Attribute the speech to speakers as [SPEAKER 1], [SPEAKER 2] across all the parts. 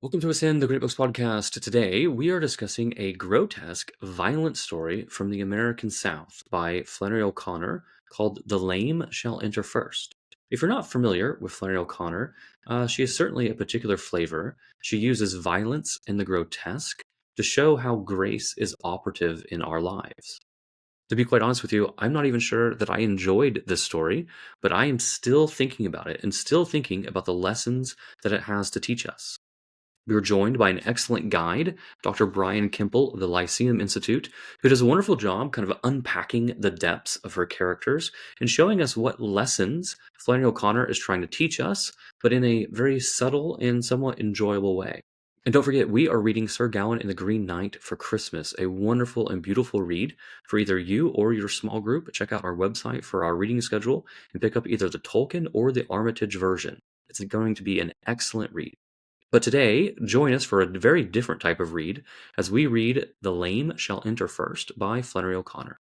[SPEAKER 1] Welcome to Ascend, the Great Books Podcast. Today, we are discussing a grotesque, violent story from the American South by Flannery O'Connor called The Lame Shall Enter First. If you're not familiar with Flannery O'Connor, she is certainly a particular flavor. She uses violence and the grotesque to show how grace is operative in our lives. To be quite honest with you, I'm not even sure that I enjoyed this story, but I am still thinking about it and still thinking about the lessons that it has to teach us. We were joined by an excellent guide, Dr. Brian Kemple of the Lyceum Institute, who does a wonderful job kind of unpacking the depths of her characters and showing us what lessons Flannery O'Connor is trying to teach us, but in a very subtle and somewhat enjoyable way. And don't forget, we are reading Sir Gawain and the Green Knight for Christmas, a wonderful and beautiful read for either you or your small group. Check out our website for our reading schedule and pick up either the Tolkien or the Armitage version. It's going to be an excellent read. But today, join us for a very different type of read as we read The Lame Shall Enter First by Flannery O'Connor.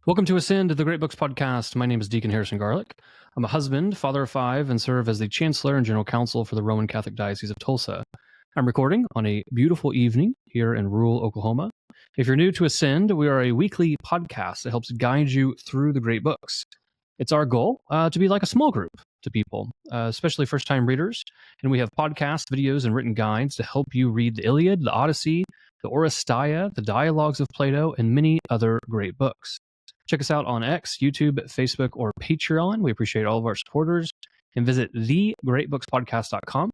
[SPEAKER 1] Welcome to Ascend, the Great Books Podcast. My name is Deacon Garlick. I'm a husband, father of 5, and serve as the Chancellor and General Counsel for the Roman Catholic Diocese of Tulsa. I'm recording on a beautiful evening here in rural Oklahoma. If you're new to Ascend, we are a weekly podcast that helps guide you through the great books. It's our goal to be like a small group to people, especially first-time readers, and we have podcasts, videos, and written guides to help you read the Iliad, the Odyssey, the Oresteia, the Dialogues of Plato, and many other great books. Check us out on X, YouTube, Facebook, or Patreon. We appreciate all of our supporters. And visit thegreatbookspodcast.com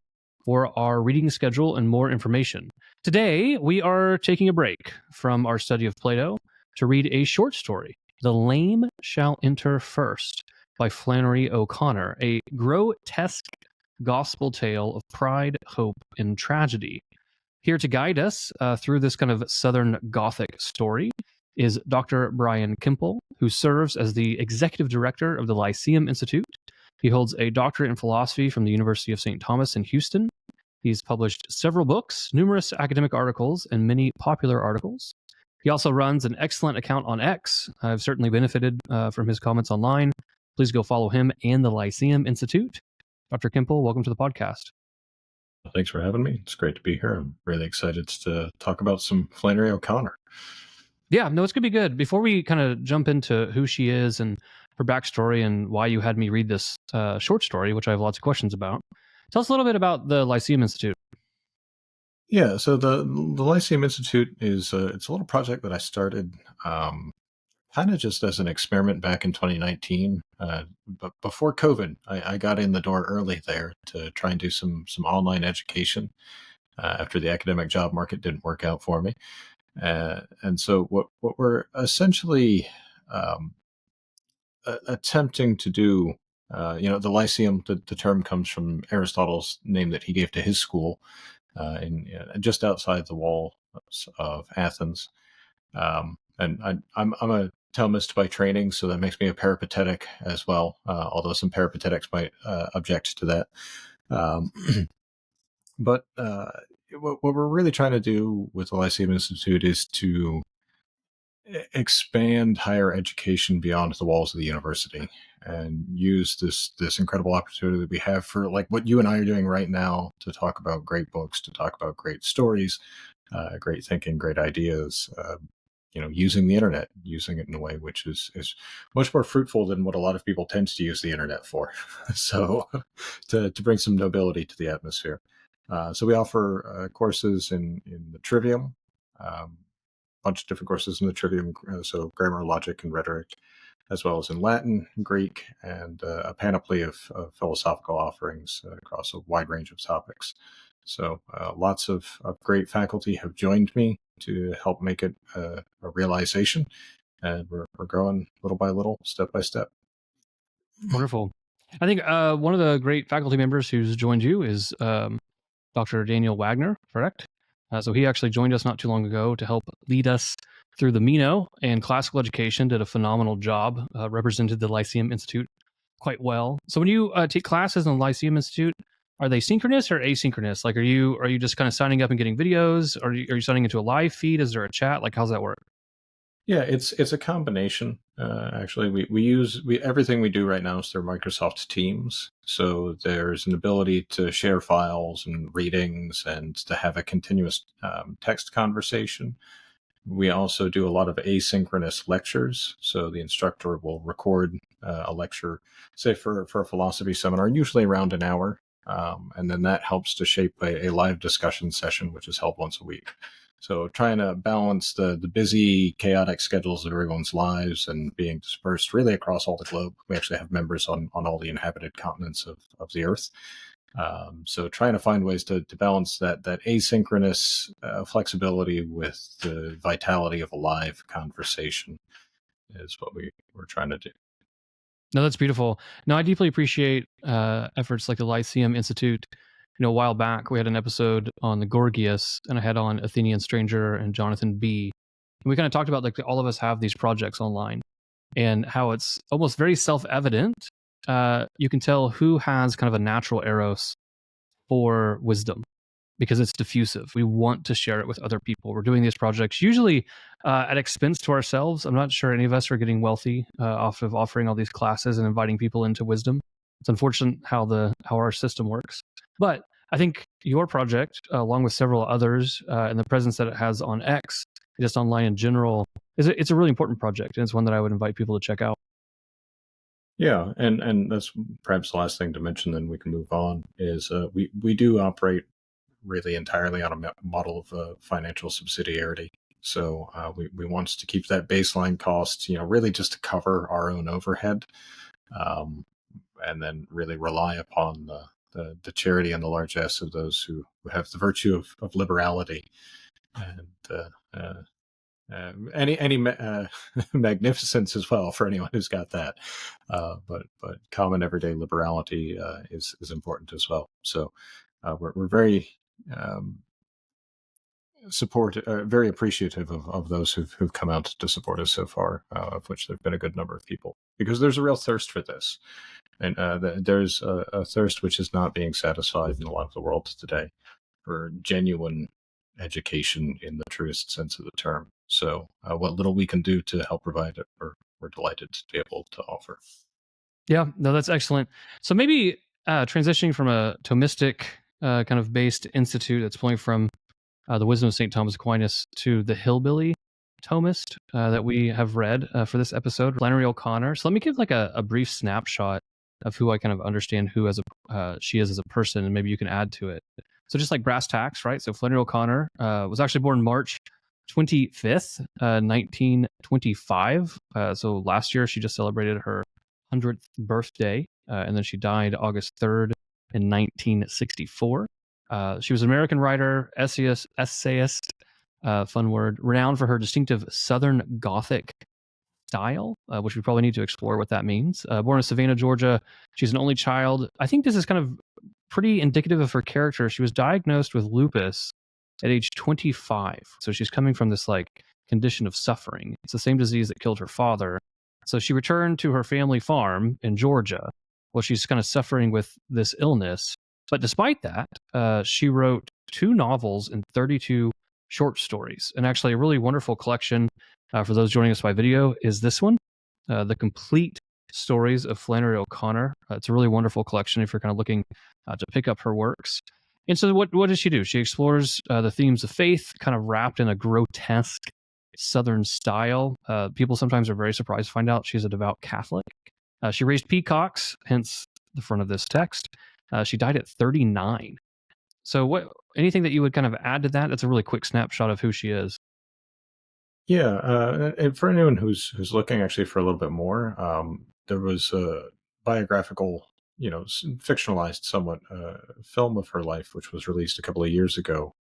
[SPEAKER 1] for our reading schedule and more information. Today, we are taking a break from our study of Plato to read a short story, The Lame Shall Enter First, by Flannery O'Connor, a grotesque gospel tale of pride, hope, and tragedy. Here to guide us through this kind of Southern Gothic story is Dr. Brian Kemple, who serves as the executive director of the Lyceum Institute. He holds a doctorate in philosophy from the University of St. Thomas in Houston. He's published several books, numerous academic articles, and many popular articles. He also runs an excellent account on X. I've certainly benefited from his comments online. Please go follow him and the Lyceum Institute. Dr. Kemple, welcome to the podcast.
[SPEAKER 2] Thanks for having me. It's great to be here. I'm really excited to talk about some Flannery O'Connor.
[SPEAKER 1] Yeah, no, it's going to be good. Before we kind of jump into who she is and her backstory and why you had me read this short story, which I have lots of questions about, tell us a little bit about the Lyceum Institute.
[SPEAKER 2] Yeah, so the Lyceum Institute is it's a little project that I started kind of just as an experiment back in 2019. But before COVID, I got in the door early there to try and do some online education after the academic job market didn't work out for me. And so what we're essentially attempting to do, the Lyceum, the term comes from Aristotle's name that he gave to his school just outside the walls of Athens. And I'm a Thomist by training, so that makes me a peripatetic as well, although some peripatetics might object to that. But what we're really trying to do with the Lyceum Institute is to expand higher education beyond the walls of the university and use this incredible opportunity that we have for like what you and I are doing right now to talk about great books, to talk about great stories, great thinking, great ideas, using the internet, using it in a way which is much more fruitful than what a lot of people tend to use the internet for. So to bring some nobility to the atmosphere. So we offer courses in the Trivium, bunch of different courses in the Trivium, so grammar, logic, and rhetoric, as well as in Latin, Greek, and a panoply of philosophical offerings across a wide range of topics. So lots of great faculty have joined me to help make it a realization, and we're growing little by little, step by step.
[SPEAKER 1] Wonderful. I think one of the great faculty members who's joined you is Dr. Daniel Wagner, correct? So he actually joined us not too long ago to help lead us through the Mino and classical education, did a phenomenal job, represented the Lyceum Institute quite well. So when you take classes in the Lyceum Institute, are they synchronous or asynchronous? Like, are you just kind of signing up and getting videos? Are you signing into a live feed? Is there a chat? Like, how's that work?
[SPEAKER 2] Yeah, it's a combination. Actually, we use everything we do right now is through Microsoft Teams. So there's an ability to share files and readings and to have a continuous text conversation. We also do a lot of asynchronous lectures. So the instructor will record a lecture, say for a philosophy seminar, usually around an hour. And then that helps to shape a live discussion session, which is held once a week. So trying to balance the busy, chaotic schedules of everyone's lives and being dispersed really across all the globe. We actually have members on all the inhabited continents of the Earth. So trying to find ways to balance that asynchronous flexibility with the vitality of a live conversation is what we're trying to do.
[SPEAKER 1] No, that's beautiful. No, I deeply appreciate efforts like the Lyceum Institute. A while back we had an episode on the Gorgias, and I had on Athenian Stranger and Jonathan B. And we kind of talked about like all of us have these projects online, and how it's almost very self-evident. You can tell who has kind of a natural eros for wisdom because it's diffusive. We want to share it with other people. We're doing these projects usually at expense to ourselves. I'm not sure any of us are getting wealthy off of offering all these classes and inviting people into wisdom. It's unfortunate how our system works. But I think your project, along with several others, and the presence that it has on X, just online in general, it's a really important project, and it's one that I would invite people to check out.
[SPEAKER 2] Yeah, and that's perhaps the last thing to mention. Then we can move on. Is we do operate really entirely on a model of financial subsidiarity. So we want to keep that baseline cost, really just to cover our own overhead, and then really rely upon the charity and the largesse of those who have the virtue of liberality and any magnificence as well for anyone who's got that. But common everyday liberality is important as well. So we're very very appreciative of those who've come out to support us so far, of which there've been a good number of people, because there's a real thirst for this, and there's a thirst which is not being satisfied in a lot of the world today for genuine education in the truest sense of the term. So what little we can do to help provide it, we're delighted to be able to offer.
[SPEAKER 1] Yeah, no, that's excellent. So maybe transitioning from a Thomistic kind of based institute that's pulling from the Wisdom of St. Thomas Aquinas to the Hillbilly Thomist that we have read for this episode, Flannery O'Connor. So let me give like a brief snapshot of who I kind of understand who she is as a person, and maybe you can add to it. So just like brass tacks, right? So Flannery O'Connor was actually born March 25th, 1925. So last year she just celebrated her 100th birthday, and then she died August 3rd in 1964. She was an American writer, essayist, fun word, renowned for her distinctive Southern Gothic style, which we probably need to explore what that means. Born in Savannah, Georgia, she's an only child. I think this is kind of pretty indicative of her character. She was diagnosed with lupus at age 25. So she's coming from this like condition of suffering. It's the same disease that killed her father. So she returned to her family farm in Georgia while she's kind of suffering with this illness. But despite that, she wrote 2 novels and 32 short stories. And actually, a really wonderful collection for those joining us by video is this one, The Complete Stories of Flannery O'Connor. It's a really wonderful collection if you're kind of looking to pick up her works. And so what does she do? She explores the themes of faith, kind of wrapped in a grotesque Southern style. People sometimes are very surprised to find out she's a devout Catholic. She raised peacocks, hence the front of this text. She died at 39. So anything that you would kind of add to that? That's a really quick snapshot of who she is.
[SPEAKER 2] Yeah, and for anyone who's looking actually for a little bit more, there was a biographical, fictionalized somewhat film of her life, which was released a couple of years ago,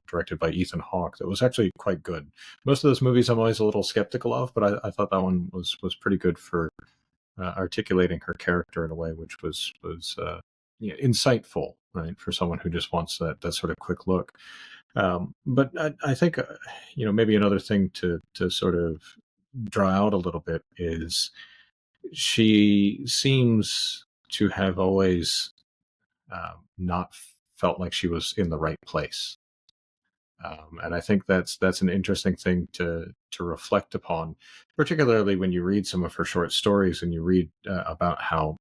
[SPEAKER 2] directed by Ethan Hawke. That was actually quite good. Most of those movies I'm always a little skeptical of, but I thought that one was pretty good for articulating her character in a way which was insightful, right, for someone who just wants that sort of quick look. But I think maybe another thing to sort of draw out a little bit is she seems to have always not felt like she was in the right place. And I think that's an interesting thing to reflect upon, particularly when you read some of her short stories and you read about how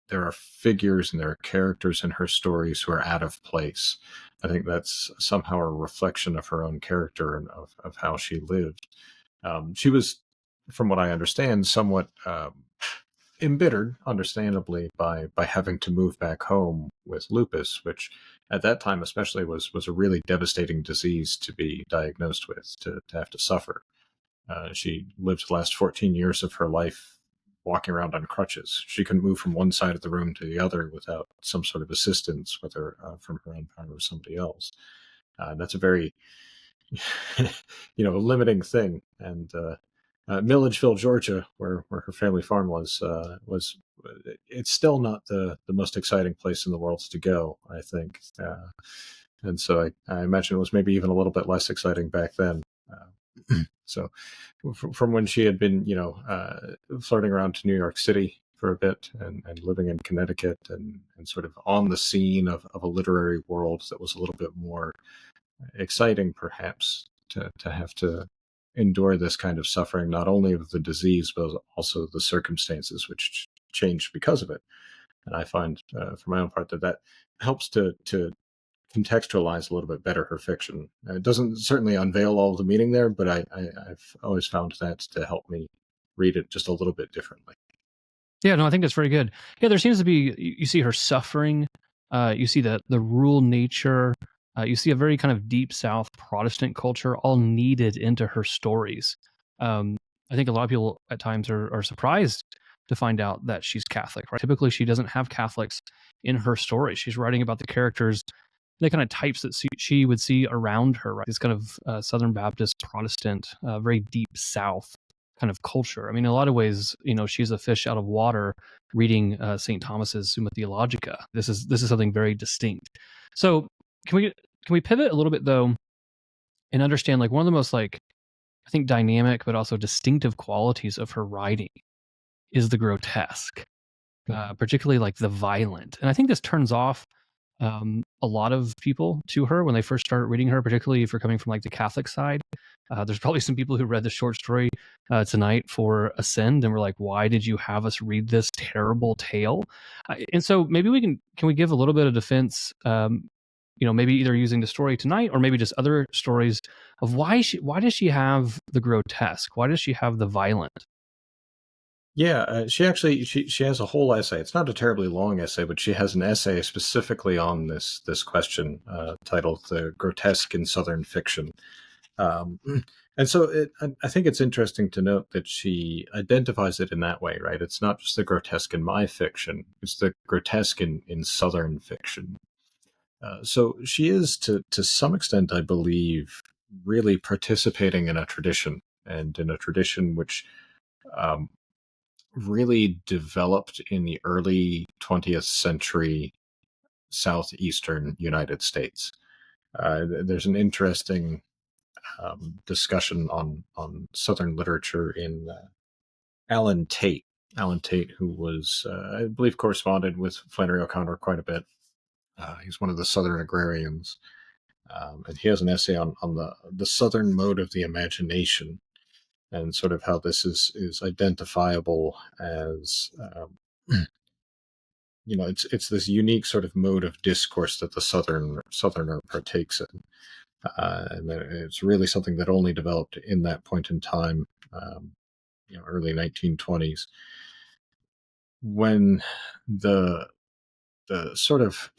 [SPEAKER 2] there are figures and there are characters in her stories who are out of place. I think that's somehow a reflection of her own character and of how she lived. She was, from what I understand, somewhat embittered, understandably, by having to move back home with lupus, which at that time especially was a really devastating disease to be diagnosed with, to have to suffer. She lived the last 14 years of her life walking around on crutches. She couldn't move from one side of the room to the other without some sort of assistance, whether from her own parent or somebody else. That's a very limiting thing. And Milledgeville, Georgia, where her family farm was it's still not the most exciting place in the world to go, I think. And so I imagine it was maybe even a little bit less exciting back then. So from when she had been, flirting around to New York City for a bit and living in Connecticut and sort of on the scene of a literary world that was a little bit more exciting, perhaps, to have to endure this kind of suffering, not only of the disease, but also the circumstances which changed because of it. And I find, for my own part, that helps to contextualize a little bit better her fiction. It doesn't certainly unveil all the meaning there, but I've always found that to help me read it just a little bit differently.
[SPEAKER 1] Yeah, no, I think that's very good. Yeah, there seems to be, you see her suffering, you see the rural nature, you see a very kind of deep South Protestant culture all kneaded into her stories. I think a lot of people at times are surprised to find out that she's Catholic, right? Typically, she doesn't have Catholics in her stories. She's writing about the characters, the kind of types that she would see around her, right? This kind of Southern Baptist Protestant, very deep South kind of culture. I mean, in a lot of ways, she's a fish out of water reading St. Thomas's Summa Theologica. This is something very distinct. So can we pivot a little bit though and understand like one of the most like I think dynamic but also distinctive qualities of her writing is the grotesque, particularly like the violent. And I think this turns off a lot of people to her when they first start reading her, particularly if you're coming from like the Catholic side. There's probably some people who read the short story tonight for Ascend and were like, "Why did you have us read this terrible tale?" And so maybe can we give a little bit of defense? Maybe either using the story tonight or maybe just other stories of why does she have the grotesque? Why does she have the violent?
[SPEAKER 2] Yeah, she has a whole essay. It's not a terribly long essay, but she has an essay specifically on this question, titled "The Grotesque in Southern Fiction." Um, and so I think it's interesting to note that she identifies it in that way, right? It's not just the grotesque in my fiction; it's the grotesque in Southern fiction. So she is, to some extent, I believe, really participating in a tradition, and in a tradition which um, really developed in the early 20th century southeastern United States. There's an interesting discussion on Southern literature in Alan Tate. Alan Tate, who was, I believe, corresponded with Flannery O'Connor quite a bit. He's one of the Southern agrarians. And he has an essay on the Southern mode of the imagination, and sort of how this is identifiable as it's this unique sort of mode of discourse that the southerner partakes in, and it's really something that only developed in that point in time, early 1920s, when the sort of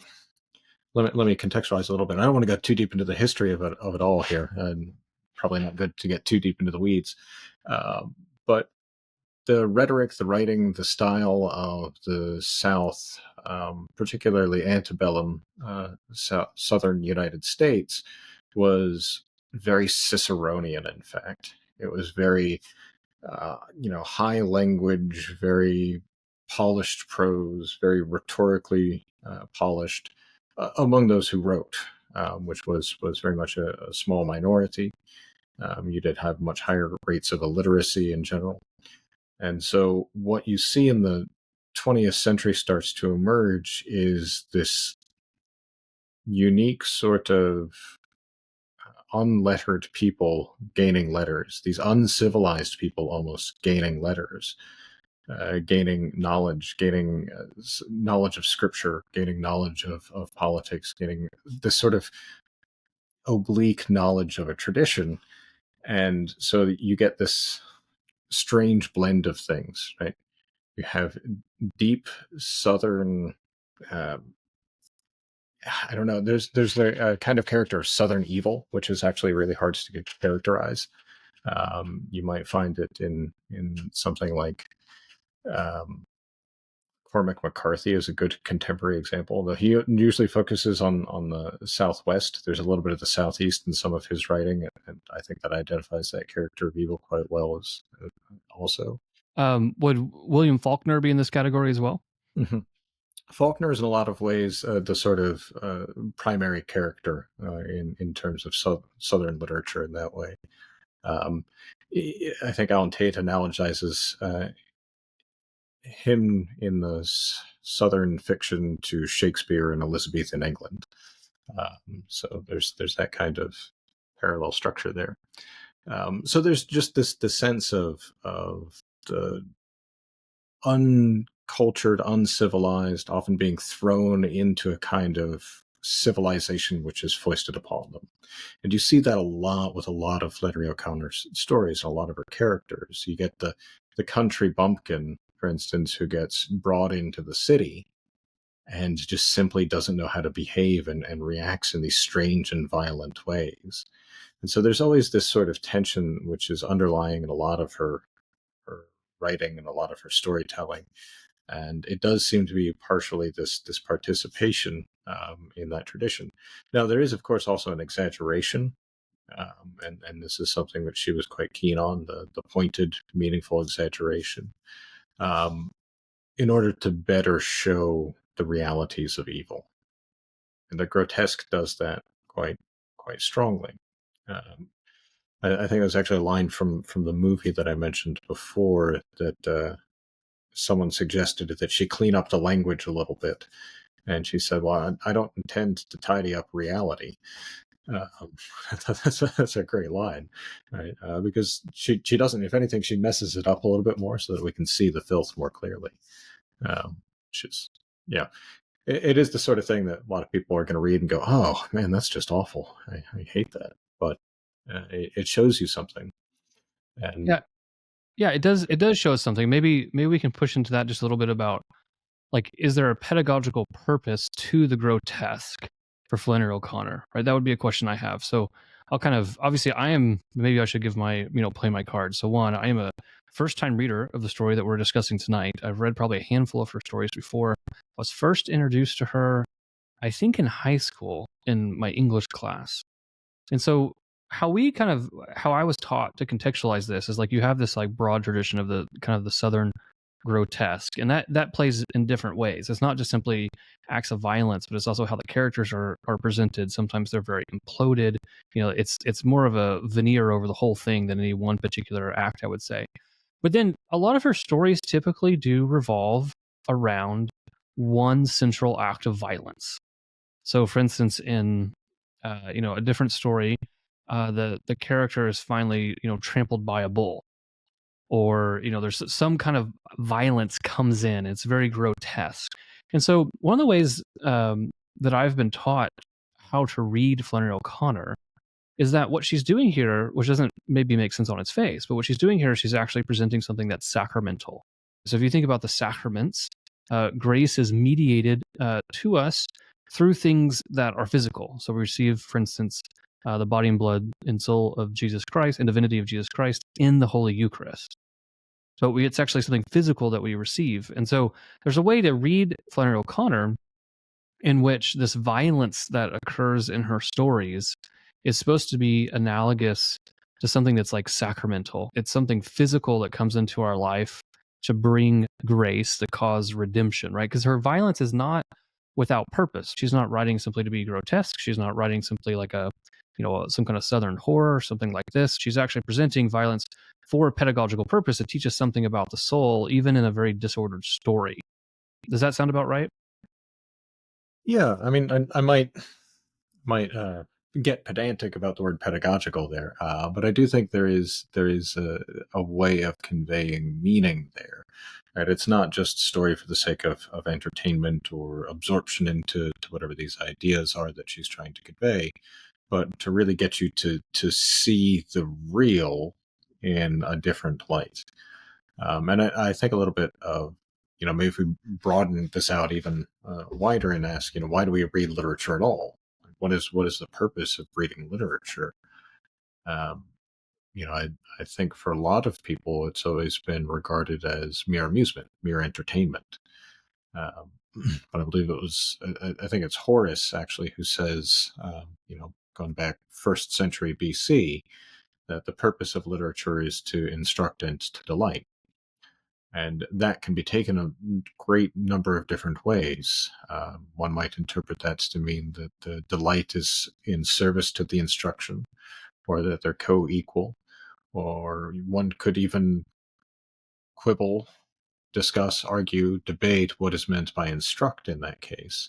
[SPEAKER 2] let me contextualize a little bit. I don't want to go too deep into the history of it all here, and probably not good to get too deep into the weeds, but the rhetoric, the writing, the style of the South, particularly antebellum Southern United States, was very Ciceronian. In fact, it was very, high language, very polished prose, very rhetorically polished among those who wrote, which was very much a small minority. You did have much higher rates of illiteracy in general. And so what you see in the 20th century starts to emerge is this unique sort of unlettered people gaining letters, these uncivilized people almost gaining letters, gaining knowledge, gaining knowledge of scripture, gaining knowledge of politics, getting this sort of oblique knowledge of a tradition. And so you get this strange blend of things, right? You have deep Southern, uh, I don't know, there's a kind of character of Southern evil, which is actually really hard to characterize. You might find it in something like um, Cormac McCarthy is a good contemporary example. Though he usually focuses on the Southwest. There's a little bit of the Southeast in some of his writing, and I think that identifies that character of evil quite well as also.
[SPEAKER 1] Would William Faulkner be in this category as well?
[SPEAKER 2] Mm-hmm. Faulkner is in a lot of ways the sort of primary character in terms of Southern literature in that way. Um, I think Alan Tate analogizes him in the Southern fiction to Shakespeare in Elizabethan England. So there's that kind of parallel structure there. So there's just this sense of the uncultured, uncivilized, often being thrown into a kind of civilization which is foisted upon them. And you see that a lot with a lot of Flannery O'Connor's stories and a lot of her characters. You get the country bumpkin, for instance, who gets brought into the city and just simply doesn't know how to behave and reacts in these strange and violent ways. And so there's always this sort of tension which is underlying in a lot of her writing and a lot of her storytelling. And it does seem to be partially this participation in that tradition. Now, there is, of course, also an exaggeration, and this is something that she was quite keen on, the pointed, meaningful exaggeration, in order to better show the realities of evil. And the grotesque does that quite strongly. I think there's actually a line from the movie that I mentioned before that someone suggested that she clean up the language a little bit. And she said, well, I don't intend to tidy up reality. That's a great line, right? Because she doesn't, if anything, she messes it up a little bit more so that we can see the filth more clearly. Which is, yeah, it is the sort of thing that a lot of people are going to read and go, oh man, that's just awful. I hate that. But it shows you something. And
[SPEAKER 1] yeah, it does show us something. Maybe we can push into that just a little bit about, like, is there a pedagogical purpose to the grotesque for Flannery O'Connor? Right, that would be a question I have. So I'll kind of, obviously maybe I should give my, play my card. So one, I am a first time reader of the story that we're discussing tonight. I've read probably a handful of her stories before. I was first introduced to her, I think, in high school in my English class. And so how I was taught to contextualize this is, like, you have this like broad tradition of the kind of the Southern grotesque, and that plays in different ways. It's not just simply acts of violence, but it's also how the characters are presented. Sometimes they're very imploded. It's more of a veneer over the whole thing than any one particular act, I would say. But then a lot of her stories typically do revolve around one central act of violence. So, for instance, in a different story, the character is finally trampled by a bull, or there's some kind of violence comes in. It's very grotesque. And so one of the ways that I've been taught how to read Flannery O'Connor is that what she's doing here, which doesn't maybe make sense on its face, but what she's doing here is she's actually presenting something that's sacramental. So if you think about the sacraments, grace is mediated to us through things that are physical. So we receive, for instance, the body and blood and soul of Jesus Christ and divinity of Jesus Christ in the Holy Eucharist. So it's actually something physical that we receive. And so there's a way to read Flannery O'Connor in which this violence that occurs in her stories is supposed to be analogous to something that's like sacramental. It's something physical that comes into our life to bring grace, to cause redemption, right? Because her violence is not without purpose. She's not writing simply to be grotesque. She's not writing simply like some kind of Southern horror or something like this. She's actually presenting violence for a pedagogical purpose to teach us something about the soul, even in a very disordered story. Does that sound about right?
[SPEAKER 2] Yeah, I mean, I might might get pedantic about the word pedagogical there, but I do think there is a way of conveying meaning there. Right? It's not just story for the sake of entertainment or absorption into to whatever these ideas are that she's trying to convey, but to really get you to see the real in a different light. And I think a little bit of, maybe if we broaden this out even wider and ask, why do we read literature at all? What is the purpose of reading literature? Um, I think for a lot of people, it's always been regarded as mere amusement, mere entertainment. Um, but I believe I think it's Horace actually who says, going back first century BC, that the purpose of literature is to instruct and to delight. And that can be taken a great number of different ways. One might interpret that to mean that the delight is in service to the instruction, or that they're co equal, or one could even quibble, discuss, argue, debate what is meant by instruct in that case.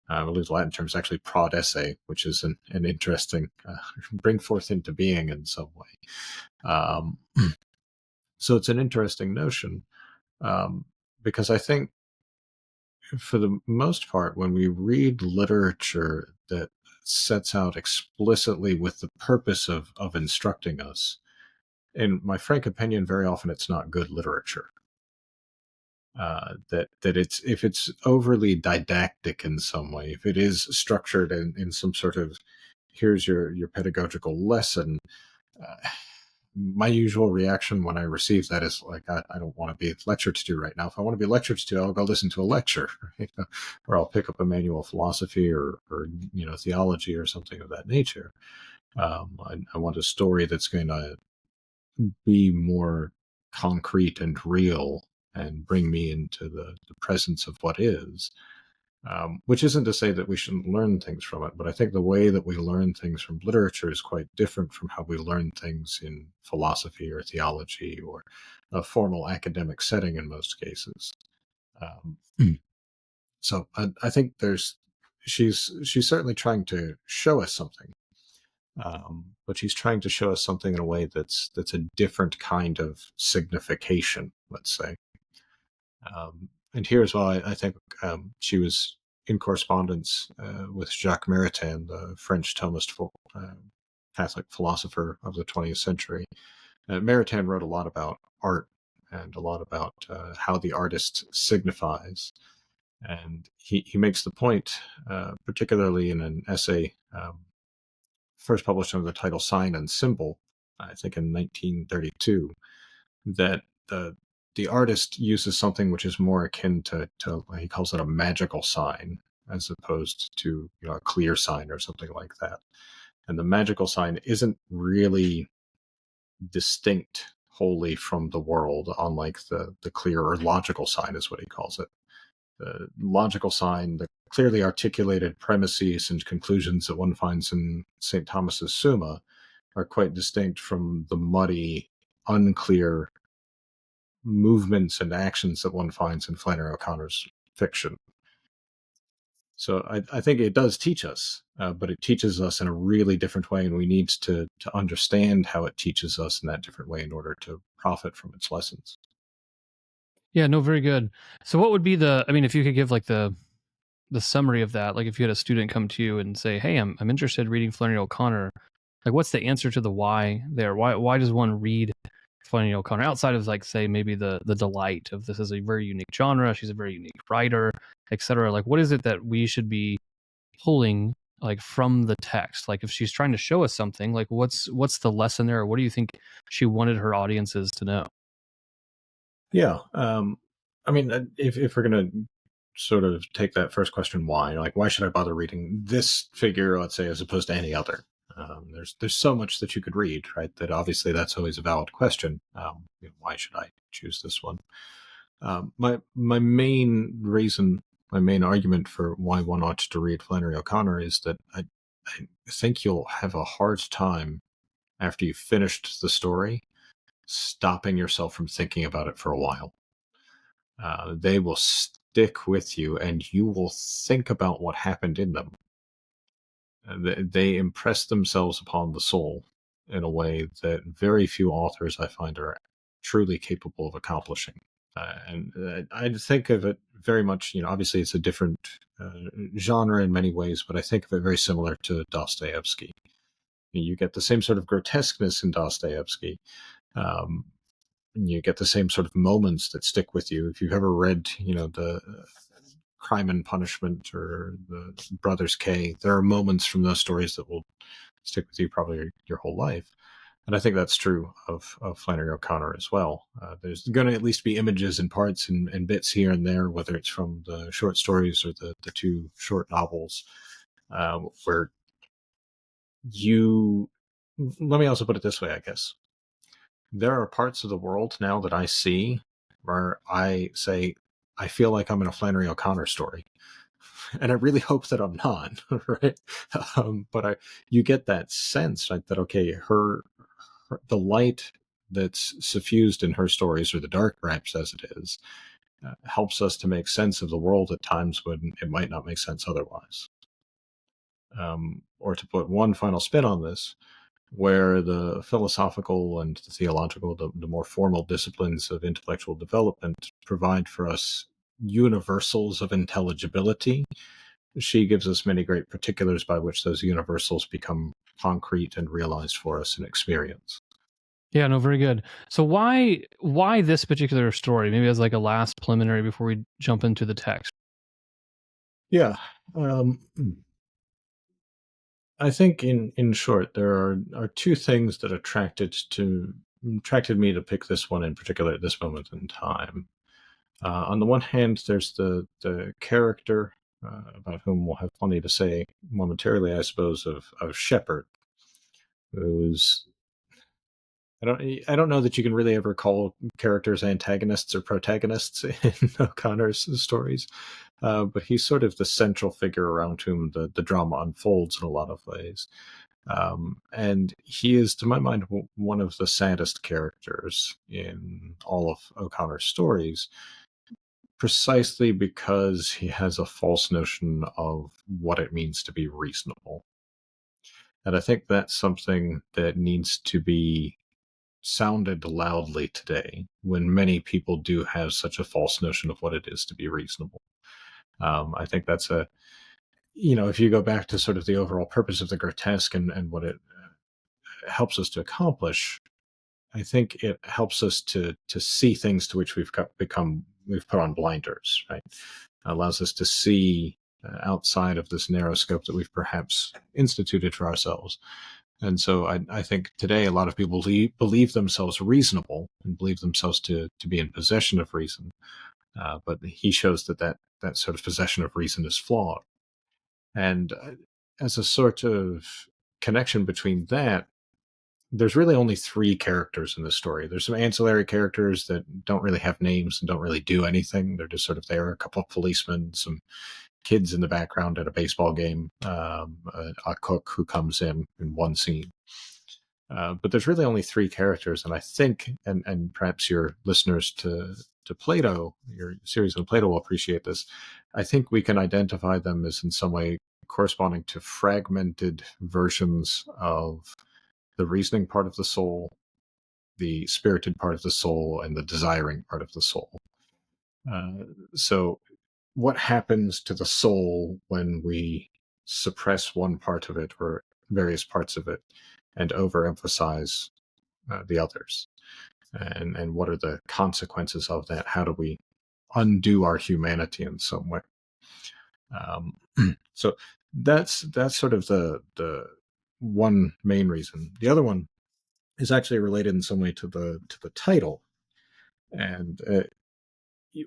[SPEAKER 2] I believe the Latin term is actually prod esse, which is an interesting bring forth into being in some way. So it's an interesting notion. Because I think for the most part, when we read literature that sets out explicitly with the purpose of instructing us, in my frank opinion, very often it's not good literature. That it's, if it's overly didactic in some way, if it is structured in some sort of, here's your pedagogical lesson, uh, my usual reaction when I receive that is like, I don't want to be lectured to right now. If I want to be lectured to, I'll go listen to a lecture, right? Or I'll pick up a manual of philosophy or theology or something of that nature. I want a story that's going to be more concrete and real and bring me into the presence of what is. Which isn't to say that we shouldn't learn things from it, but I think the way that we learn things from literature is quite different from how we learn things in philosophy or theology or a formal academic setting in most cases. So I think she's certainly trying to show us something, but she's trying to show us something in a way that's a different kind of signification, let's say. And here's why I think she was in correspondence with Jacques Maritain, the French Thomist Catholic philosopher of the 20th century. Maritain wrote a lot about art and a lot about how the artist signifies. And he makes the point, particularly in an essay first published under the title Sign and Symbol, I think in 1932, that the artist uses something which is more akin to he calls it a magical sign, as opposed to a clear sign or something like that. And the magical sign isn't really distinct wholly from the world, unlike the clear or logical sign is what he calls it. The logical sign, the clearly articulated premises and conclusions that one finds in St. Thomas's Summa, are quite distinct from the muddy, unclear movements and actions that one finds in Flannery O'Connor's fiction. So I think it does teach us, but it teaches us in a really different way, and we need to understand how it teaches us in that different way in order to profit from its lessons.
[SPEAKER 1] Yeah, no, very good. So what would be if you could give like the summary of that, like if you had a student come to you and say, hey, I'm interested in reading Flannery O'Connor, like what's the answer to the why there? Why does one read Flannery O'Connor outside of like, say, maybe the delight of this is a very unique genre, she's a very unique writer, etc. Like what is it that we should be pulling like from the text? Like if she's trying to show us something, like what's the lesson there? Or what do you think she wanted her audiences to know?
[SPEAKER 2] Yeah. If we're going to sort of take that first question, why should I bother reading this figure, let's say, as opposed to any other? There's so much that you could read, right? That obviously that's always a valid question. Why should I choose this one? My main reason, my main argument for why one ought to read Flannery O'Connor is that I think you'll have a hard time after you've finished the story stopping yourself from thinking about it for a while. They will stick with you, and you will think about what happened in them They impress themselves upon the soul in a way that very few authors I find are truly capable of accomplishing. And I think of it very much, obviously it's a different genre in many ways, but I think of it very similar to Dostoevsky. You get the same sort of grotesqueness in Dostoevsky. Um, you get the same sort of moments that stick with you. If you've ever read, the Crime and Punishment or the Brothers K, there are moments from those stories that will stick with you probably your whole life. And I think that's true of Flannery O'Connor as well. There's going to at least be images and parts and bits here and there, whether it's from the short stories or the two short novels, where let me also put it this way, I guess. There are parts of the world now that I see where I say, I feel like I'm in a Flannery O'Connor story. And I really hope that I'm not, right? But you get that sense, right, that, okay, the light that's suffused in her stories, or the dark perhaps as it is, helps us to make sense of the world at times when it might not make sense otherwise. Or to put one final spin on this, where the philosophical and the theological, the more formal disciplines of intellectual development provide for us universals of intelligibility, she gives us many great particulars by which those universals become concrete and realized for us in experience.
[SPEAKER 1] Yeah, no, very good. So why this particular story? Maybe as like a last preliminary before we jump into the text.
[SPEAKER 2] Yeah. I think in short, there are two things that attracted me to pick this one in particular at this moment in time. On the one hand, there's the character, about whom we'll have plenty to say momentarily, I suppose, of Shepard, who's I don't know that you can really ever call characters antagonists or protagonists in O'Connor's stories, but he's sort of the central figure around whom the drama unfolds in a lot of ways. And he is, to my mind, one of the saddest characters in all of O'Connor's stories, precisely because he has a false notion of what it means to be reasonable. And I think that's something that needs to be sounded loudly today, when many people do have such a false notion of what it is to be reasonable. I think that's if you go back to sort of the overall purpose of the grotesque and what it helps us to accomplish, I think it helps us to see things to which we've put on blinders, right? It allows us to see outside of this narrow scope that we've perhaps instituted for ourselves. And so I think today a lot of people believe themselves reasonable and believe themselves to be in possession of reason. But he shows that sort of possession of reason is flawed. And as a sort of connection between that, there's really only three characters in this story. There's some ancillary characters that don't really have names and don't really do anything. They're just sort of there. A couple of policemen, some kids in the background at a baseball game, a cook who comes in one scene. But there's really only three characters, and I think, and perhaps your listeners to Plato, your series on Plato will appreciate this. I think we can identify them as in some way corresponding to fragmented versions of the reasoning part of the soul, the spirited part of the soul, and the desiring part of the soul. So what happens to the soul when we suppress one part of it or various parts of it and overemphasize the others? And what are the consequences of that? How do we undo our humanity in some way? So that's sort of the one main reason. The other one is actually related in some way to the title. And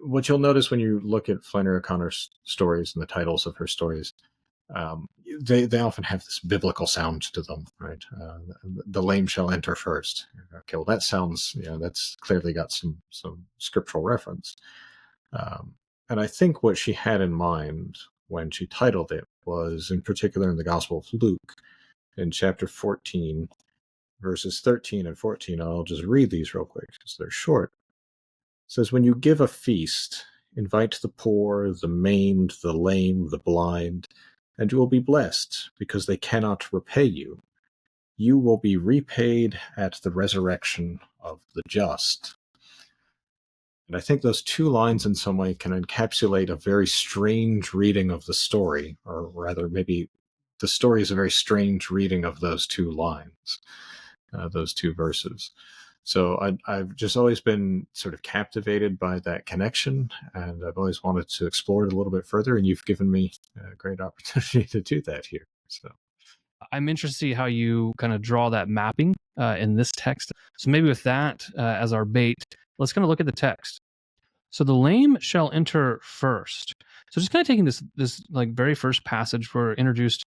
[SPEAKER 2] what you'll notice when you look at Flannery O'Connor's stories and the titles of her stories, they often have this biblical sound to them, right? The lame shall enter first. Okay, well that sounds, that's clearly got some scriptural reference. And I think what she had in mind when she titled it was, in particular, in the Gospel of Luke, in chapter 14, verses 13 and 14. I'll just read these real quick because they're short. It says, "When you give a feast, invite the poor, the maimed, the lame, the blind, and you will be blessed, because they cannot repay you. You will be repaid at the resurrection of the just. And I think those two lines in some way can encapsulate a very strange reading of the story, or rather, maybe the story is a very strange reading of those two lines, those two verses. So I've just always been sort of captivated by that connection, and I've always wanted to explore it a little bit further, and you've given me a great opportunity to do that here. So
[SPEAKER 1] I'm interested to see how you kind of draw that mapping in this text. So maybe with that as our bait, let's kind of look at the text. So the lame shall enter first. So just kind of taking this like very first passage, we're introduced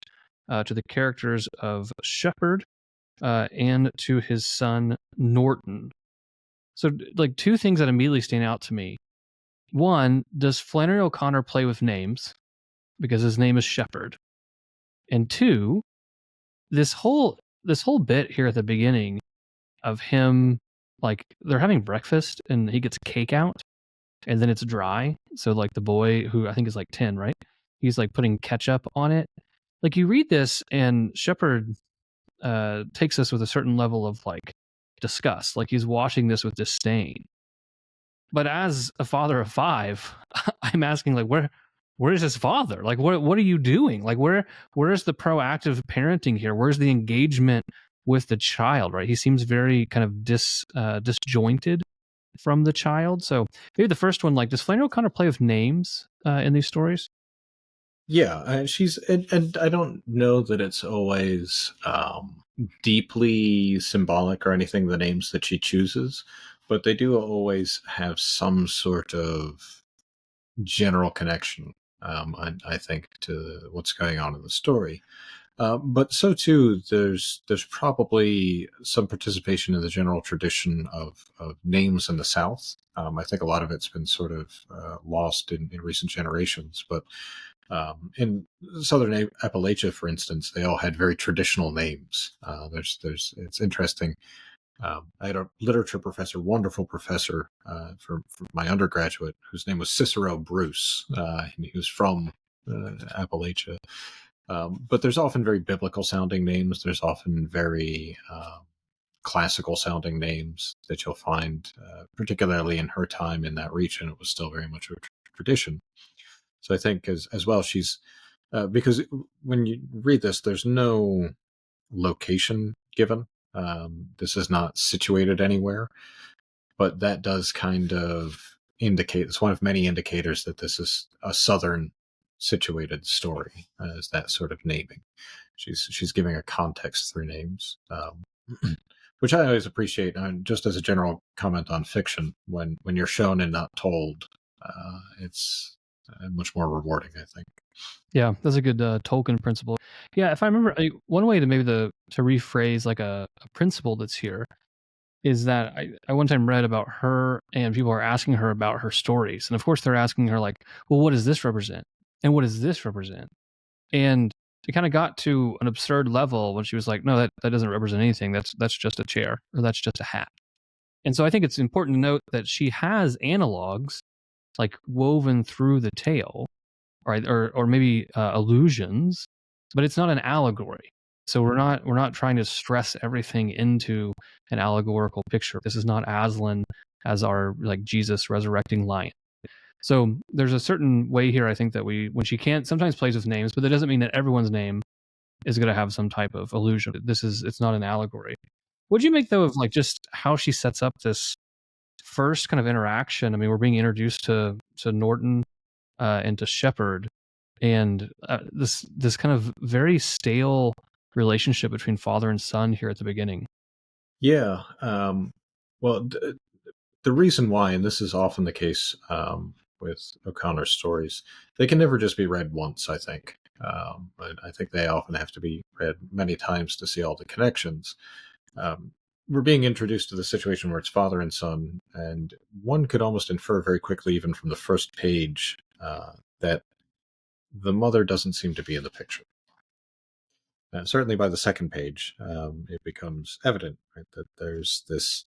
[SPEAKER 1] to the characters of Shepherd and to his son Norton. So like two things that immediately stand out to me. One, does Flannery O'Connor play with names? Because his name is Shepherd. And two, this whole bit here at the beginning of him, like they're having breakfast and he gets cake out and then it's dry. So like the boy, who I think is like 10, right? He's like putting ketchup on it. Like you read this and Shepherd takes this with a certain level of like disgust. Like he's watching this with disdain. But as a father of 5, I'm asking like where's his father? Like what are you doing? Like where's the proactive parenting here? Where's the engagement with the child, right? He seems very kind of disjointed from the child. So maybe the first one, like, does Flannery O'Connor play with names in these stories?
[SPEAKER 2] yeah, she's and I don't know that it's always deeply symbolic or anything, the names that she chooses, but they do always have some sort of general connection, I think, to what's going on in the story. But so too, there's probably some participation in the general tradition of names in the South. I think a lot of it's been sort of lost in recent generations, but in Southern Appalachia, for instance, they all had very traditional names. It's interesting. I had a literature professor, wonderful professor for my undergraduate, whose name was Cicero Bruce, and he was from Appalachia. But there's often very biblical sounding names. There's often very classical sounding names that you'll find, particularly in her time in that region. It was still very much a tradition. So I think as well, she's because when you read this, there's no location given. This is not situated anywhere, but that does kind of indicate, it's one of many indicators that this is a southern situated story, is that sort of naming. She's giving a context through names, which I always appreciate. Just as a general comment on fiction, when you're shown and not told, it's much more rewarding, I think.
[SPEAKER 1] Yeah, that's a good Tolkien principle. Yeah, if I remember, one way to maybe to rephrase like a principle that's here is that I one time read about her and people are asking her about her stories. And of course they're asking her like, well, what does this represent? And what does this represent? And it kind of got to an absurd level when she was like, no, that doesn't represent anything. That's just a chair, or that's just a hat. And so I think it's important to note that she has analogs like woven through the tale, right? Or maybe allusions, but it's not an allegory. So we're not trying to stress everything into an allegorical picture. This is not Aslan as our like Jesus resurrecting lion. So there's a certain way here, I think, that when she can't sometimes plays with names, but that doesn't mean that everyone's name is going to have some type of allusion. It's not an allegory. What do you make though of like just how she sets up this first kind of interaction? I mean, we're being introduced to Norton and to Shepherd, and this kind of very stale relationship between father and son here at the beginning.
[SPEAKER 2] Yeah. Well, the reason why, and this is often the case with O'Connor's stories, they can never just be read once, I think. But I think they often have to be read many times to see all the connections. We're being introduced to the situation where it's father and son, and one could almost infer very quickly, even from the first page, that the mother doesn't seem to be in the picture. Certainly by the second page, it becomes evident, right, that there's this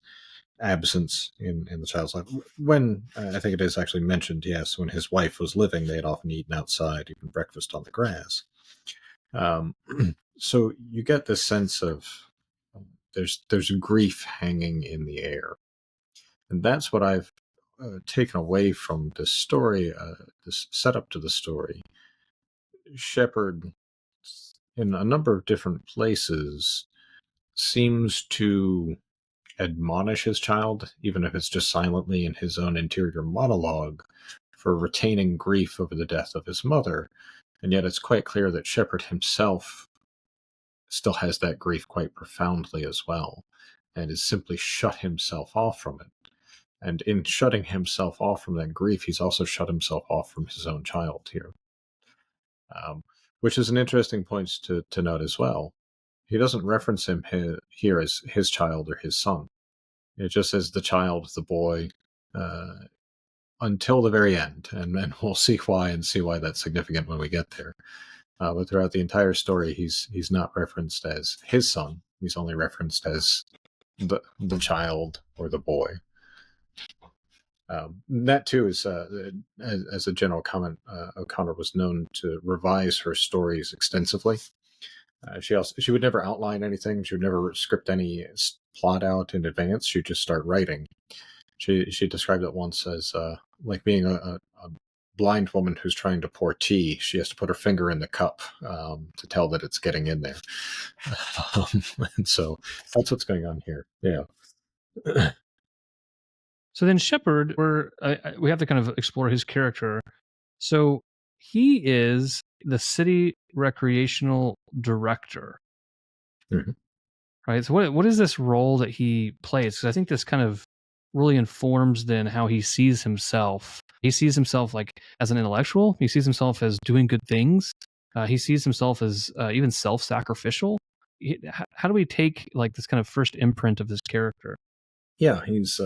[SPEAKER 2] absence in the child's life. When I think it is actually mentioned, yes, when his wife was living, they had often eaten outside, even breakfast on the grass. Um, so you get this sense of there's grief hanging in the air, and that's what I've taken away from this story, this setup to the story. Shepherd, in a number of different places, seems to admonish his child, even if it's just silently in his own interior monologue, for retaining grief over the death of his mother. And yet it's quite clear that Shepherd himself still has that grief quite profoundly as well, and has simply shut himself off from it. And in shutting himself off from that grief, he's also shut himself off from his own child here, um, which is an interesting point to note as well. He doesn't reference him here as his child or his son. It just says the child, the boy, uh, until the very end, and then we'll see why and see why that's significant when we get there. But throughout the entire story, he's not referenced as his son. He's only referenced as the child or the boy. That too is, as a general comment, O'Connor was known to revise her stories extensively. She would never outline anything. She would never script any plot out in advance. She'd just start writing. She described it once as like being a blind woman who's trying to pour tea. She has to put her finger in the cup to tell that it's getting in there. And so that's what's going on here. Yeah.
[SPEAKER 1] So then Shepard, we have to kind of explore his character. So he is the city recreational director,
[SPEAKER 2] Mhm.
[SPEAKER 1] right? So what is this role that he plays? Because I think this kind of really informs then how he sees himself. He sees himself like as an intellectual. He sees himself as doing good things. He sees himself as even self-sacrificial. How do we take like this kind of first imprint of this character?
[SPEAKER 2] Yeah, he's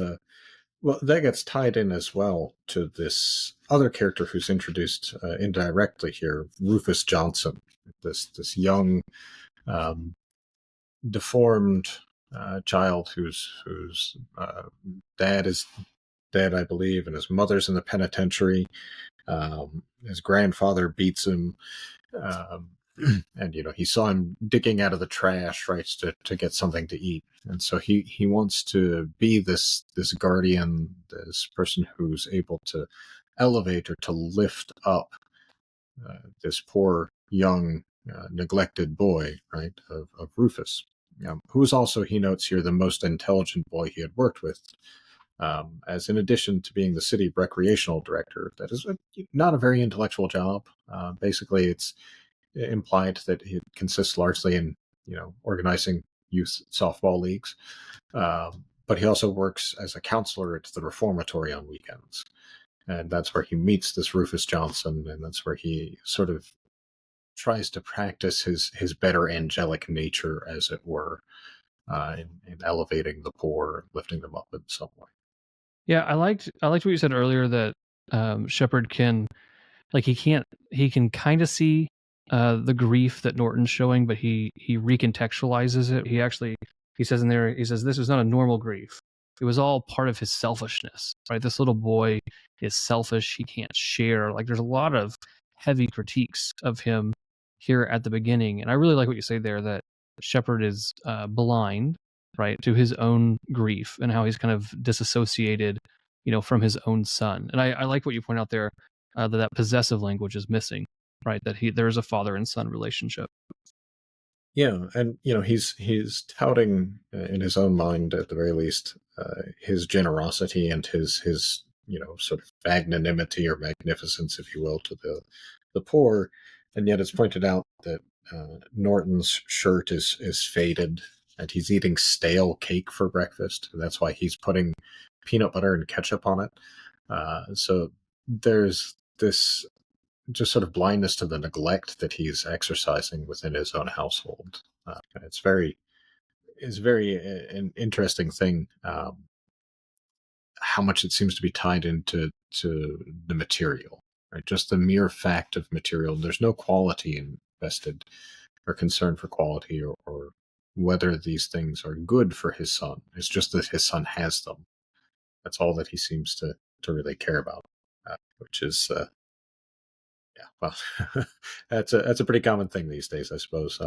[SPEAKER 2] well, that gets tied in as well to this other character who's introduced indirectly here, Rufus Johnson, this young, um, deformed child whose dad is dead, I believe, and his mother's in the penitentiary. His grandfather beats him, um, and he saw him digging out of the trash, right, to get something to eat, and so he wants to be this guardian, this person who's able to elevate or to lift up this poor young neglected boy, right, of Rufus, who was also, he notes here, the most intelligent boy he had worked with. As in addition to being the city recreational director, that is not a very intellectual job. Basically, it's implied that it consists largely in organizing youth softball leagues, but he also works as a counselor at the reformatory on weekends, and that's where he meets this Rufus Johnson, and that's where he sort of tries to practice his better angelic nature, as it were, in elevating the poor, lifting them up in some way.
[SPEAKER 1] Yeah, I liked what you said earlier that Shepard can like he can kind of see the grief that Norton's showing, but he recontextualizes it. He says in there, he says this was not a normal grief. It was all part of his selfishness, right? This little boy is selfish. He can't share. Like there's a lot of heavy critiques of him here at the beginning, and I really like what you say there that Shepard is blind, right, to his own grief and how he's kind of disassociated, from his own son. And I like what you point out there that possessive language is missing, right? That there is a father and son relationship.
[SPEAKER 2] Yeah, and he's touting in his own mind, at the very least, his generosity and his sort of magnanimity or magnificence, if you will, to the poor, and yet it's pointed out that Norton's shirt is faded, and he's eating stale cake for breakfast, and that's why he's putting peanut butter and ketchup on it. So there's this just sort of blindness to the neglect that he's exercising within his own household. It's very an interesting thing, how much it seems to be tied into the material, right? Just the mere fact of material. There's no quality invested or concern for quality or whether these things are good for his son. It's just that his son has them. That's all that he seems to really care about, which is Well, that's a pretty common thing these days, I suppose,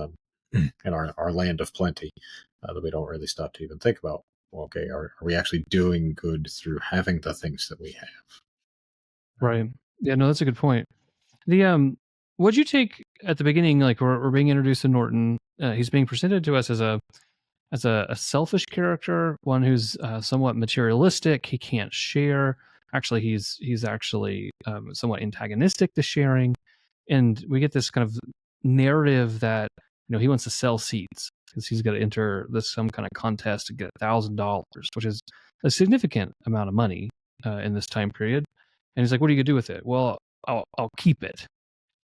[SPEAKER 2] in our land of plenty, that we don't really stop to even think about. Well, okay, are we actually doing good through having the things that we have?
[SPEAKER 1] Right. Yeah, no, that's a good point. The what'd you take at the beginning? Like we're being introduced to Norton. He's being presented to us as a selfish character, one who's somewhat materialistic. He can't share. Actually, he's actually somewhat antagonistic to sharing, and we get this kind of narrative that he wants to sell seeds because he's got to enter this some kind of contest to get $1,000, which is a significant amount of money in this time period. And he's like, "What are you gonna do with it?" Well, I'll keep it.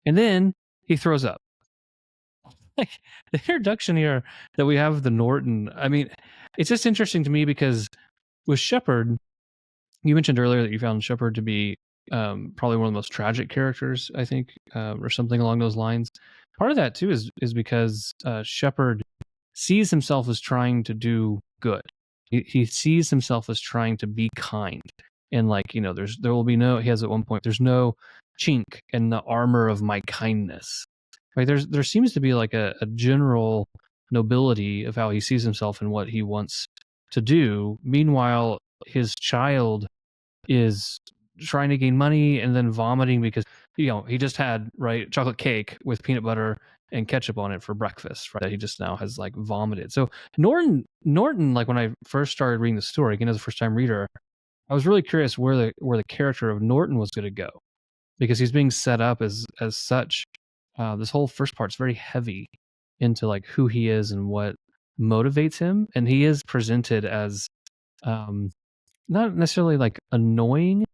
[SPEAKER 1] And then he throws up. Like the introduction here that we have the Norton. I mean, it's just interesting to me because with Shepard, you mentioned earlier that you found Shepard to be probably one of the most tragic characters, I think, or something along those lines. Part of that too is because Shepard sees himself as trying to do good. He sees himself as trying to be kind, and like there will be no. He has at one point, there's no chink in the armor of my kindness. Right? There seems to be like a general nobility of how he sees himself and what he wants to do. Meanwhile, his child is trying to gain money and then vomiting because he just had chocolate cake with peanut butter and ketchup on it for breakfast, right? That he just now has like vomited. So Norton, like when I first started reading the story, again as a first time reader, I was really curious where the character of Norton was going to go, because he's being set up as such. This whole first part's very heavy into like who he is and what motivates him, and he is presented as not necessarily like annoying,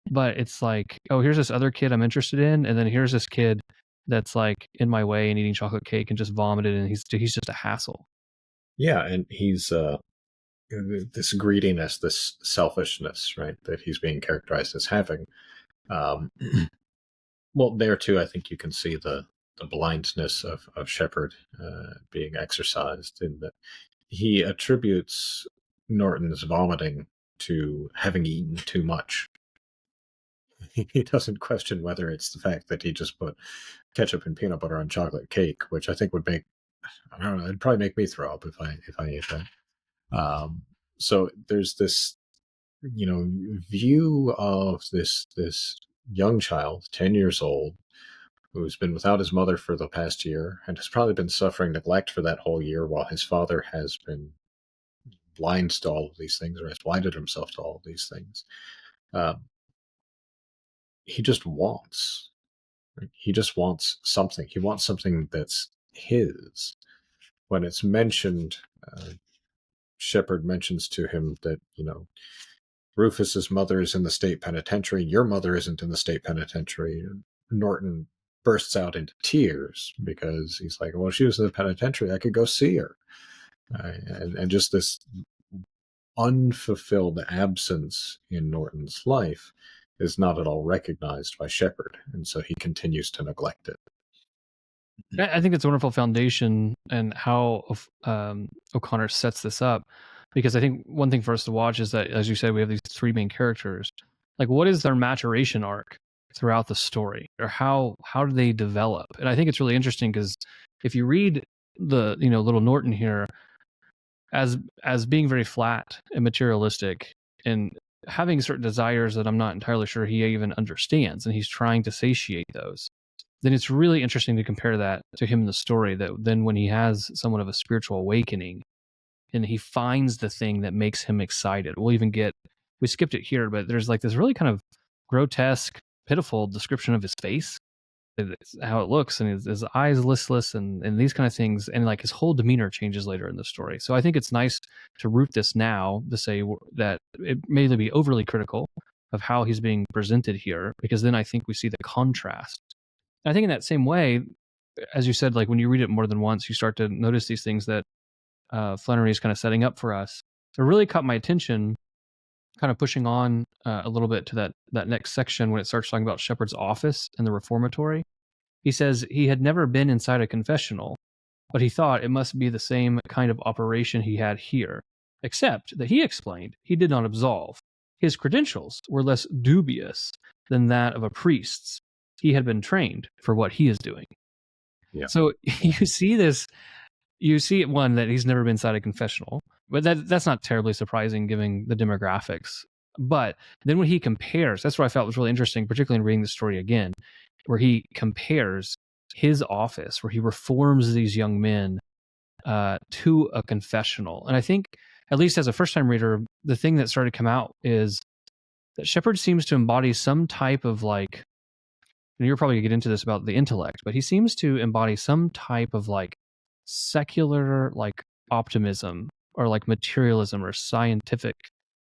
[SPEAKER 1] but it's like, oh, here's this other kid I'm interested in, and then here's this kid that's like in my way and eating chocolate cake and just vomited, and he's just a hassle.
[SPEAKER 2] Yeah, and he's this greediness, this selfishness, right, that he's being characterized as having. Um, well, there too, I think you can see the blindness of Shepard being exercised in that he attributes Norton's vomiting to having eaten too much. He doesn't question whether it's the fact that he just put ketchup and peanut butter on chocolate cake, which I think would make, I don't know, it'd probably make me throw up if I ate that. So there's this, view of this young child, 10 years old, who's been without his mother for the past year and has probably been suffering neglect for that whole year while his father has been blind to all of these things, or has blinded himself to all of these things. Um, he just wants, right? He just wants something. He wants something that's his. When it's mentioned, Shepard mentions to him that, Rufus's mother is in the state penitentiary. Your mother isn't in the state penitentiary. Norton bursts out into tears because he's like, well, she was in the penitentiary. I could go see her. And just this unfulfilled absence in Norton's life is not at all recognized by Shepard. And so he continues to neglect it.
[SPEAKER 1] I think it's a wonderful foundation and how O'Connor sets this up, because I think one thing for us to watch is that, as you said, we have these three main characters. Like, what is their maturation arc throughout the story, or how do they develop? And I think it's really interesting because if you read the little Norton here as being very flat and materialistic and having certain desires that I'm not entirely sure he even understands, and he's trying to satiate those, then it's really interesting to compare that to him in the story, that then when he has somewhat of a spiritual awakening and he finds the thing that makes him excited. We skipped it here, but there's like this really kind of grotesque, pitiful description of his face, how it looks, and his eyes listless, and these kind of things, and like his whole demeanor changes later in the story. So I think it's nice to root this now to say that it may be overly critical of how he's being presented here, because then I think we see the contrast. I think in that same way, as you said, like when you read it more than once, you start to notice these things that Flannery is kind of setting up for us. It really caught my attention, kind of pushing on a little bit to that next section when it starts talking about Shepard's office and the reformatory. He says he had never been inside a confessional, but he thought it must be the same kind of operation he had here, except that he explained he did not absolve. His credentials were less dubious than that of a priest's, he had been trained for what he is doing.
[SPEAKER 2] Yeah.
[SPEAKER 1] So you see this, you see one that he's never been inside a confessional, but that's not terribly surprising given the demographics. But then when he compares, that's what I felt was really interesting, particularly in reading the story again, where he compares his office, where he reforms these young men to a confessional. And I think, at least as a first-time reader, the thing that started to come out is that Shepard seems to embody some type of like, and you're probably going to get into this about the intellect, but he seems to embody some type of like secular like optimism or like materialism or scientific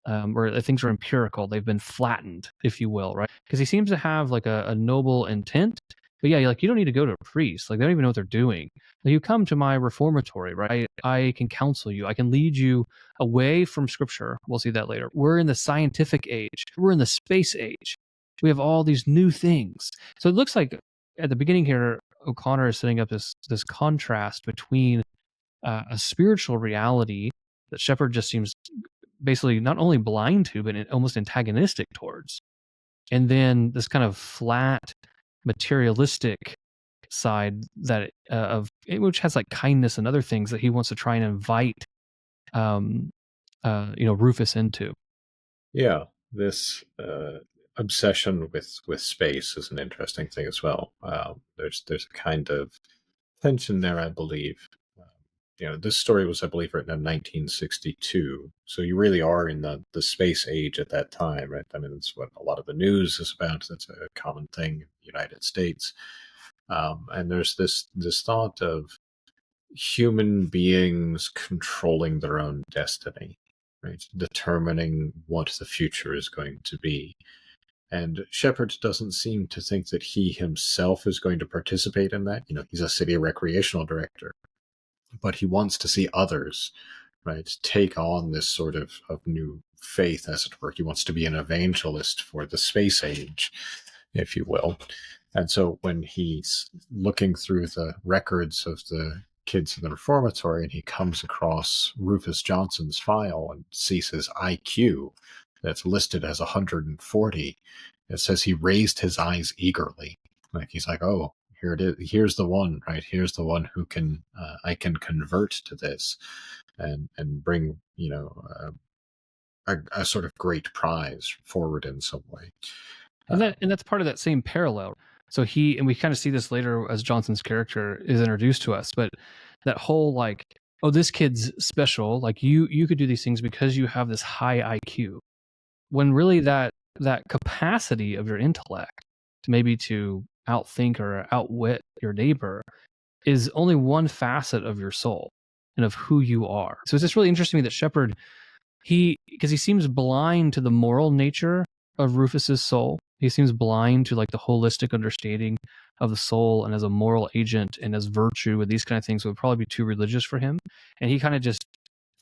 [SPEAKER 1] where things are empirical. They've been flattened, if you will, right? Because he seems to have like a noble intent. But yeah, like you don't need to go to a priest. Like they don't even know what they're doing. Like, you come to my reformatory, right? I can counsel you. I can lead you away from scripture. We'll see that later. We're in the scientific age. We're in the space age. We have all these new things. So it looks like at the beginning here, O'Connor is setting up this contrast between a spiritual reality that Shepard just seems basically not only blind to, but almost antagonistic towards. And then this kind of flat, materialistic side that of which has like kindness and other things that he wants to try and invite, Rufus into.
[SPEAKER 2] Yeah, this obsession with space is an interesting thing as well. There's a kind of tension there, I believe. This story was, I believe, written in 1962, so you really are in the space age at that time, right? I mean, that's what a lot of the news is about. That's a common thing in the United States. And there's this thought of human beings controlling their own destiny, right? Determining what the future is going to be. And Shepard doesn't seem to think that he himself is going to participate in that. He's a city recreational director, but he wants to see others, right, take on this sort of new faith, as it were. He wants to be an evangelist for the space age, if you will. And so when he's looking through the records of the kids in the reformatory and he comes across Rufus Johnson's file and sees his IQ that's listed as 140, it says he raised his eyes eagerly. Like he's like, oh, here it is. Here's the one, right? Here's the one who can I can convert to this and bring a sort of great prize forward in some way.
[SPEAKER 1] And that's part of that same parallel. So we kind of see this later as Johnson's character is introduced to us, but that whole like, oh, this kid's special. Like you could do these things because you have this high IQ. When really that capacity of your intellect maybe to outthink or outwit your neighbor is only one facet of your soul and of who you are. So it's just really interesting to me that Shepard, because he seems blind to the moral nature of Rufus's soul. He seems blind to like the holistic understanding of the soul and as a moral agent and as virtue and these kind of things would probably be too religious for him. And he kind of just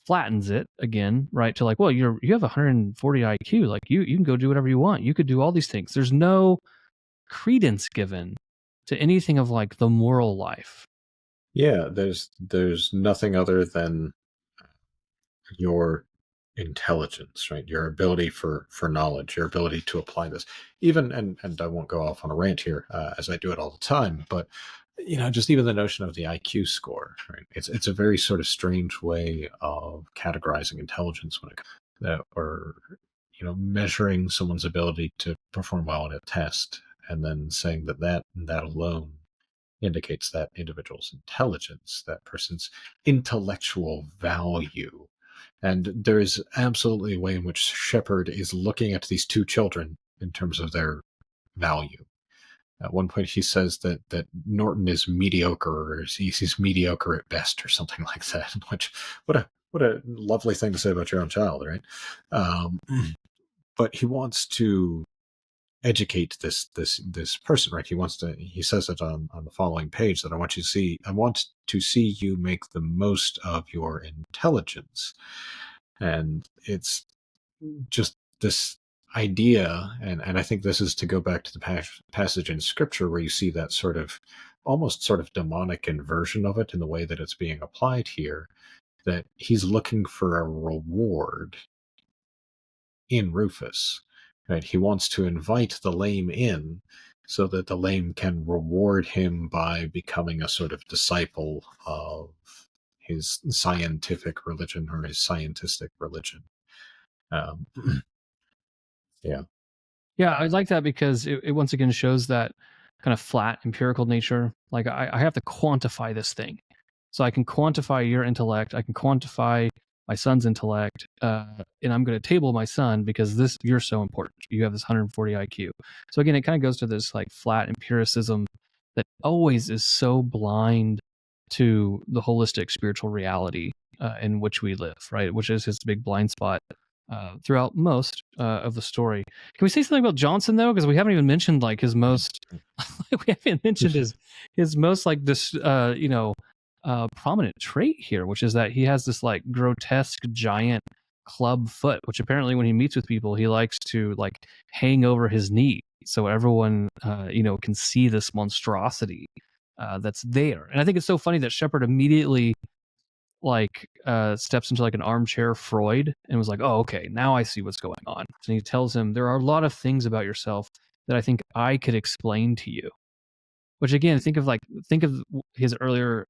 [SPEAKER 1] flattens it again, right? To like, well, you have 140 IQ. Like you can go do whatever you want. You could do all these things. There's no credence given to anything of like the moral life.
[SPEAKER 2] Yeah, there's nothing other than your intelligence, right? Your ability for knowledge, your ability to apply this. Even and I won't go off on a rant here, as I do it all the time, but just even the notion of the IQ score, right? It's a very sort of strange way of categorizing intelligence when it comes or measuring someone's ability to perform well in a test, and then saying that alone indicates that individual's intelligence, that person's intellectual value. And there is absolutely a way in which Shepard is looking at these two children in terms of their value. At one point, he says that Norton is mediocre, or he's mediocre at best, or something like that. Which, what a lovely thing to say about your own child, right? But he wants to educate this person, right? He says it on the following page that I want to see you make the most of your intelligence. And it's just this idea, and I think this is to go back to the passage in scripture where you see that sort of almost sort of demonic inversion of it in the way that it's being applied here, that he's looking for a reward in Rufus. Right? He wants to invite the lame in so that the lame can reward him by becoming a sort of disciple of his scientific religion or his scientistic religion. Um, yeah.
[SPEAKER 1] Yeah, I like that because it once again shows that kind of flat empirical nature. Like I have to quantify this thing. So I can quantify your intellect. I can quantify my son's intellect, and I'm going to table my son because you're so important. You have this 140 IQ. So again, it kind of goes to this like flat empiricism that always is so blind to the holistic spiritual reality in which we live, right? Which is his big blind spot throughout most of the story. Can we say something about Johnson though? Because we haven't even mentioned like his most, we haven't mentioned his most like this, prominent trait here, which is that he has this like grotesque giant club foot, which apparently when he meets with people, he likes to like hang over his knee so everyone, can see this monstrosity that's there. And I think it's so funny that Shepard immediately like steps into like an armchair Freud and was like, "Oh, okay, now I see what's going on." And he tells him there are a lot of things about yourself that I think I could explain to you. Which again, think of his earlier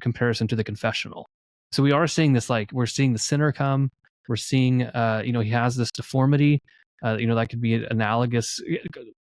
[SPEAKER 1] comparison to the confessional. So we are seeing this like we're seeing the sinner come. We're seeing he has this deformity. That could be analogous.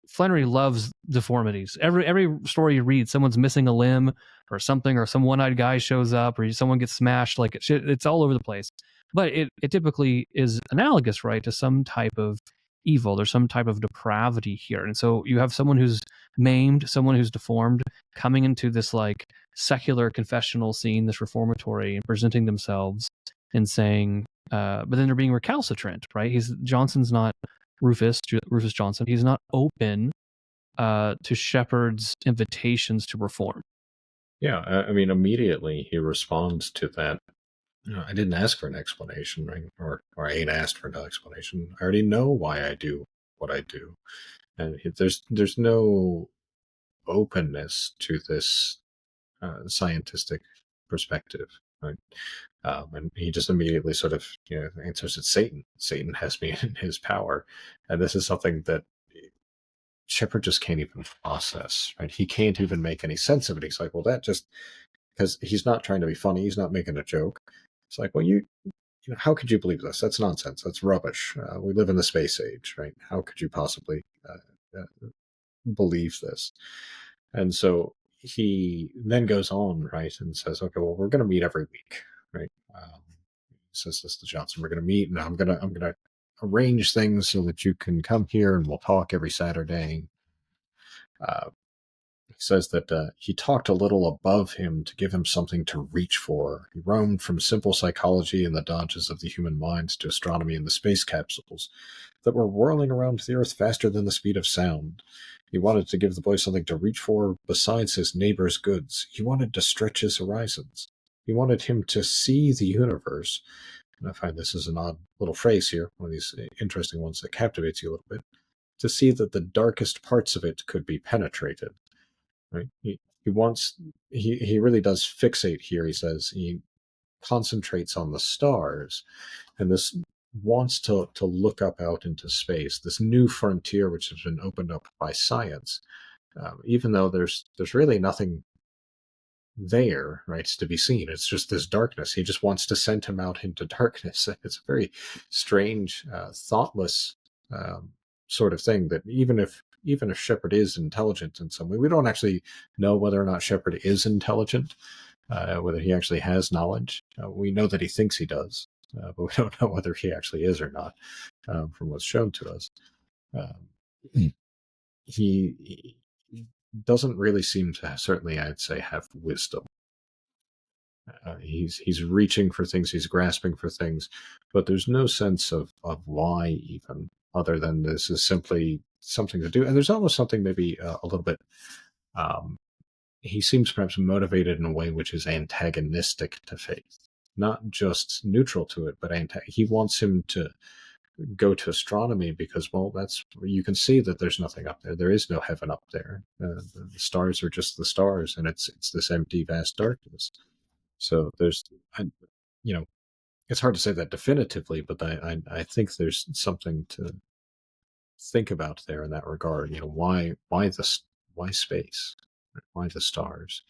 [SPEAKER 1] Flannery loves deformities. Every story you read, someone's missing a limb or something, or some one-eyed guy shows up, or someone gets smashed. Like it's all over the place. But it typically is analogous, right, to some type of evil. There's some type of depravity here, and so you have someone who's maimed, someone who's deformed, coming into this like secular confessional scene, this reformatory, and presenting themselves and saying, but then they're being recalcitrant, right? Johnson's not Rufus Johnson. He's not open to Shepard's invitations to reform.
[SPEAKER 2] Yeah, I mean, immediately he responds to that. I didn't ask for an explanation, right? Or I ain't asked for no explanation. I already know why I do what I do, and there's no openness to this scientific perspective, right? And he just immediately sort of answers it's Satan. Satan has me in his power, and this is something that Shepard just can't even process, right? He can't even make any sense of it. He's like, well, that just because he's not trying to be funny, he's not making a joke. It's like, well, how could you believe this? That's nonsense. That's rubbish. We live in the space age, right? How could you possibly believe this? And so he then goes on, right, and says, okay, well, we're going to meet every week, right? He says this to Johnson, we're going to meet, and I'm going to arrange things so that you can come here and we'll talk every Saturday. He says that he talked a little above him to give him something to reach for. He roamed from simple psychology and the dodges of the human mind to astronomy and the space capsules that were whirling around the Earth faster than the speed of sound. He wanted to give the boy something to reach for besides his neighbor's goods. He wanted to stretch his horizons. He wanted him to see the universe. And I find this is an odd little phrase here, one of these interesting ones that captivates you a little bit. To see that the darkest parts of it could be penetrated. Right? He really does fixate here. He says he concentrates on the stars, and this wants to look up out into space, this new frontier which has been opened up by science, even though there's really nothing there, right, to be seen. It's just this darkness. He just wants to send him out into darkness. It's a very strange, thoughtless sort of thing that even if Shepard is intelligent in some way, we don't actually know whether or not Shepard is intelligent, whether he actually has knowledge. We know that he thinks he does, but we don't know whether he actually is or not, from what's shown to us. He doesn't really seem to, certainly I'd say, have wisdom. He's reaching for things, he's grasping for things, but there's no sense of why, even, other than this is simply something to do. And there's almost something maybe a little bit, he seems perhaps motivated in a way which is antagonistic to faith, not just neutral to it, but he wants him to go to astronomy because, well, that's you can see that there's nothing up there. There is no heaven up there. The stars are just the stars, and it's this empty, vast darkness. So there's, it's hard to say that definitively, but I think there's something to think about there in that regard. Why why space? Why the stars?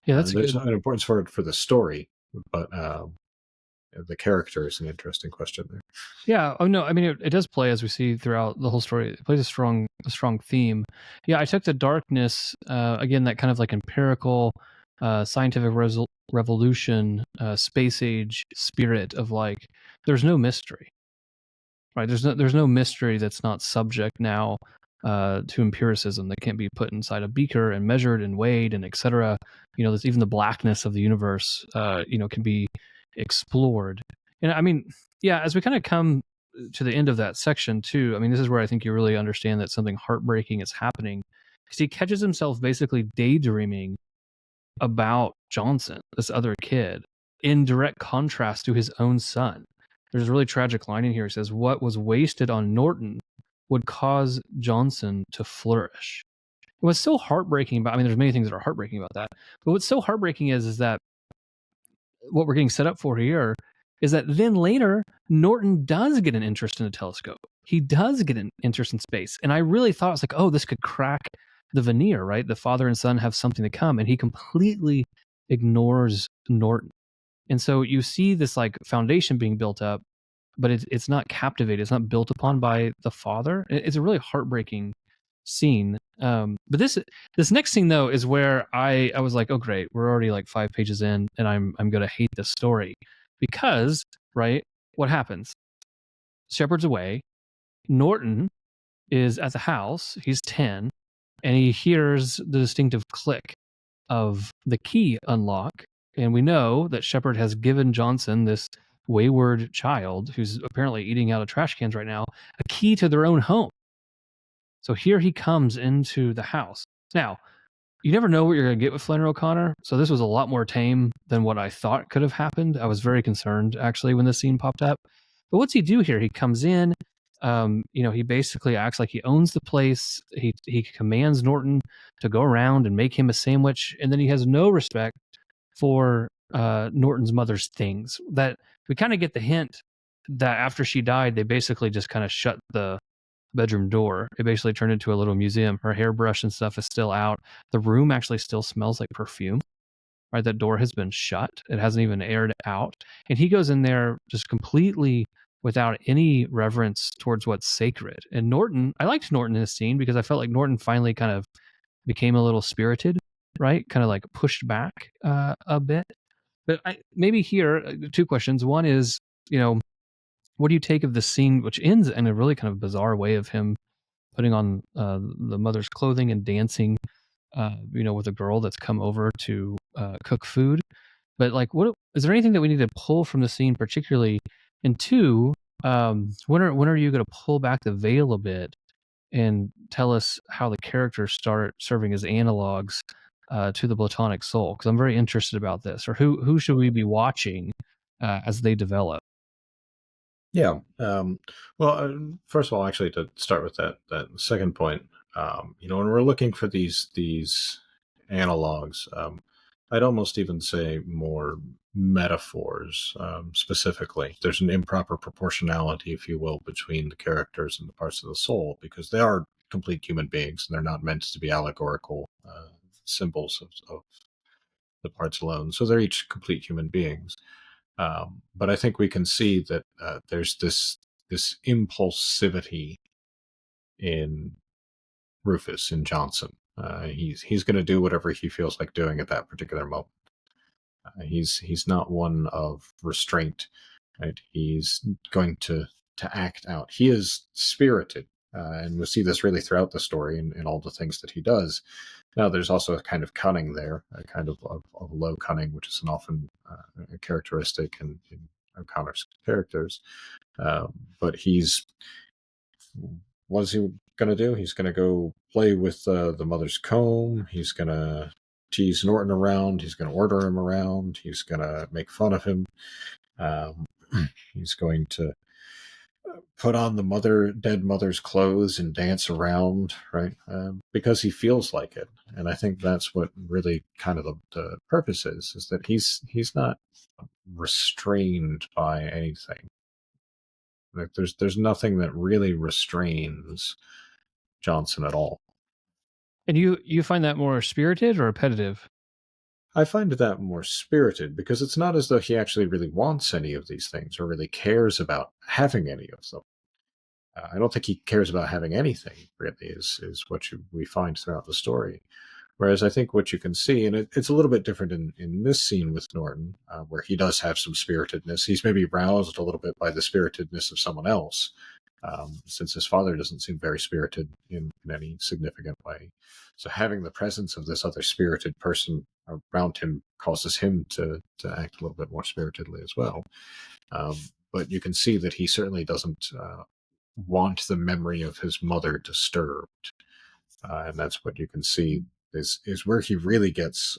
[SPEAKER 1] Yeah, that's a
[SPEAKER 2] There's
[SPEAKER 1] good.
[SPEAKER 2] an importance for the story, but the character is an interesting question there.
[SPEAKER 1] Yeah. Oh no. I mean, it does play as we see throughout the whole story. It plays a strong theme. Yeah, I took the darkness again, that kind of like empirical, scientific revolution, space age spirit of like, there's no mystery, right? There's no mystery that's not subject now to empiricism, that can't be put inside a beaker and measured and weighed and etc. There's even the blackness of the universe, can be explored. And I mean, yeah, as we kind of come to the end of that section too, I mean, this is where I think you really understand that something heartbreaking is happening, because he catches himself basically daydreaming about Johnson, this other kid, in direct contrast to his own son. There's a really tragic line in here. He says, "What was wasted on Norton would cause Johnson to flourish." What's so heartbreaking about, I mean, there's many things that are heartbreaking about that, but what's so heartbreaking is that what we're getting set up for here is that then later, Norton does get an interest in a telescope. He does get an interest in space. And I really thought, it's like, oh, this could crack the veneer, right? The father and son have something to come. And he completely ignores Norton. And so you see this like foundation being built up, but it's not captivated. It's not built upon by the father. It's a really heartbreaking scene. But this next scene though is where I was like, oh great, we're already like 5 pages in, and I'm gonna hate this story, because right, what happens? Shepard's away. Norton is at the house. He's 10, and he hears the distinctive click of the key unlock, and we know that Shepard has given Johnson, this wayward child who's apparently eating out of trash cans right now, a key to their own home. So here he comes into the house. Now, you never know what you're going to get with Flannery O'Connor, so this was a lot more tame than what I thought could have happened. I was very concerned, actually, when this scene popped up. But what's he do here? He comes in, he basically acts like he owns the place. He commands Norton to go around and make him a sandwich, and then he has no respect for Norton's mother's things. That we kind of get the hint that after she died, they basically just kind of shut the bedroom door. It basically turned into a little museum. Her hairbrush and stuff is still out. The room actually still smells like perfume. Right, that door has been shut. It hasn't even aired out. And he goes in there just completely without any reverence towards what's sacred. And Norton, I liked Norton in this scene because I felt like Norton finally kind of became a little spirited, right? Kind of like pushed back a bit. But maybe here, 2 questions. One is, what do you take of the scene, which ends in a really kind of bizarre way of him putting on the mother's clothing and dancing, with a girl that's come over to cook food. But like, what is there anything that we need to pull from the scene, particularly? And 2, when are you going to pull back the veil a bit and tell us how the characters start serving as analogs to the Platonic soul? Because I'm very interested about this. Or who should we be watching as they develop?
[SPEAKER 2] Yeah. Well, first of all, actually, to start with that second point, when we're looking for these analogs, I'd almost even say more metaphors. Specifically, there's an improper proportionality, if you will, between the characters and the parts of the soul, because they are complete human beings, and they're not meant to be allegorical symbols of the parts alone. So they're each complete human beings. But I think we can see that there's this impulsivity in Rufus, in Johnson. He's going to do whatever he feels like doing at that particular moment. He's not one of restraint, right? He's going to act out. He is spirited, and we see this really throughout the story in all the things that he does. Now, there's also a kind of cunning there, a kind of low cunning, which is an often a characteristic in O'Connor's characters. But what is he going to do? He's going to go play with the mother's comb. He's going to tease Norton around. He's going to order him around. He's going to make fun of him. He's going to put on the dead mother's clothes and dance around, right? Because he feels like it. And I think that's what really kind of the purpose is that he's not restrained by anything. Like there's nothing that really restrains Johnson at all.
[SPEAKER 1] And you find that more spirited or repetitive?
[SPEAKER 2] I find that more spirited because it's not as though he actually really wants any of these things or really cares about having any of them. I don't think he cares about having anything, really, is what we find throughout the story. Whereas I think what you can see, and it's a little bit different in this scene with Norton, where he does have some spiritedness. He's maybe roused a little bit by the spiritedness of someone else, since his father doesn't seem very spirited in any significant way. So having the presence of this other spirited person around him causes him to act a little bit more spiritedly as well. But you can see that he certainly doesn't want the memory of his mother disturbed. And that's what you can see is where he really gets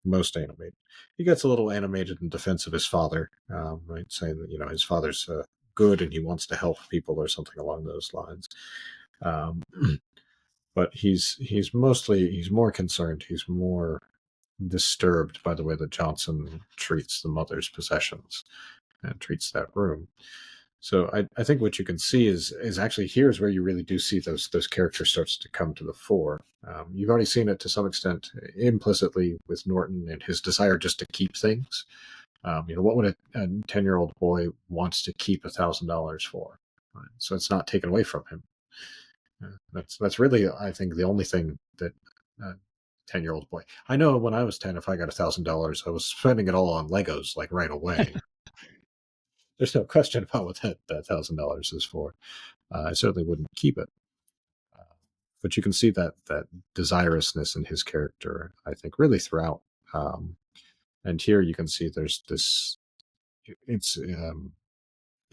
[SPEAKER 2] most animated. He gets a little animated in defense of his father, right, saying that his father's good and he wants to help people or something along those lines. But he's more concerned. He's more disturbed by the way that Johnson treats the mother's possessions and treats that room. So I think what you can see is actually here's where you really do see those characters starts to come to the fore. You've already seen it to some extent implicitly with Norton and his desire just to keep things. What would a 10-year-old boy wants to keep $1,000 for? Right? So it's not taken away from him. That's really, I think, the only thing that 10-year-old boy. I know when I was 10, if I got $1,000, I was spending it all on Legos like right away. There's no question about what that $1,000 is for. I certainly wouldn't keep it. But you can see that desirousness in his character, I think, really throughout. And here you can see there's this. It's.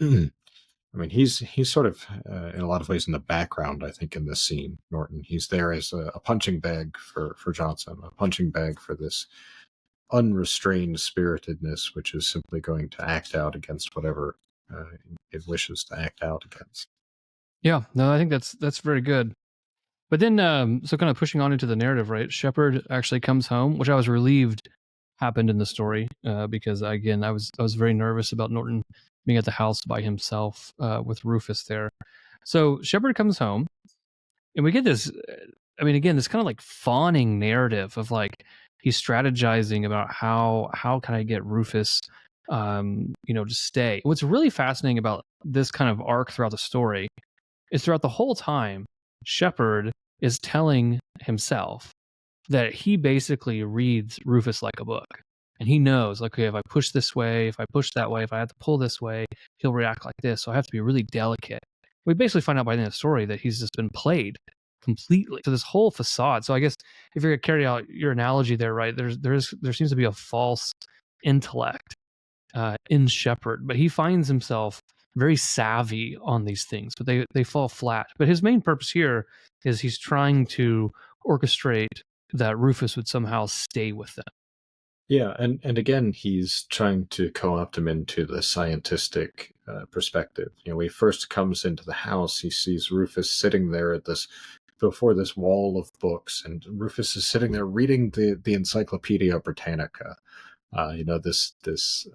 [SPEAKER 2] I mean, he's sort of in a lot of ways in the background. I think in this scene, Norton. He's there as a punching bag for Johnson, a punching bag for this unrestrained spiritedness, which is simply going to act out against whatever it wishes to act out against.
[SPEAKER 1] Yeah, no, I think that's very good. But then, so kind of pushing on into the narrative, right? Shepard actually comes home, which I was relieved happened in the story, because again, I was very nervous about Norton being at the house by himself with Rufus there. So Shepard comes home, and we get this. I mean, again, this kind of like fawning narrative of like he's strategizing about how can I get Rufus, to stay. What's really fascinating about this kind of arc throughout the story is throughout the whole time, Shepard is telling himself that he basically reads Rufus like a book. And he knows, like, okay, if I push this way, if I push that way, if I have to pull this way, he'll react like this. So I have to be really delicate. We basically find out by the end of the story that he's just been played completely. So this whole facade. So I guess if you're going to carry out your analogy there, right, there seems to be a false intellect in Shepard, but he finds himself very savvy on these things, but they fall flat. But his main purpose here is he's trying to orchestrate that Rufus would somehow stay with them.
[SPEAKER 2] Yeah, and again, he's trying to co-opt him into the scientistic perspective. When he first comes into the house, he sees Rufus sitting there before this wall of books, and Rufus is sitting there reading the Encyclopedia Britannica. This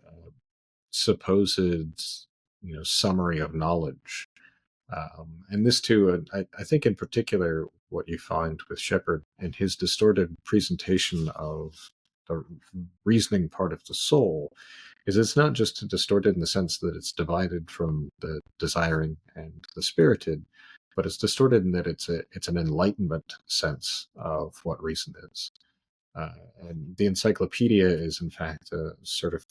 [SPEAKER 2] supposed summary of knowledge. And this too, I think in particular, what you find with Shepard and his distorted presentation of the reasoning part of the soul is it's not just distorted in the sense that it's divided from the desiring and the spirited, but it's distorted in that it's an enlightenment sense of what reason is. And the encyclopedia is in fact a sort of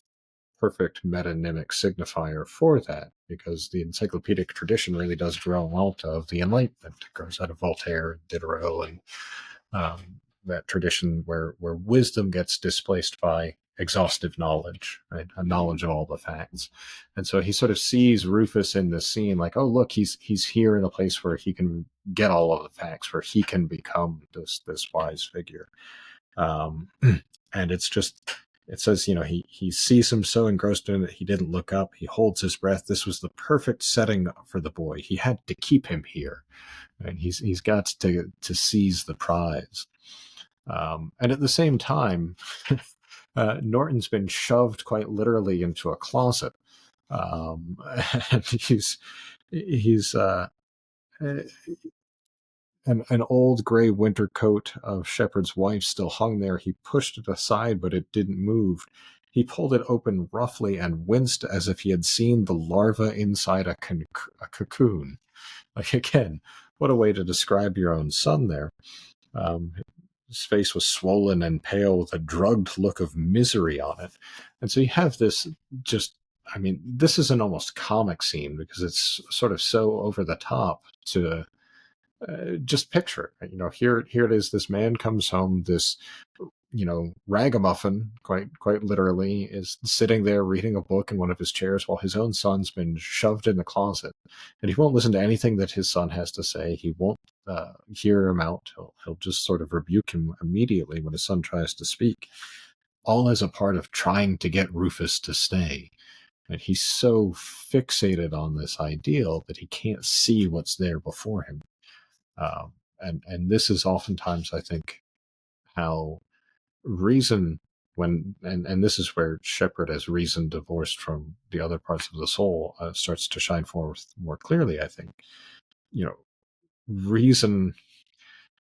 [SPEAKER 2] perfect metonymic signifier for that, because the encyclopedic tradition really does grow out of the Enlightenment. It grows out of Voltaire and Diderot and that tradition where wisdom gets displaced by exhaustive knowledge, right? A knowledge of all the facts. And so he sort of sees Rufus in this scene like, oh, look, he's here in a place where he can get all of the facts, where he can become this wise figure. And it's just, it says, he sees him so engrossed in it that he didn't look up. He holds his breath. This was the perfect setting for the boy. He had to keep him here, and he's got to seize the prize. And at the same time, Norton's been shoved quite literally into a closet, and he's an old gray winter coat of Shepherd's wife still hung there. He pushed it aside, but it didn't move. He pulled it open roughly and winced as if he had seen the larva inside a cocoon. Like, again, what a way to describe your own son there. Um, his face was swollen and pale with a drugged look of misery on it. And so you have this just, I mean, this is an almost comic scene because it's sort of so over the top to just picture it. Here it is. This man comes home, this, ragamuffin, quite literally, is sitting there reading a book in one of his chairs while his own son's been shoved in the closet. And he won't listen to anything that his son has to say. He won't hear him out. He'll just sort of rebuke him immediately when his son tries to speak, all as a part of trying to get Rufus to stay. And he's so fixated on this ideal that he can't see what's there before him. And this is oftentimes, I think, how reason, and this is where Shepherd as reason divorced from the other parts of the soul starts to shine forth more clearly. I think, reason,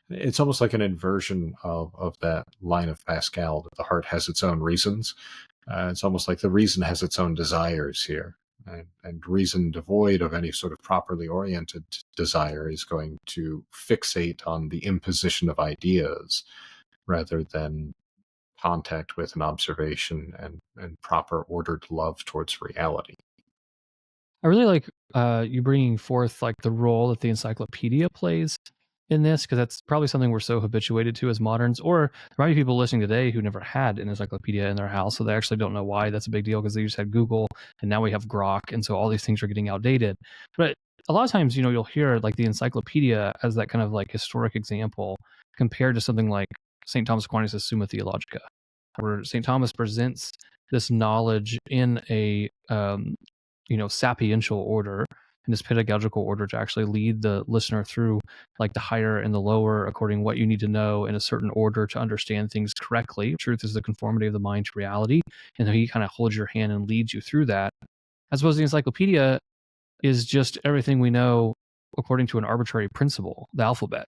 [SPEAKER 2] it's almost like an inversion of that line of Pascal, that the heart has its own reasons. It's almost like the reason has its own desires here. And reason devoid of any sort of properly oriented desire is going to fixate on the imposition of ideas rather than contact with an observation and proper ordered love towards reality.
[SPEAKER 1] I really like you bringing forth like the role that the encyclopedia plays in this, because that's probably something we're so habituated to as moderns. Or there might be people listening today who never had an encyclopedia in their house, so they actually don't know why that's a big deal, because they just had Google, and now we have Grok, and so all these things are getting outdated. But a lot of times, you'll hear like the encyclopedia as that kind of like historic example compared to something like St. Thomas Aquinas' Summa Theologica, where St. Thomas presents this knowledge in a sapiential order, in this pedagogical order, to actually lead the listener through like the higher and the lower according to what you need to know in a certain order to understand things correctly. Truth is the conformity of the mind to reality, and he kind of holds your hand and leads you through that. As opposed to the encyclopedia is just everything we know according to an arbitrary principle, the alphabet.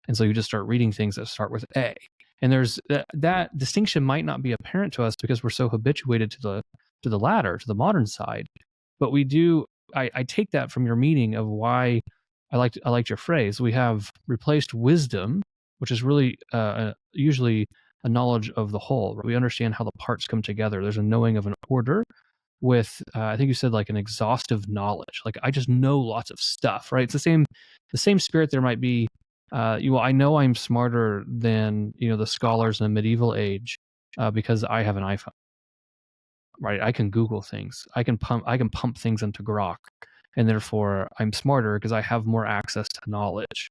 [SPEAKER 1] And so you just start reading things that start with A. And there's that distinction might not be apparent to us because we're so habituated to the latter, to the modern side. But we do. I take that from your meaning of why I liked your phrase. We have replaced wisdom, which is really usually a knowledge of the whole. Right? We understand how the parts come together. There's a knowing of an order with I think you said like an exhaustive knowledge. Like I just know lots of stuff. Right? It's the same spirit there might be. I know I'm smarter than the scholars in the medieval age because I have an iPhone. Right, I can Google things. I can pump things into Grok, and therefore I'm smarter because I have more access to knowledge.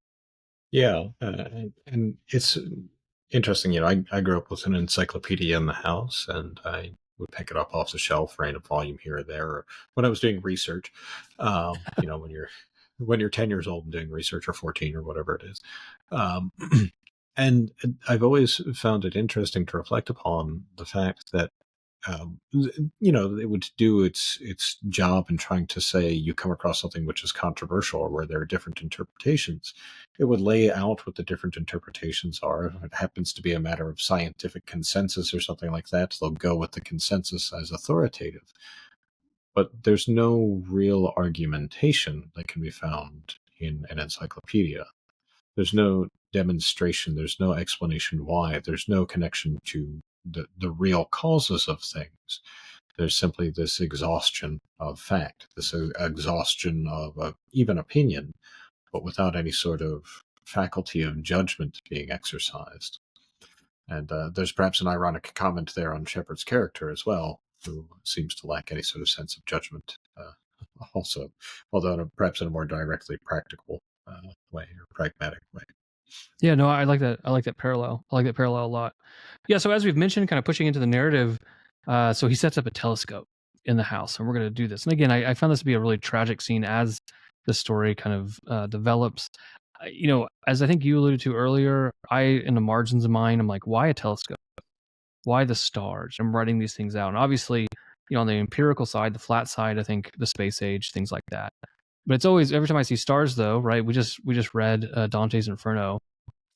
[SPEAKER 2] Yeah, and it's interesting. I grew up with an encyclopedia in the house, and I would pick it up off the shelf, random volume here or there, or when I was doing research. When you're 10 years old and doing research, or 14, or whatever it is. And I've always found it interesting to reflect upon the fact that it would do its job in trying to say you come across something which is controversial or where there are different interpretations. It would lay out what the different interpretations are. If it happens to be a matter of scientific consensus or something like that, they'll go with the consensus as authoritative. But there's no real argumentation that can be found in an encyclopedia. There's no demonstration. There's no explanation why. There's no connection to the real causes of things. There's simply this exhaustion of fact, this exhaustion of even opinion, but without any sort of faculty of judgment being exercised. And there's perhaps an ironic comment there on Shepherd's character as well, who seems to lack any sort of sense of judgment also, although perhaps in a more directly practical way, or pragmatic way.
[SPEAKER 1] Yeah, no, I like that. I like that parallel. I like that parallel a lot. Yeah, so as we've mentioned, kind of pushing into the narrative, so he sets up a telescope in the house, and we're going to do this. And again, I found this to be a really tragic scene as the story kind of develops. As I think you alluded to earlier, in the margins of mine, I'm like, why a telescope? Why the stars? I'm writing these things out. And obviously, on the empirical side, the flat side, I think the space age, things like that. But it's always, every time I see stars, though, right? We just read Dante's Inferno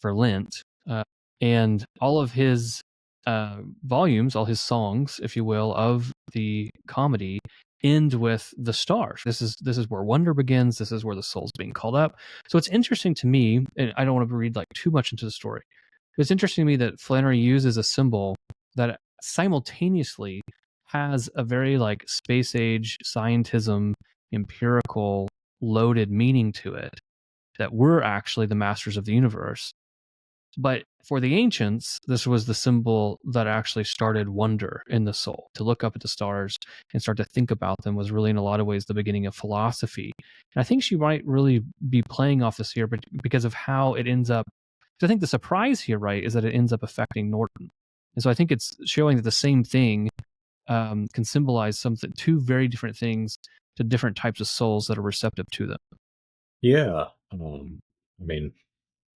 [SPEAKER 1] for Lent, and all of his volumes, all his songs, if you will, of the comedy end with the stars. This is where wonder begins. This is where the soul's being called up. So it's interesting to me, and I don't want to read like too much into the story. It's interesting to me that Flannery uses a symbol that simultaneously has a very like space age scientism, empirical, loaded meaning to it, that we're actually the masters of the universe. But for the ancients, this was the symbol that actually started wonder in the soul. To look up at the stars and start to think about them was really, in a lot of ways, the beginning of philosophy. And I think she might really be playing off this here, but because of how it ends up. I think the surprise here, right, is that it ends up affecting Norton. And so I think it's showing that the same thing can symbolize something, two very different things to different types of souls that are receptive to them.
[SPEAKER 2] Yeah. I mean,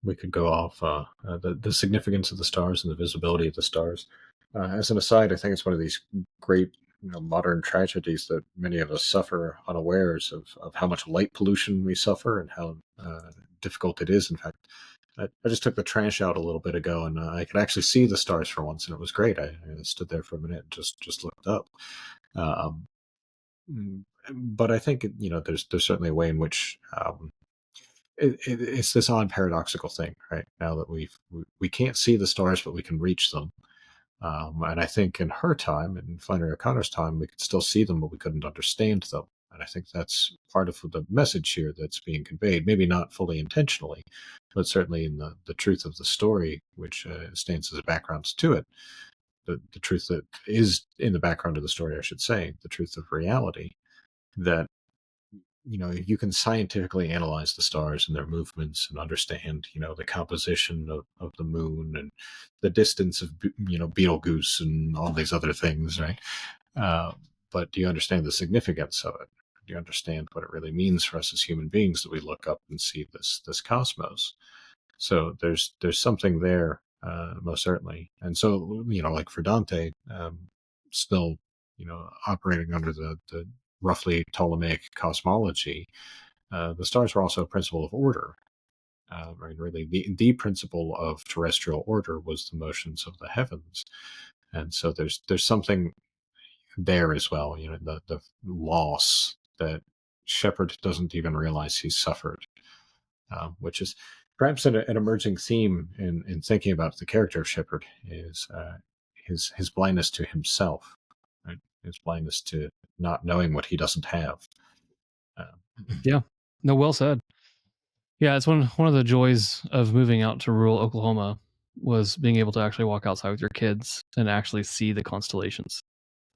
[SPEAKER 2] we could go off the significance of the stars and the visibility of the stars. As an aside, I think it's one of these great modern tragedies that many of us suffer unawares of how much light pollution we suffer and how difficult it is. In fact, I just took the trash out a little bit ago, and I could actually see the stars for once, and it was great. I stood there for a minute and just looked up. Um, but I think there's certainly a way in which it's this odd paradoxical thing, right? Now that we can't see the stars, but we can reach them. And I think in her time, in Flannery O'Connor's time, we could still see them, but we couldn't understand them. And I think that's part of the message here that's being conveyed. Maybe not fully intentionally, but certainly in the truth of the story, which stands as a background to it. The truth that is in the background of the story, I should say, the truth of reality, that you can scientifically analyze the stars and their movements and understand the composition of the moon and the distance of Betelgeuse and all these other things, right? But do you understand the significance of it? Do you understand what it really means for us as human beings that we look up and see this cosmos? So there's something there, most certainly. And so like for Dante, still operating under the roughly Ptolemaic cosmology, the stars were also a principle of order. Right, really, the principle of terrestrial order was the motions of the heavens, and so there's something there as well. The loss that Shepherd doesn't even realize he's suffered, which is perhaps an emerging theme in thinking about the character of Shepherd is his blindness to himself, right? His blindness to not knowing what he doesn't have.
[SPEAKER 1] Yeah, no, well said. Yeah, it's one of the joys of moving out to rural Oklahoma was being able to actually walk outside with your kids and actually see the constellations.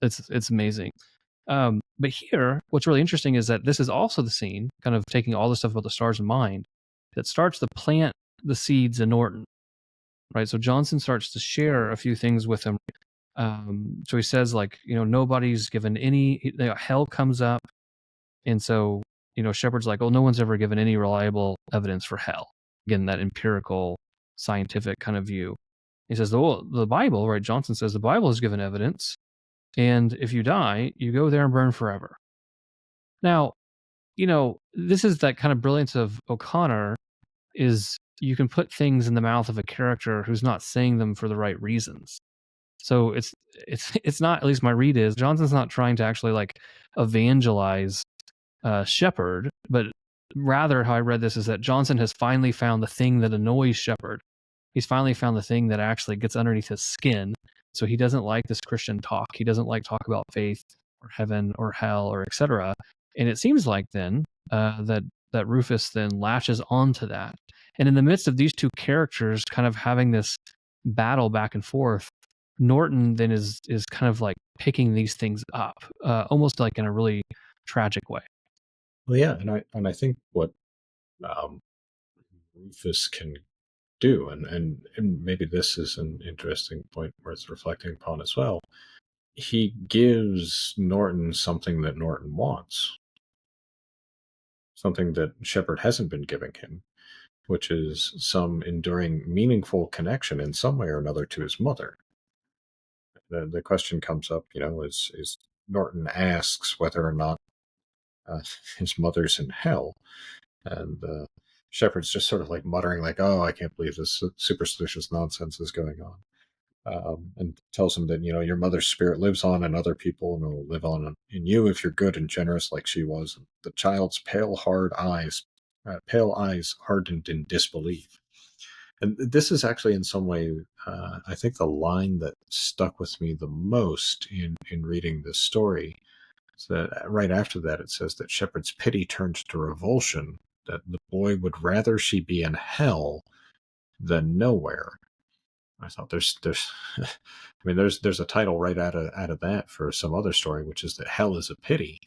[SPEAKER 1] It's amazing. But here, what's really interesting is that this is also the scene, kind of taking all the stuff about the stars in mind, that starts to plant the seeds in Norton, right? So Johnson starts to share a few things with him. So he says, like, nobody's given any, hell comes up. And so, Shepard's like, oh, no one's ever given any reliable evidence for hell. Again, that empirical, scientific kind of view. He says, well, the Bible, right? Johnson says the Bible has given evidence. And if you die, you go there and burn forever. Now, this is that kind of brilliance of O'Connor, is you can put things in the mouth of a character who's not saying them for the right reasons. So it's not, at least my read is, Johnson's not trying to actually like evangelize Shepard, but rather how I read this is that Johnson has finally found the thing that annoys Shepard. He's finally found the thing that actually gets underneath his skin. So he doesn't like this Christian talk. He doesn't like talk about faith or heaven or hell or etc. And it seems like then that Rufus then latches onto that. And in the midst of these two characters kind of having this battle back and forth, Norton then is kind of like picking these things up, almost like in a really tragic way.
[SPEAKER 2] Well, yeah, and I think what Rufus can do, and maybe this is an interesting point worth reflecting upon as well. He gives Norton something that Norton wants, something that Shepard hasn't been giving him, which is some enduring, meaningful connection in some way or another to his mother. The question comes up, is Norton asks whether or not his mother's in hell. And Shepard's just sort of like muttering, like, "Oh, I can't believe this superstitious nonsense is going on." And tells him that, your mother's spirit lives on in other people and will live on in you if you're good and generous like she was. And the child's pale eyes hardened in disbelief. And this is actually, in some way, I think the line that stuck with me the most in reading this story. So that right after that, it says that Shepard's pity turned to revulsion, that the boy would rather she be in hell than nowhere. I thought I mean, there's a title right out of that for some other story, which is that hell is a pity.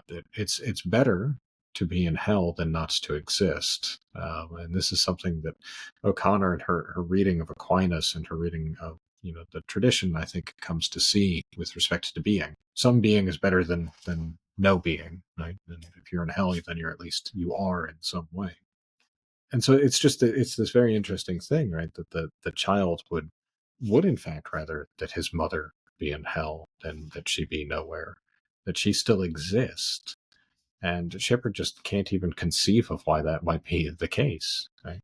[SPEAKER 2] That it's better to be in hell than not to exist. And this is something that O'Connor and her reading of Aquinas and her reading of the tradition, I think, comes to see with respect to being. Some being is better than no being, right? And if you're in hell, then you are in some way. And so it's this very interesting thing, right? That the child would in fact rather that his mother be in hell than that she be nowhere, that she still exists. And Shepard just can't even conceive of why that might be the case, right?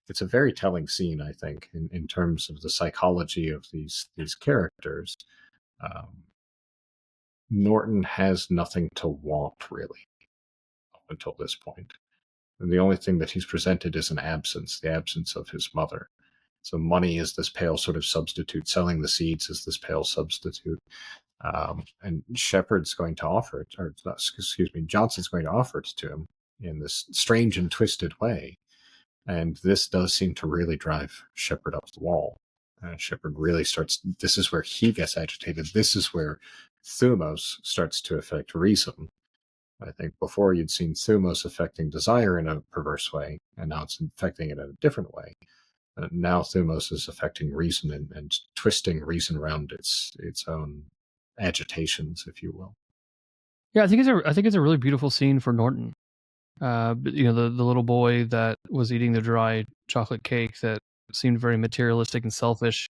[SPEAKER 2] It's a very telling scene, I think, in terms of the psychology of these characters. Norton has nothing to want, really, up until this point. And the only thing that he's presented is the absence of his mother. So money is this pale sort of substitute. Selling the seeds is this pale substitute. And Shepard's going to offer it, or excuse me, Johnson's going to offer it to him in this strange and twisted way. And this does seem to really drive Shepard up the wall. Shepard really this is where he gets agitated. This is where Thumos starts to affect reason. I think before you'd seen Thumos affecting desire in a perverse way, and now it's affecting it in a different way. Now Thumos is affecting reason and twisting reason around its own agitations, if you will.
[SPEAKER 1] Yeah, I think it's a really beautiful scene for Norton. The little boy that was eating the dry chocolate cake that seemed very materialistic and selfish,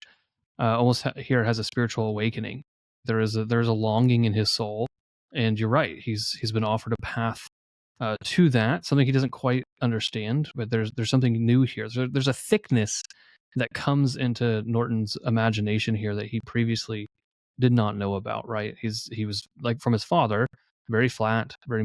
[SPEAKER 1] almost here has a spiritual awakening. There's a longing in his soul, and you're right. He's been offered a path to that, something he doesn't quite understand, but there's something new here. There's a thickness that comes into Norton's imagination here that he previously did not know about. Right? He was like from his father, very flat, very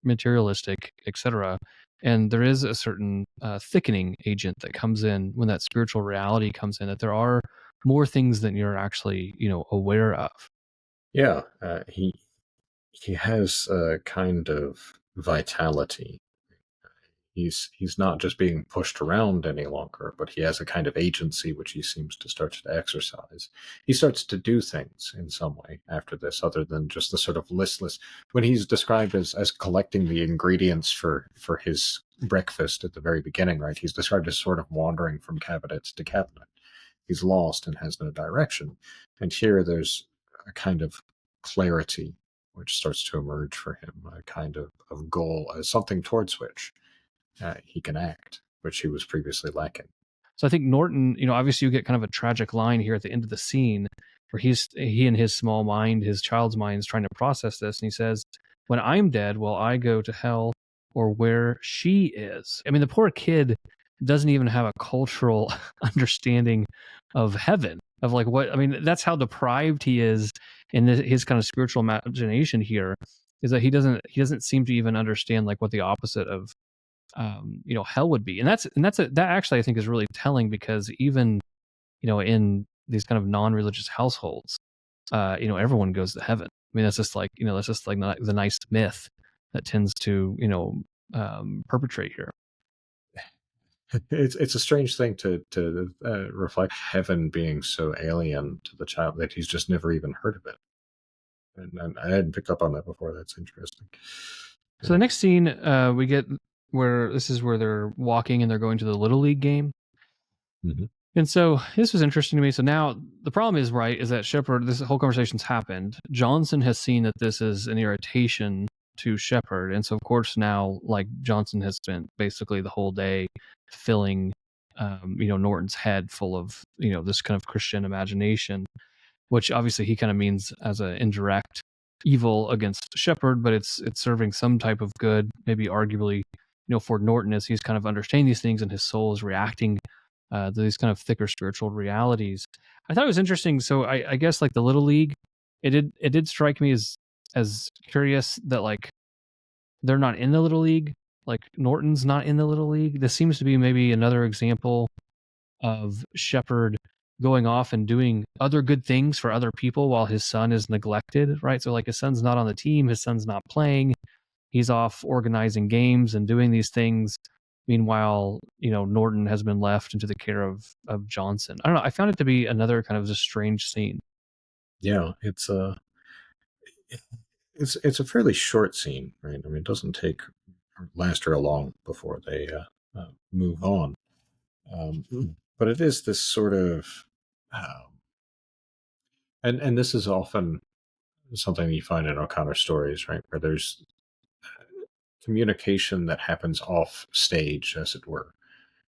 [SPEAKER 1] materialistic, etc. And there is a certain thickening agent that comes in when that spiritual reality comes in, that there are more things than you're actually aware of.
[SPEAKER 2] Yeah, he has a kind of vitality. He's not just being pushed around any longer, but he has a kind of agency which he seems to start to exercise. He starts to do things in some way after this, other than just the sort of listless. When he's described as collecting the ingredients for his breakfast at the very beginning, right? He's described as sort of wandering from cabinet to cabinet. He's lost and has no direction. And here there's a kind of clarity which starts to emerge for him, a kind of goal, as something towards which he can act, which he was previously lacking.
[SPEAKER 1] So I think Norton, obviously you get kind of a tragic line here at the end of the scene where he in his small mind, his child's mind, is trying to process this, and he says, "When I'm dead, will I go to hell or where she is?" I mean, the poor kid doesn't even have a cultural understanding of heaven, of like what. I mean, that's how deprived he is in his kind of spiritual imagination here, is that he doesn't seem to even understand like what the opposite of hell would be. And that actually I think is really telling, because even in these kind of non-religious households, everyone goes to heaven. I mean, that's just like the nice myth that tends to perpetrate here.
[SPEAKER 2] It's a strange thing to reflect heaven being so alien to the child that he's just never even heard of it. And I hadn't picked up on that before. That's interesting.
[SPEAKER 1] So the next scene we get where they're walking and they're going to the Little League game.
[SPEAKER 2] Mm-hmm.
[SPEAKER 1] And so this was interesting to me. So now the problem is that Shepard, this whole conversation's happened. Johnson has seen that this is an irritation to Shepard. And so of course now, like, Johnson has spent basically the whole day filling, Norton's head full of, this kind of Christian imagination, which obviously he kind of means as an indirect evil against Shepard, but it's serving some type of good, maybe arguably, for Norton, as he's kind of understanding these things and his soul is reacting to these kind of thicker spiritual realities. I thought it was interesting. So I guess like the Little League, it did strike me as curious that like they're not in the Little League. Like Norton's not in the Little League. This seems to be maybe another example of Shepard going off and doing other good things for other people while his son is neglected, right? So like his son's not on the team, his son's not playing, he's off organizing games and doing these things. Meanwhile, Norton has been left into the care of Johnson. I don't know. I found it to be another kind of just strange scene.
[SPEAKER 2] Yeah, it's a fairly short scene, right? I mean, it doesn't last real long before they move on. But it is this sort of, and this is often something you find in O'Connor stories, right, where there's communication that happens off stage, as it were.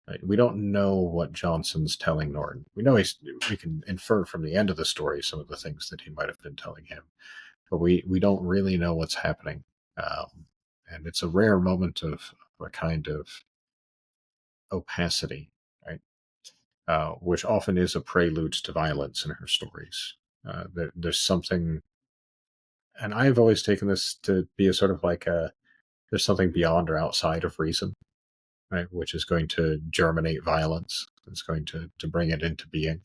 [SPEAKER 2] Right? We don't know what Johnson's telling Norton. We know we can infer from the end of the story some of the things that he might have been telling him, but we don't really know what's happening. And it's a rare moment of a kind of opacity, right? Which often is a prelude to violence in her stories. There's something, and I've always taken this to be a sort of like there's something beyond or outside of reason, right? Which is going to germinate violence. It's going to bring it into being.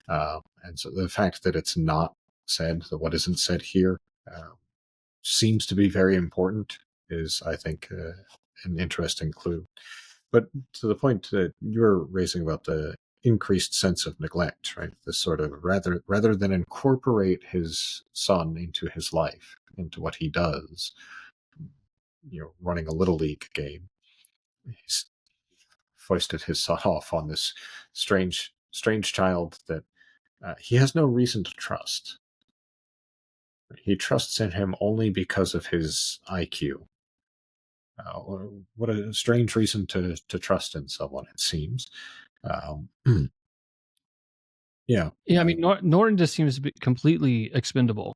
[SPEAKER 2] And so the fact that it's not said, that what isn't said here, seems to be very important is, I think, an interesting clue. But to the point that you're raising about the increased sense of neglect, right? This sort of rather than incorporate his son into his life, into what he does, running a little league game, he's foisted his son off on this strange child that he has no reason to trust. He trusts in him only because of his IQ. What a strange reason to trust in someone, it seems. Yeah.
[SPEAKER 1] Yeah, I mean, Norton just seems to be completely expendable.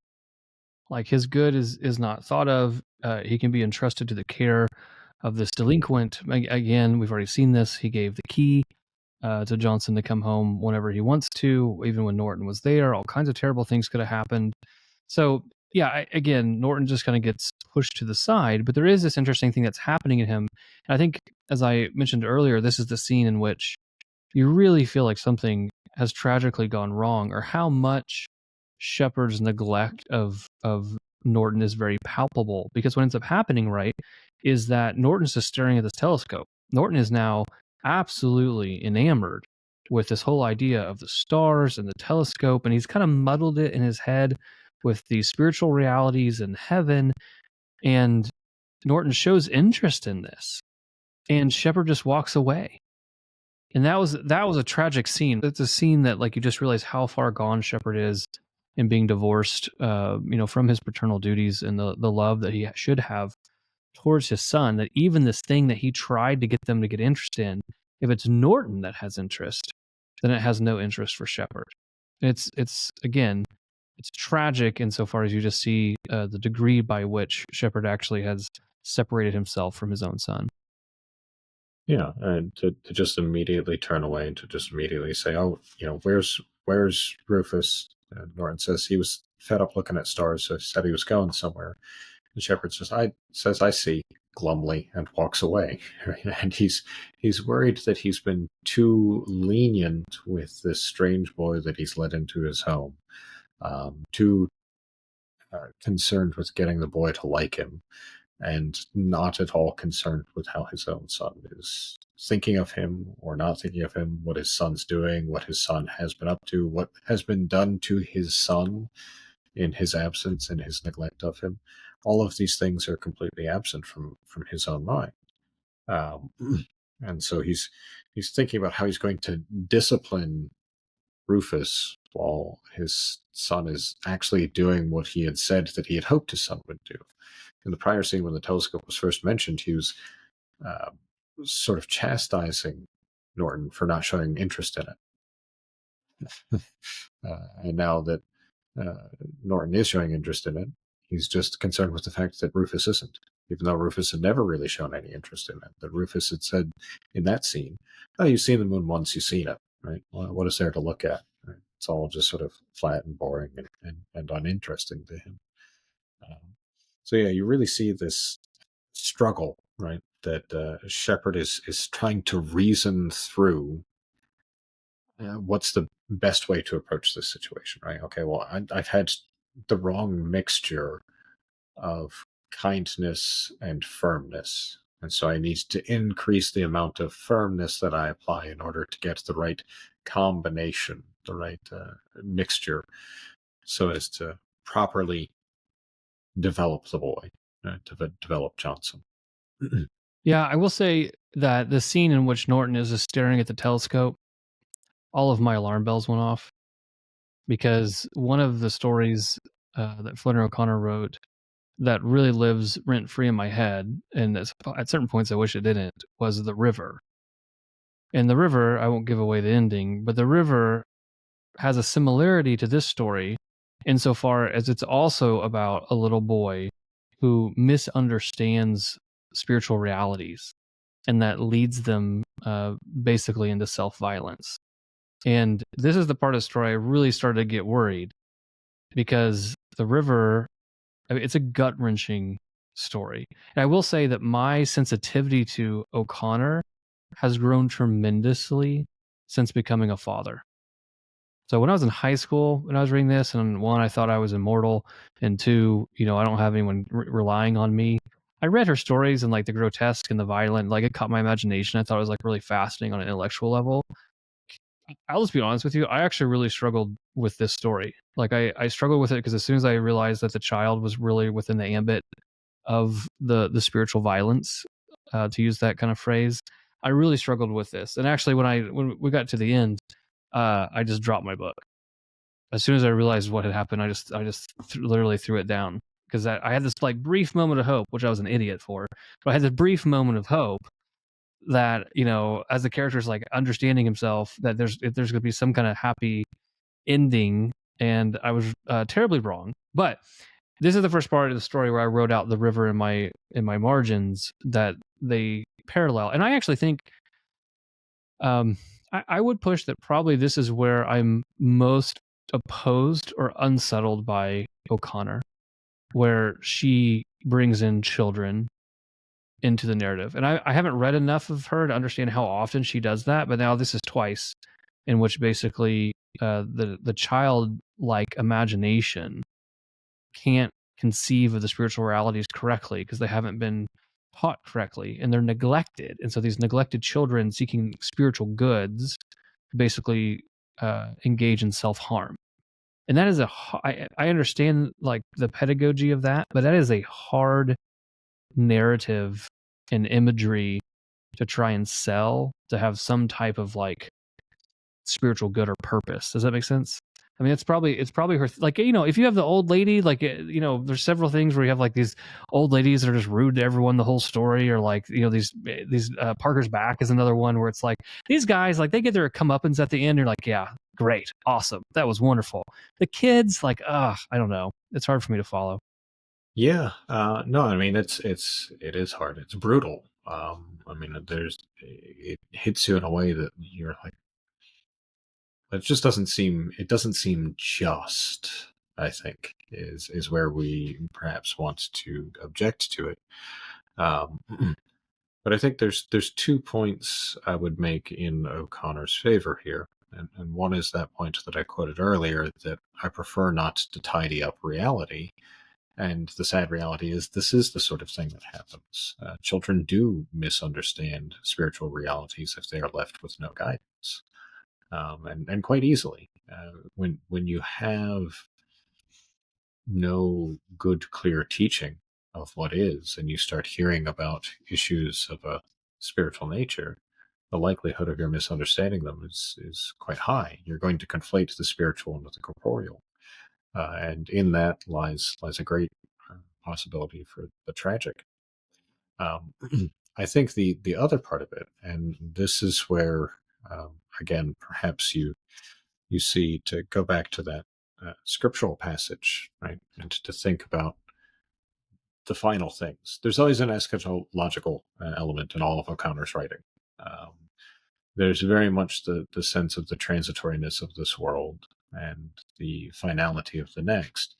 [SPEAKER 1] Like his good is not thought of. He can be entrusted to the care of this delinquent. Again, we've already seen this. He gave the key to Johnson to come home whenever he wants to, even when Norton was there. All kinds of terrible things could have happened. So, yeah, again, Norton just kind of gets pushed to the side. But there is this interesting thing that's happening in him. And I think, as I mentioned earlier, this is the scene in which you really feel like something has tragically gone wrong, or how much Shepard's neglect of Norton is very palpable. Because what ends up happening, right, is that Norton's just staring at this telescope. Norton is now absolutely enamored with this whole idea of the stars and the telescope, and he's kind of muddled it in his head with the spiritual realities and heaven. And Norton shows interest in this, and Shepard just walks away. And that was a tragic scene. It's a scene that, like, you just realize how far gone Shepard is in being divorced, from his paternal duties and the love that he should have towards his son. That even this thing that he tried to get them to get interest in, if it's Norton that has interest, then it has no interest for Shepard. It's again, it's tragic insofar as you just see the degree by which Shepard actually has separated himself from his own son.
[SPEAKER 2] Yeah, and to just immediately turn away and to just immediately say, "Oh, where's Rufus?" And Norton says he was fed up looking at stars, so he said he was going somewhere. And Shepard says, "I see," glumly, and walks away. Right? And he's worried that he's been too lenient with this strange boy that he's let into his home, too concerned with getting the boy to like him, and not at all concerned with how his own son is thinking of him or not thinking of him, what his son's doing, what his son has been up to, what has been done to his son in his absence and his neglect of him. All of these things are completely absent from his own mind. And so he's thinking about how he's going to discipline Rufus while his son is actually doing what he had said that he had hoped his son would do. In the prior scene, when the telescope was first mentioned, he was sort of chastising Norton for not showing interest in it. And now that Norton is showing interest in it, He's just concerned with the fact that Rufus isn't, even though Rufus had never really shown any interest in it. That Rufus had said in that scene, "Oh, you've seen the moon once, you've seen it, right? Well, what is there to look at? Right? It's all just sort of flat and boring and uninteresting to him." Um, so yeah, you really see this struggle, right? That Shepard is trying to reason through what's the best way to approach this situation, right? Okay, well, I've had the wrong mixture of kindness and firmness. And so I need to increase the amount of firmness that I apply in order to get the right combination, the right mixture, so as to properly develop the boy, develop Johnson.
[SPEAKER 1] Yeah, I will say that the scene in which Norton is just staring at the telescope, all of my alarm bells went off, because one of the stories that Flannery O'Connor wrote that really lives rent free in my head, and at certain points I wish it didn't, was The River. And The River, I won't give away the ending, but The River has a similarity to this story insofar as it's also about a little boy who misunderstands spiritual realities, and that leads them basically into self-violence. And this is the part of the story I really started to get worried, because The River, I mean, it's a gut-wrenching story. And I will say that my sensitivity to O'Connor has grown tremendously since becoming a father. So when I was in high school, when I was reading this, and one, I thought I was immortal, and two, I don't have anyone relying on me. I read her stories and like the grotesque and the violent, like it caught my imagination. I thought it was like really fascinating on an intellectual level. I'll just be honest with you. I actually really struggled with this story. Like I struggled with it because as soon as I realized that the child was really within the ambit of the spiritual violence, to use that kind of phrase, I really struggled with this. And actually, when we got to the end, I just dropped my book. As soon as I realized what had happened, I just literally threw it down, because I had this like brief moment of hope, which I was an idiot for. But I had this brief moment of hope that as the character is like understanding himself, that there's going to be some kind of happy ending, and I was terribly wrong. But this is the first part of the story where I wrote out The River in my margins, that they parallel, and I actually think I would push that probably this is where I'm most opposed or unsettled by O'Connor, where she brings in children into the narrative. And I haven't read enough of her to understand how often she does that, but now this is twice, in which basically the childlike imagination can't conceive of the spiritual realities correctly because they haven't been taught correctly, and they're neglected. And so these neglected children seeking spiritual goods basically engage in self-harm. And that is I understand like the pedagogy of that, but that is a hard narrative and imagery to try and sell, to have some type of like spiritual good or purpose. Does that make sense? I mean, it's probably her, like, if you have the old lady, like, there's several things where you have like these old ladies that are just rude to everyone the whole story, or like, these Parker's Back is another one where it's like these guys, like, they get their comeuppance at the end. You're like, yeah, great, awesome, that was wonderful. The kids, like, I don't know, it's hard for me to follow.
[SPEAKER 2] Yeah, no, I mean it is hard. It's brutal. I mean, it hits you in a way that you're like, it just doesn't seem. It doesn't seem just. I think is where we perhaps want to object to it. Um, but I think there's 2 points I would make in O'Connor's favor here, and one is that point that I quoted earlier, that I prefer not to tidy up reality. And the sad reality is, this is the sort of thing that happens. Children do misunderstand spiritual realities if they are left with no guidance, and quite easily. When you have no good, clear teaching of what is, and you start hearing about issues of a spiritual nature, the likelihood of your misunderstanding them is quite high. You're going to conflate the spiritual and the corporeal, and in that lies a great possibility for the tragic. Um, I think the other part of it, and this is where again perhaps you see, to go back to that scriptural passage, right, and to think about the final things. There's always an eschatological element in all of O'Connor's writing. Um, there's very much the sense of the transitoriness of this world and the finality of the next.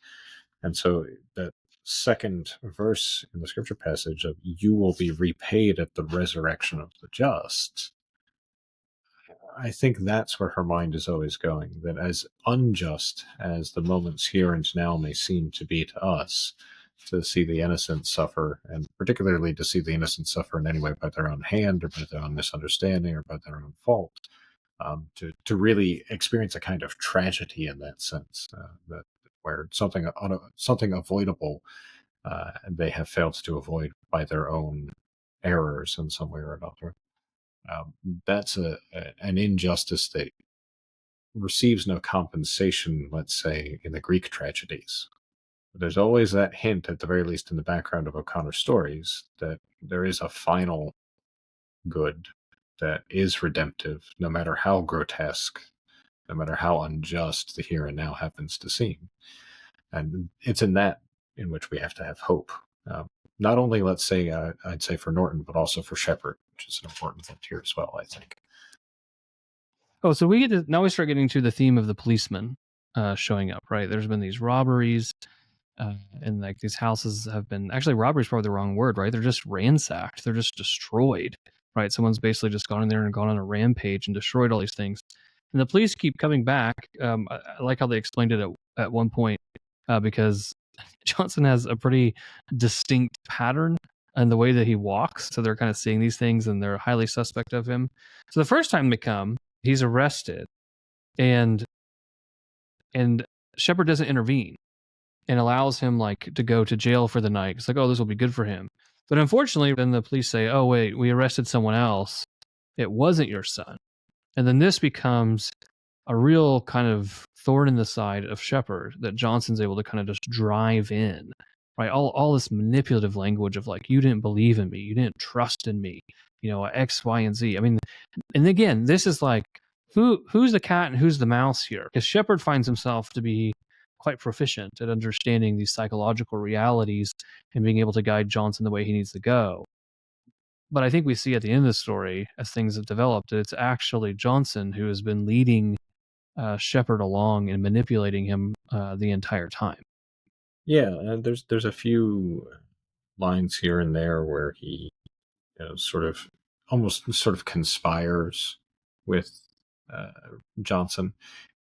[SPEAKER 2] And so that second verse in the scripture passage of "you will be repaid at the resurrection of the just," I think that's where her mind is always going. That as unjust as the moments here and now may seem to be to us, to see the innocent suffer, and particularly to see the innocent suffer in any way by their own hand or by their own misunderstanding or by their own fault, to really experience a kind of tragedy in that sense, that where something avoidable they have failed to avoid by their own errors in some way or another. That's an injustice that receives no compensation, let's say, in the Greek tragedies. There's always that hint, at the very least in the background of O'Connor's stories, that there is a final good that is redemptive, no matter how grotesque, no matter how unjust the here and now happens to seem. And it's in that in which we have to have hope. Not only, let's say, I'd say for Norton, but also for Shepard, which is an important thing here as well, I think.
[SPEAKER 1] Oh, so now we start getting to the theme of the policeman showing up, right? There's been these robberies, and like these houses have been, actually robbery is probably the wrong word, right? They're just ransacked. They're just destroyed, right? Someone's basically just gone in there and gone on a rampage and destroyed all these things. And the police keep coming back. I like how they explained it at one point, because Johnson has a pretty distinct pattern in the way that he walks. So they're kind of seeing these things and they're highly suspect of him. So the first time they come, he's arrested, and Shepard doesn't intervene and allows him like to go to jail for the night. It's like, oh, this will be good for him. But unfortunately, then the police say, oh, wait, we arrested someone else. It wasn't your son. And then this becomes a real kind of thorn in the side of Shepard, that Johnson's able to kind of just drive in, right? All this manipulative language of like, you didn't believe in me, you didn't trust in me, X, Y, and Z. I mean, and again, this is like, who's the cat and who's the mouse here? Because Shepard finds himself to be quite proficient at understanding these psychological realities and being able to guide Johnson the way he needs to go. But I think we see at the end of the story, as things have developed, that it's actually Johnson who has been leading Shepard along and manipulating him the entire time.
[SPEAKER 2] Yeah, there's a few lines here and there where he almost sort of conspires with Johnson.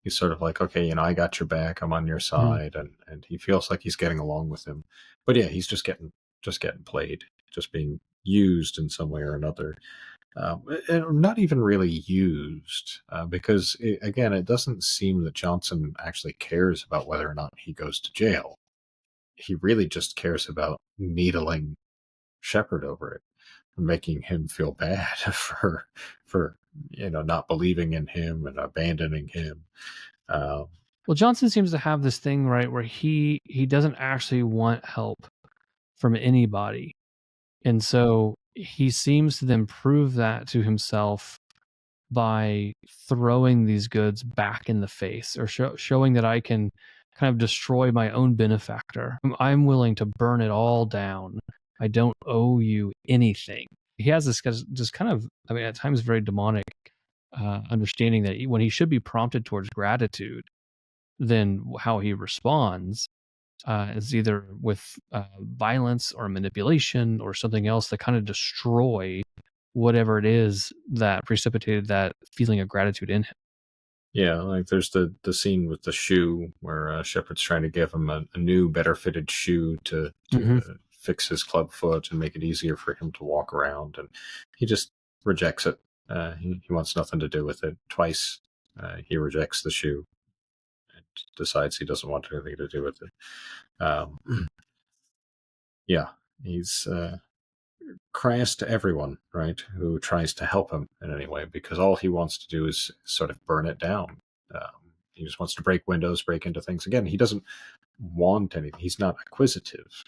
[SPEAKER 2] He's sort of like, okay, I got your back, I'm on your side, and he feels like he's getting along with him. But yeah, he's just getting played, just being used in some way or another. And not even really used, because again, it doesn't seem that Johnson actually cares about whether or not he goes to jail. He really just cares about needling Shepard over it, making him feel bad for not believing in him and abandoning him.
[SPEAKER 1] Well, Johnson seems to have this thing, right, where he doesn't actually want help from anybody, and so he seems to then prove that to himself by throwing these goods back in the face, or showing that I can kind of destroy my own benefactor. I'm willing to burn it all down. I don't owe you anything. He has this just kind of, I mean, at times very demonic understanding that when he should be prompted towards gratitude, then how he responds is either with violence or manipulation or something else that kind of destroy whatever it is that precipitated that feeling of gratitude in him.
[SPEAKER 2] Yeah, like there's the scene with the shoe where Shepard's trying to give him a new, better fitted shoe to fix his club foot and make it easier for him to walk around, and he just rejects it. He wants nothing to do with it. Twice he rejects the shoe and decides he doesn't want anything to do with it. Yeah, he's crass to everyone, right, who tries to help him in any way, because all he wants to do is sort of burn it down. He just wants to break windows, break into things. Again, he doesn't want anything. He's not acquisitive.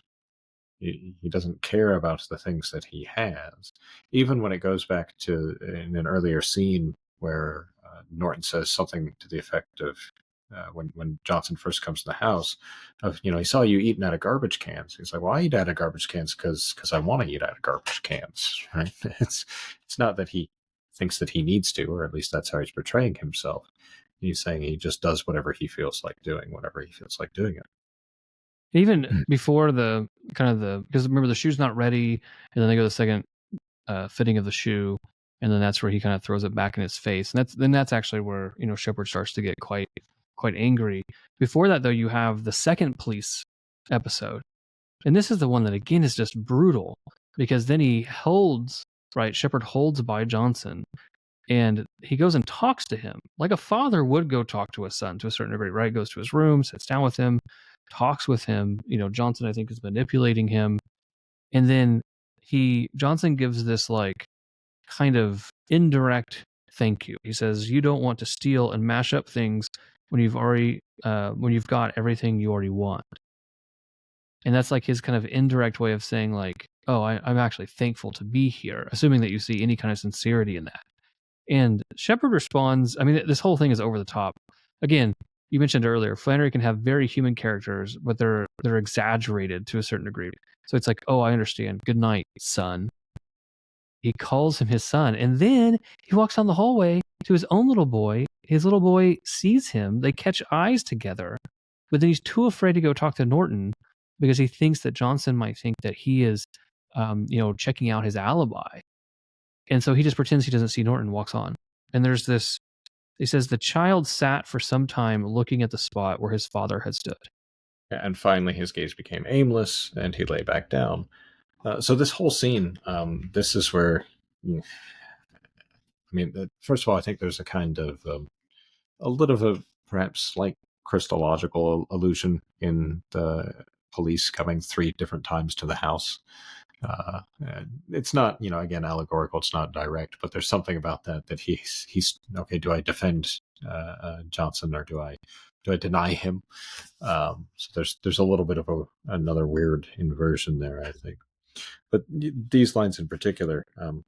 [SPEAKER 2] He doesn't care about the things that he has. Even when it goes back to in an earlier scene where Norton says something to the effect of, when Johnson first comes to the house, of he saw you eating out of garbage cans. He's like, well, I eat out of garbage cans because I want to eat out of garbage cans, right? It's not that he thinks that he needs to, or at least that's how he's portraying himself. He's saying he just does whatever he feels like doing, whenever he feels like doing it.
[SPEAKER 1] Even before the because remember the shoe's not ready, and then they go to the second fitting of the shoe, and then that's where he kind of throws it back in his face, and that's actually where Shepard starts to get quite angry. Before that, though, you have the second police episode, and this is the one that again is just brutal, because then Shepard holds by Johnson, and he goes and talks to him like a father would go talk to a son to a certain degree, right? Goes to his room, sits down with him, talks with him. Johnson, I think, is manipulating him, and then Johnson gives this like kind of indirect thank you. He says, "You don't want to steal and mash up things when you've got everything you already want." And that's like his kind of indirect way of saying like, "Oh, I'm actually thankful to be here," assuming that you see any kind of sincerity in that. And Shepard responds, I mean, this whole thing is over the top. Again, you mentioned earlier, Flannery can have very human characters, but they're exaggerated to a certain degree. So it's like, "Oh, I understand. Good night, son." He calls him his son, and then he walks down the hallway to his own little boy. His little boy sees him. They catch eyes together, but then he's too afraid to go talk to Norton because he thinks that Johnson might think that he is, checking out his alibi. And so he just pretends he doesn't see Norton, walks on. And there's this, he says, "The child sat for some time looking at the spot where his father had stood."
[SPEAKER 2] And finally, his gaze became aimless, and he lay back down. So this whole scene, this is where, first of all, I think there's a kind of a little of a perhaps like Christological allusion in the police coming 3 different times to the house. It's not, again, allegorical. It's not direct, but there's something about that he's okay. Do I defend Johnson, or do I deny him? So there's a little bit of another weird inversion there, I think. But these lines in particular,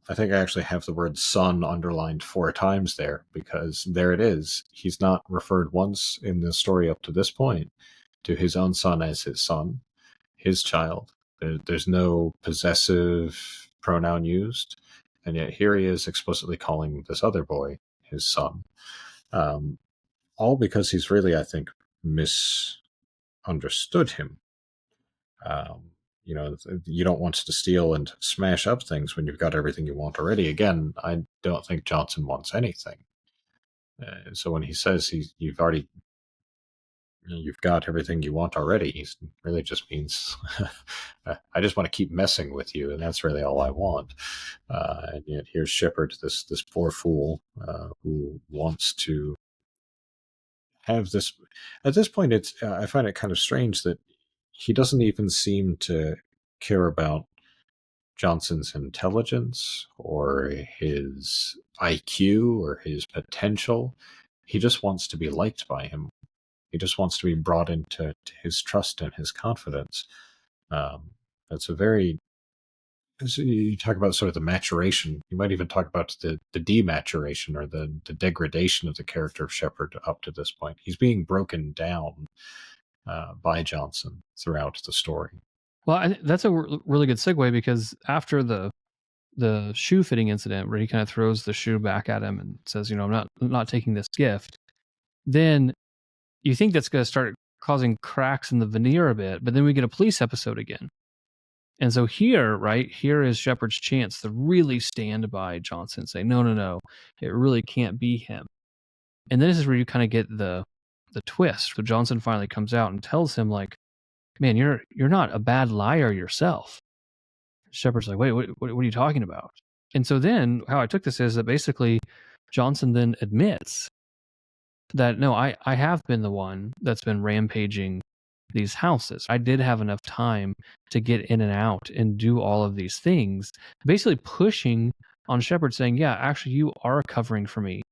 [SPEAKER 2] I think I actually have the word son underlined 4 times there, because there it is. He's not referred once in the story up to this point to his own son as his son, his child. There's no possessive pronoun used, and yet here he is explicitly calling this other boy his son. All because he's really, I think, misunderstood him. You don't want to steal and smash up things when you've got everything you want already. Again, I don't think Johnson wants anything. So when he says you've got everything you want already, he really just means, I just want to keep messing with you, and that's really all I want. And yet here's Shepard, this poor fool, who wants to have this. At this point, I find it kind of strange that he doesn't even seem to care about Johnson's intelligence or his IQ or his potential. He just wants to be liked by him. He just wants to be brought into his trust and his confidence. That's as you talk about sort of the maturation. You might even talk about the dematuration, or the degradation of the character of Shepard up to this point. He's being broken down by Johnson throughout the story.
[SPEAKER 1] Well, that's a really good segue, because after the shoe fitting incident, where he kind of throws the shoe back at him and says, I'm not taking this gift, then you think that's going to start causing cracks in the veneer a bit, but then we get a police episode again. And so here is Shepard's chance to really stand by Johnson and say, no, it really can't be him. And then this is where you kind of get the twist. So Johnson finally comes out and tells him, like, "Man, you're not a bad liar yourself." Shepard's like, "Wait, what are you talking about?" And so then how I took this is that basically Johnson then admits that, "No, I have been the one that's been rampaging these houses. I did have enough time to get in and out and do all of these things," basically pushing on Shepard, saying, "Yeah, actually you are covering for me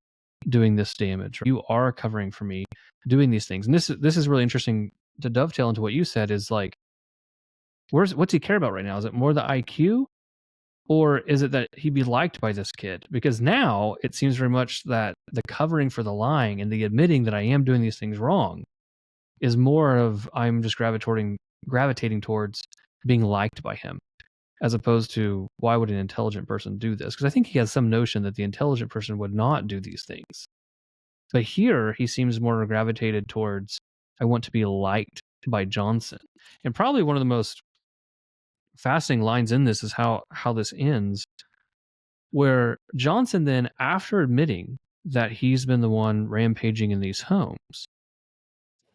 [SPEAKER 1] doing this damage, or you are covering for me doing these things." And this is really interesting to dovetail into what you said, is like, what's he care about right now? Is it more the IQ, Or is it that he'd be liked by this kid? Because now it seems very much that the covering for the lying and the admitting that I am doing these things wrong is more of I'm just gravitating towards being liked by him, as opposed to why would an intelligent person do this? Because I think he has some notion that the intelligent person would not do these things. But here he seems more gravitated towards I want to be liked by Johnson. And probably one of the most fascinating lines in this is how this ends, where Johnson then, after admitting that he's been the one rampaging in these homes,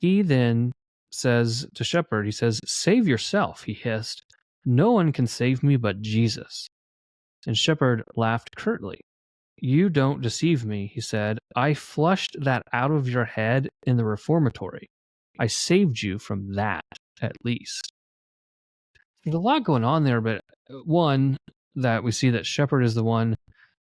[SPEAKER 1] he then says to Shepard, he says, "Save yourself," he hissed. "No one can save me but Jesus." And Shepard laughed curtly. "You don't deceive me," he said. "I flushed that out of your head in the reformatory. I saved you from that, at least." There's a lot going on there, but one, that we see that Shepard is the one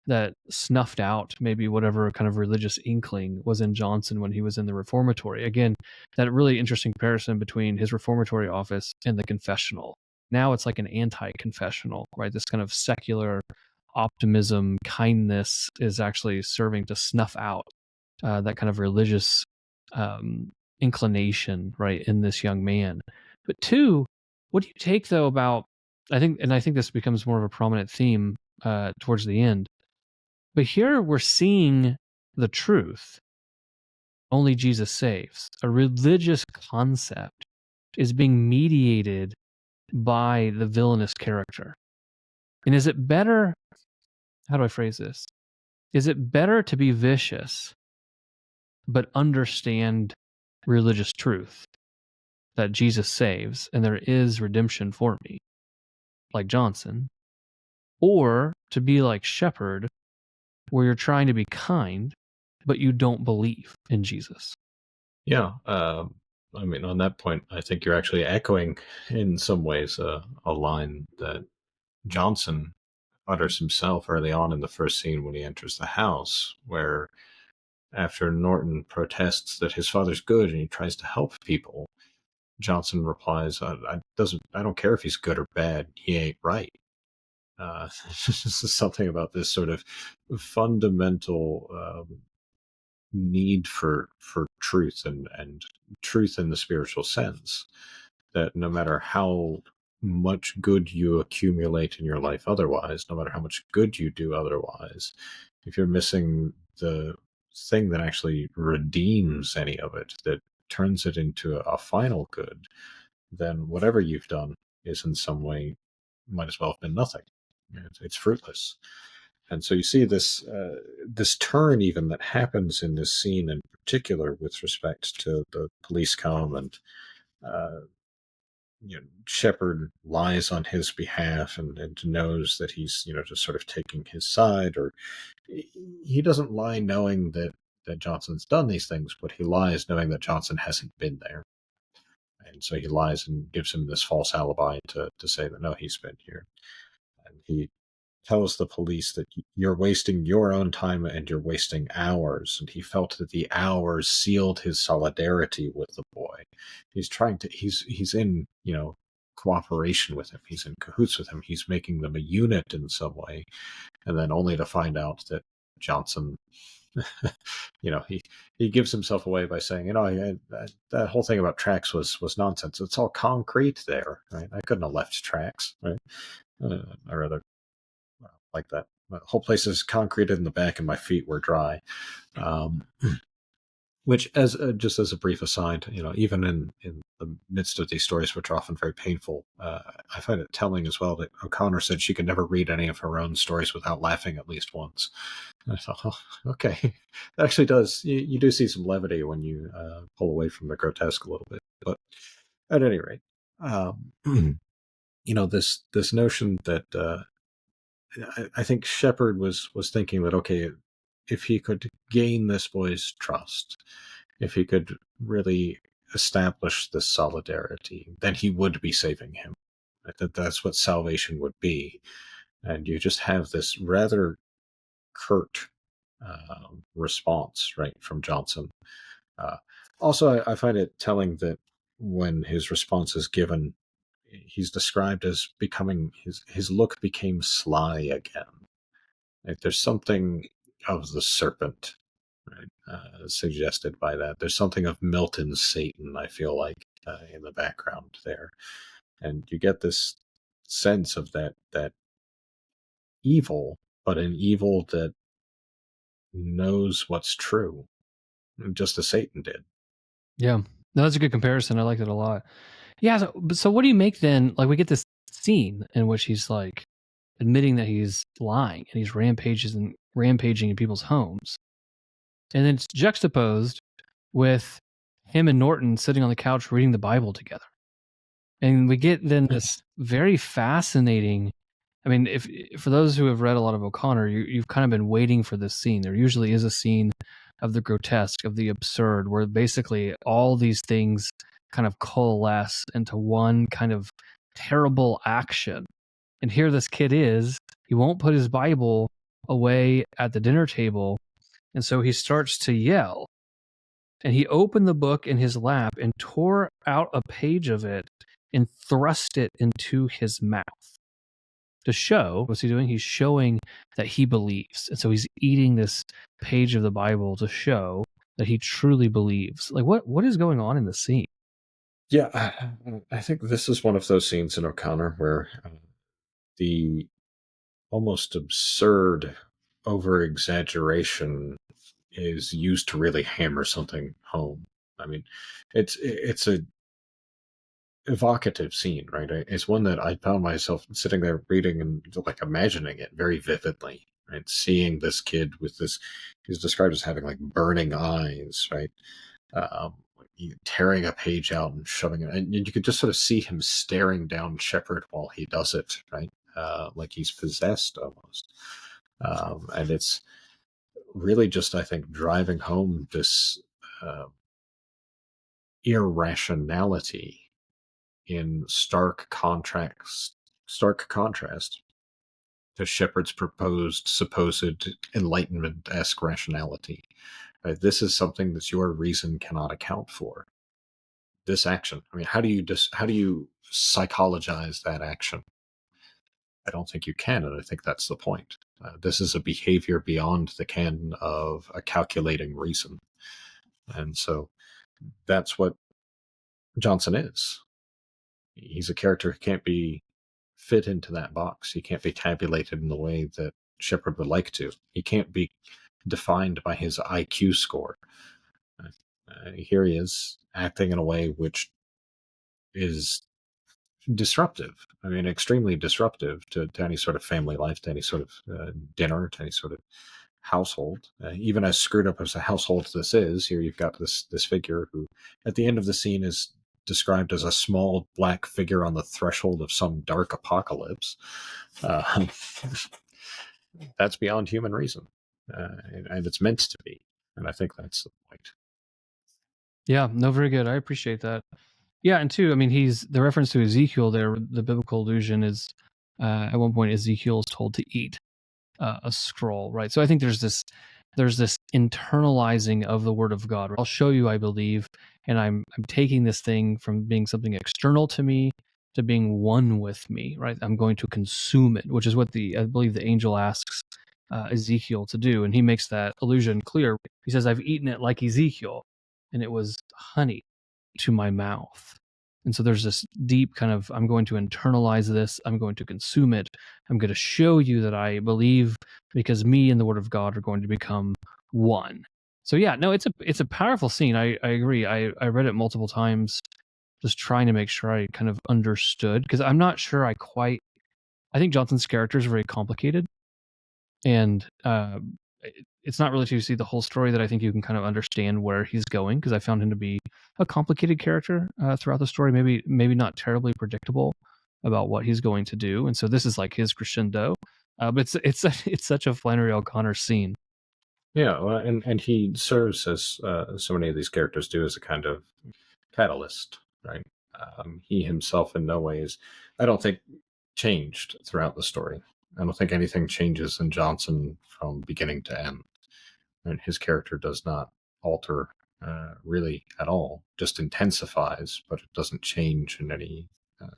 [SPEAKER 1] that snuffed out maybe whatever kind of religious inkling was in Johnson when he was in the reformatory. Again, that really interesting comparison between his reformatory office and the confessional. Now it's like an anti-confessional, right? This kind of secular optimism, kindness is actually serving to snuff out that kind of religious inclination, right, in this young man. But two, what do you take though about? I think this becomes more of a prominent theme towards the end. But here we're seeing the truth. Only Jesus saves. A religious concept is being mediated by the villainous character. And is it better? How do I phrase this? Is it better to be vicious but understand religious truth that Jesus saves and there is redemption for me, like Johnson, or to be like Shepard, where you're trying to be kind, but you don't believe in Jesus?
[SPEAKER 2] Yeah. I mean, on that point, I think you're actually echoing in some ways a line that Johnson utters himself early on in the first scene when he enters the house, where after Norton protests that his father's good and he tries to help people, Johnson replies, I don't care if he's good or bad, he ain't right. This is something about this sort of fundamental need for truth and truth in the spiritual sense, that no matter how much good you accumulate in your life otherwise, no matter how much good you do otherwise, if you're missing the thing that actually redeems any of it, that turns it into a final good, then whatever you've done is in some way might as well have been nothing. It's fruitless. And so you see this this turn even that happens in this scene in particular with respect to the police come and Shepard lies on his behalf and knows that he's just sort of taking his side, or he doesn't lie knowing that Johnson's done these things, but he lies knowing that Johnson hasn't been there. And so he lies and gives him this false alibi to say that no, he's been here. And he tells the police that you're wasting your own time and you're wasting ours. And he felt that the hours sealed his solidarity with the boy. He's trying to, he's in, cooperation with him. He's in cahoots with him. He's making them a unit in some way. And then only to find out that Johnson, he gives himself away by saying, that whole thing about tracks was nonsense. It's all concrete there, right? I couldn't have left tracks, right? I rather like that. The whole place is concreted in the back, and my feet were dry. Which, just as a brief aside, even in the midst of these stories, which are often very painful, I find it telling as well that O'Connor said she could never read any of her own stories without laughing at least once. And I thought, oh, okay, that actually does. You do see some levity when you pull away from the grotesque a little bit. But at any rate, this notion that I think Shepard was thinking that, okay, if he could gain this boy's trust, if he could really establish this solidarity, then he would be saving him. That's what salvation would be. And you just have this rather curt response, right, from Johnson. Also, I find it telling that when his response is given, he's described as becoming his look became sly again. Like there's something of the serpent, right, suggested by that. There's something of Milton's Satan, I feel like, in the background there, and you get this sense of that evil, but an evil that knows what's true, just as Satan did.
[SPEAKER 1] Yeah. No, that's a good comparison. I like it a lot. Yeah. So what do you make then? Like, we get this scene in which he's like admitting that he's lying and he's rampaging in people's homes. And then it's juxtaposed with him and Norton sitting on the couch reading the Bible together. And we get then this very fascinating. I mean, if for those who have read a lot of O'Connor, you've kind of been waiting for this scene. There usually is a scene of the grotesque, of the absurd, where basically all these things kind of coalesce into one kind of terrible action. And here this kid is, he won't put his Bible away at the dinner table. And so he starts to yell. And he opened the book in his lap and tore out a page of it and thrust it into his mouth. To show, what's he doing? He's showing that he believes. And so he's eating this page of the Bible to show that he truly believes. Like, what is going on in the scene?
[SPEAKER 2] Yeah, I think this is one of those scenes in O'Connor where the almost absurd over exaggeration is used to really hammer something home. I mean, it's a evocative scene, right? It's one that I found myself sitting there reading and like imagining it very vividly, right? Seeing this kid with this, he's described as having like burning eyes, right? Um, Tearing a page out and shoving it, and you could just sort of see him staring down Shepard while he does it, right? Like he's possessed almost. And it's really just, I think, driving home this irrationality in stark contrast to Shepard's proposed supposed enlightenment-esque rationality. This is something that your reason cannot account for. This action. I mean, how do you psychologize that action? I don't think you can, and I think that's the point. This is a behavior beyond the canon of a calculating reason, and so that's what Johnson is. He's a character who can't be fit into that box. He can't be tabulated in the way that Shepard would like to. He can't be defined by his IQ score. Here he is acting in a way which is disruptive. I mean, extremely disruptive to any sort of family life, to any sort of dinner, to any sort of household. Even as screwed up as a household this is, here you've got this figure who, at the end of the scene, is described as a small black figure on the threshold of some dark apocalypse. That's beyond human reason, and it's meant to be. And I think that's the point.
[SPEAKER 1] Yeah, no, very good. I appreciate that. Yeah, and two, I mean, he's the reference to Ezekiel there. The biblical allusion is at one point Ezekiel is told to eat a scroll, right? So I think there's this internalizing of the Word of God. I'll show you, I believe, and I'm taking this thing from being something external to me to being one with me, right? I'm going to consume it, which is what I believe the angel asks Ezekiel to do, and he makes that allusion clear. He says, "I've eaten it like Ezekiel, and it was honey to my mouth." And so there's this deep kind of, I'm going to internalize this, I'm going to consume it, I'm going to show you that I believe, because me and the Word of God are going to become one. So yeah, no, it's a powerful scene. I agree. I read it multiple times, just trying to make sure I kind of understood, because I'm not sure I think Johnson's character is very complicated, and it's not really to see the whole story that I think you can kind of understand where he's going, because I found him to be a complicated character throughout the story, maybe not terribly predictable about what he's going to do, and so this is like his crescendo. But it's such a Flannery O'Connor scene.
[SPEAKER 2] Yeah, well, and he serves as so many of these characters do, as a kind of catalyst, right? He himself in no ways, I don't think, changed throughout the story. I don't think anything changes in Johnson from beginning to end. And his character does not alter really at all, just intensifies, but it doesn't change in any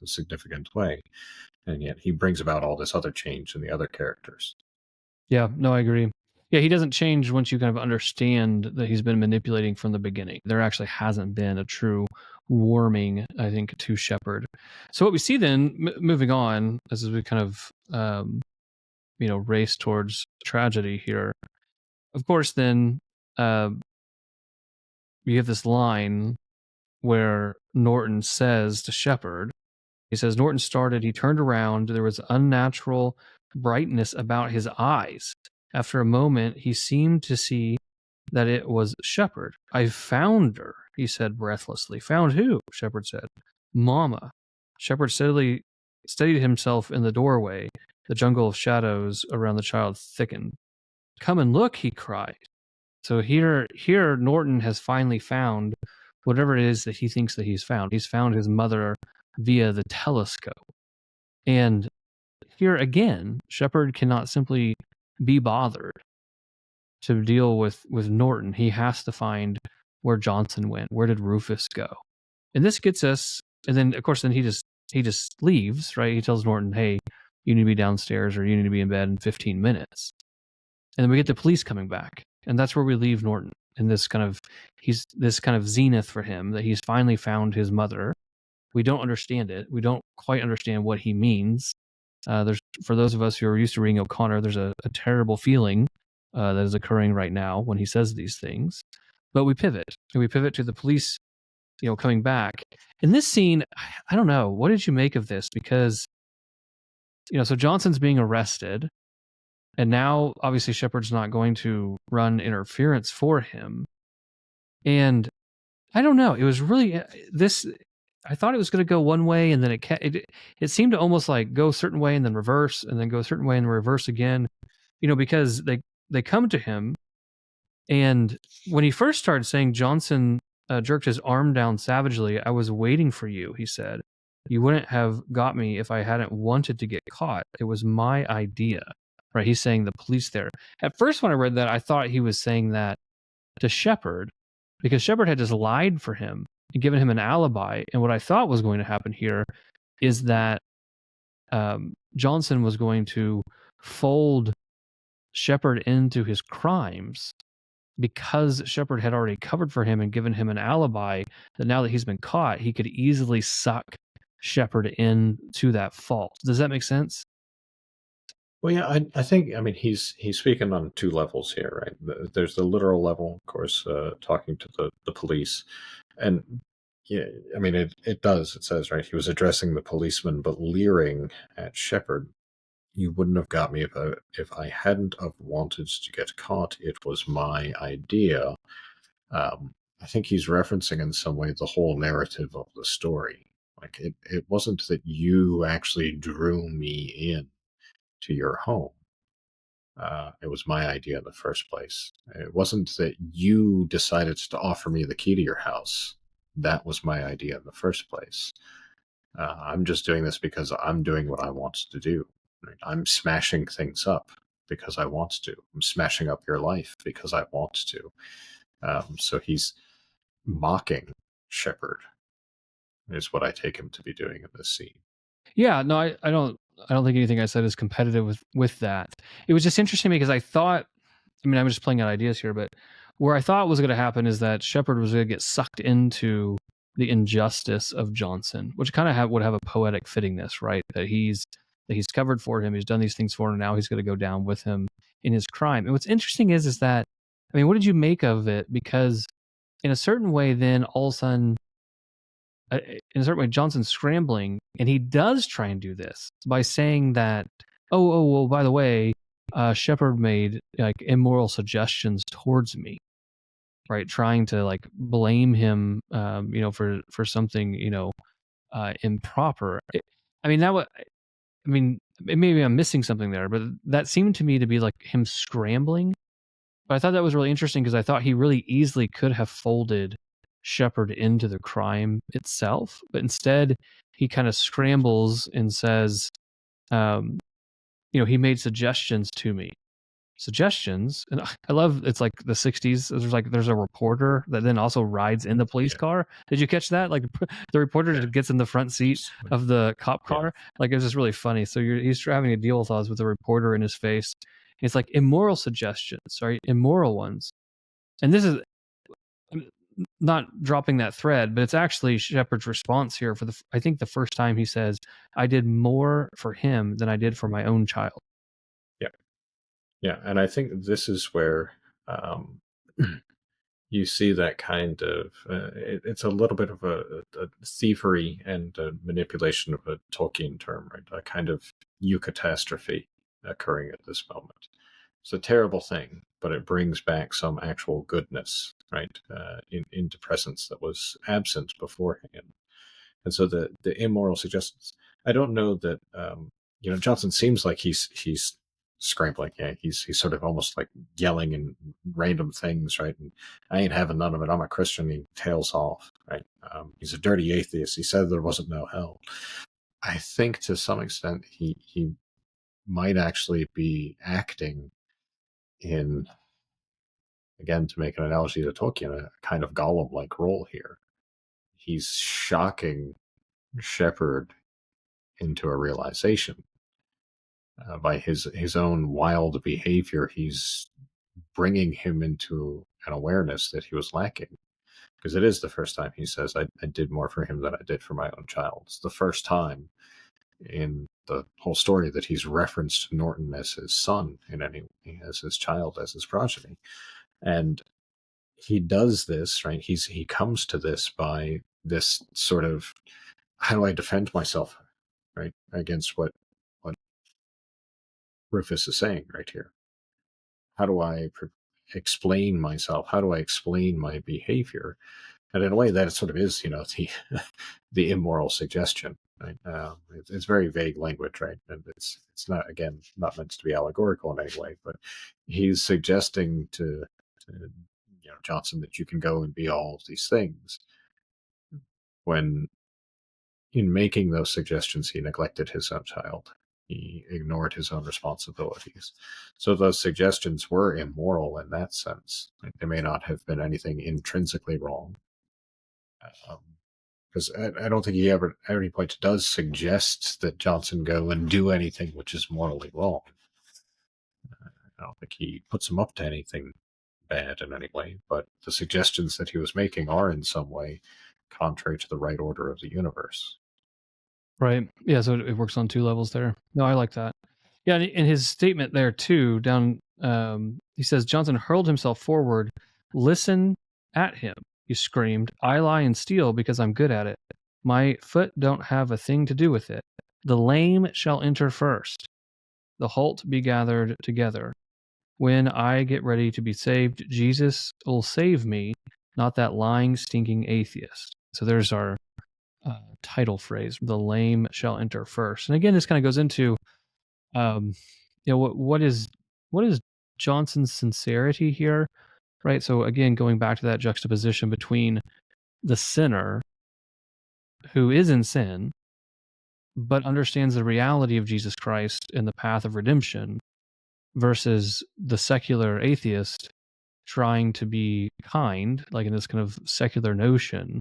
[SPEAKER 2] significant way, and yet he brings about all this other change in the other characters.
[SPEAKER 1] Yeah, no, I agree. Yeah, he doesn't change once you kind of understand that he's been manipulating from the beginning. There actually hasn't been a true warming, I think, to Shepard. So what we see then, moving on, as we kind of race towards tragedy here. Of course, then you have this line where Norton says to Shepard, he says, Norton started, he turned around, there was unnatural brightness about his eyes. After a moment, he seemed to see that it was Shepard. I found her, he said breathlessly. Found who? Shepard said. Mama. Shepard steadied himself in the doorway. The jungle of shadows around the child thickened. Come and look, he cried. So here Norton has finally found whatever it is that he thinks that he's found. He's found his mother via the telescope. And here again, Shepard cannot simply be bothered to deal with Norton. He has to find where Johnson went. Where did Rufus go? And this gets us, and then of course, then he just leaves, right? He tells Norton, hey, you need to be downstairs or you need to be in bed in 15 minutes. And then we get the police coming back. And that's where we leave Norton. And this kind of zenith for him that he's finally found his mother. We don't understand it. We don't quite understand what he means. There's, for those of us who are used to reading O'Connor, there's a terrible feeling that is occurring right now when he says these things. But we pivot, and we pivot to the police, coming back. In this scene, I don't know. What did you make of this? Because, so Johnson's being arrested, and now obviously Shepard's not going to run interference for him. And I don't know. It was really this. I thought it was going to go one way, and then it seemed to almost like go a certain way and then reverse, and then go a certain way and reverse again. Because they come to him, and when he first started saying Johnson jerked his arm down savagely, I was waiting for you, he said. You wouldn't have got me if I hadn't wanted to get caught. It was my idea. Right? He's saying the police there. At first, when I read that, I thought he was saying that to Shepard, because Shepard had just lied for him and given him an alibi. And what I thought was going to happen here is that Johnson was going to fold Shepard into his crimes because Shepard had already covered for him and given him an alibi, that now that he's been caught, he could easily suck Shepard into that fault. Does that make sense?
[SPEAKER 2] Well, yeah, I think, he's speaking on two levels here, right? There's the literal level, of course, talking to the police. And yeah, it says, right, he was addressing the policeman, but leering at Shepard. You wouldn't have got me if I hadn't have wanted to get caught. It was my idea. I think he's referencing in some way the whole narrative of the story. Like it wasn't that you actually drew me in to your home. It was my idea in the first place. It wasn't that you decided to offer me the key to your house. That was my idea in the first place. I'm just doing this because I'm doing what I want to do. Right? I'm smashing things up because I want to. I'm smashing up your life because I want to. So he's mocking Shepard, is what I take him to be doing in this scene.
[SPEAKER 1] Yeah, no, I don't think anything I said is competitive with that. It was just interesting because I thought, I'm just playing out ideas here, but where I thought was going to happen is that Shepard was going to get sucked into the injustice of Johnson, which kind of would have a poetic fittingness, right? That he's covered for him, he's done these things for him, and now he's going to go down with him in his crime. And what's interesting is that, what did you make of it? Because in a certain way, then all of a sudden, in a certain way, Johnson's scrambling, and he does try and do this by saying that, well, by the way, Shepard made like immoral suggestions towards me, right? Trying to like blame him, for something, improper. Maybe I'm missing something there, but that seemed to me to be like him scrambling. But I thought that was really interesting because I thought he really easily could have folded Shepard into the crime itself, but instead he kind of scrambles and says, he made suggestions to me. suggestions. And I love, it's like the 60s. There's a reporter that then also rides in the police car. Did you catch that? Like the reporter just gets in the front seat of the cop car. Like, it was just really funny. So he's having to deal with all this with a reporter in his face. And it's like immoral suggestions, right? Immoral ones. And this is not dropping that thread, but it's actually Shepard's response here I think the first time he says, I did more for him than I did for my own child.
[SPEAKER 2] Yeah, and I think this is where you see that kind of it's a little bit of a thievery and a manipulation of a Tolkien term, right? A kind of eucatastrophe occurring at this moment. It's a terrible thing, but it brings back some actual goodness, right, into presence that was absent beforehand. And so the immoral suggestions. I don't know that Johnson seems like he's scrambling. Yeah, he's sort of almost like yelling and random things, right? And I ain't having none of it. I'm a Christian. He tails off, right? He's a dirty atheist. He said there wasn't no hell. I think to some extent he might actually be acting in, again, to make an analogy to Tolkien, a kind of Gollum-like role here. He's shocking Shepard into a realization by his own wild behavior. He's bringing him into an awareness that he was lacking, because it is the first time he says, I did more for him than I did for my own child. It's the first time in the whole story that he's referenced Norton as his son as his child, as his progeny. And he does this, right? He comes to this by this sort of, how do I defend myself, right, against what Rufus is saying right here? How do I explain myself? How do I explain my behavior? And in a way, that sort of is, the immoral suggestion. Right? It's very vague language, right? And it's not, again, not meant to be allegorical in any way, but he's suggesting to Johnson that you can go and be all of these things, when in making those suggestions he neglected his own child. He ignored his own responsibilities. So those suggestions were immoral in that sense. They may not have been anything intrinsically wrong, because I don't think he ever at any point does suggest that Johnson go and do anything which is morally wrong. I don't think he puts him up to anything bad in any way, but the suggestions that he was making are in some way contrary to the right order of the universe.
[SPEAKER 1] Right. Yeah, so it works on two levels there. No, I like that. Yeah, and in his statement there too, down he says, Johnson hurled himself forward. Listen at him, he screamed. I lie and steal because I'm good at it. My foot don't have a thing to do with it. The lame shall enter first. The halt be gathered together. When I get ready to be saved, Jesus will save me, not that lying, stinking atheist. So there's our title phrase: the lame shall enter first. And again, this kind of goes into what is Johnson's sincerity here, right? So again, going back to that juxtaposition between the sinner who is in sin but understands the reality of Jesus Christ and the path of redemption, versus the secular atheist trying to be kind, like in this kind of secular notion,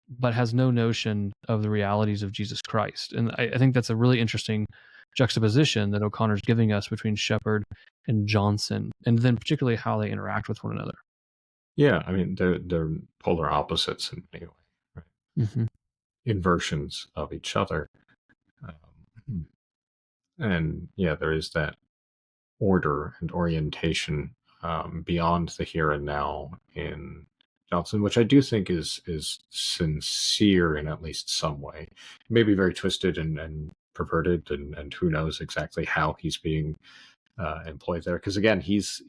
[SPEAKER 1] but has no notion of the realities of Jesus Christ. And I think that's a really interesting juxtaposition that O'Connor's giving us between Shepard and Johnson, and then particularly how they interact with one another.
[SPEAKER 2] Yeah, I mean, they're polar opposites in many ways, right?
[SPEAKER 1] Mm-hmm.
[SPEAKER 2] Inversions of each other. And yeah, there is that order and orientation beyond the here and now in Johnson, which I do think is sincere in at least some way. It may be very twisted and perverted, and who knows exactly how he's being employed there. Because again, he's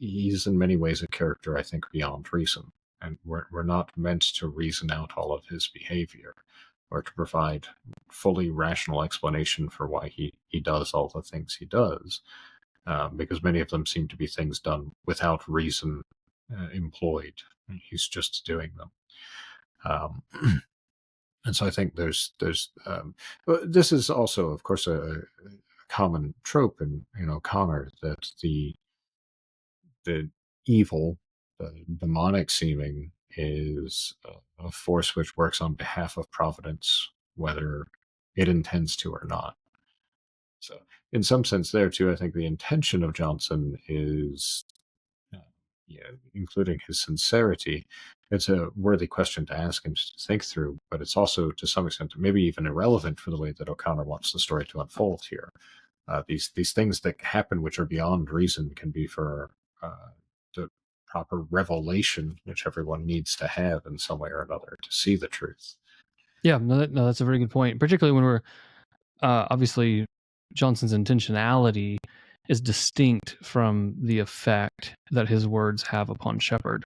[SPEAKER 2] in many ways a character, I think, beyond reason, and we're not meant to reason out all of his behavior or to provide fully rational explanation for why he does all the things he does. Because many of them seem to be things done without reason employed. He's just doing them. And so I think there's this is also, of course, a common trope in O'Connor, that the the evil, the demonic seeming, is a force which works on behalf of Providence, whether it intends to or not. So, in some sense, there too, I think the intention of Johnson is, uh, yeah, including his sincerity. It's a worthy question to ask and to think through, but it's also, to some extent, maybe even irrelevant for the way that O'Connor wants the story to unfold here. These things that happen which are beyond reason can be for the proper revelation which everyone needs to have in some way or another to see the truth.
[SPEAKER 1] Yeah, no, that's a very good point. Particularly when we're obviously Johnson's intentionality is distinct from the effect that his words have upon Shepard,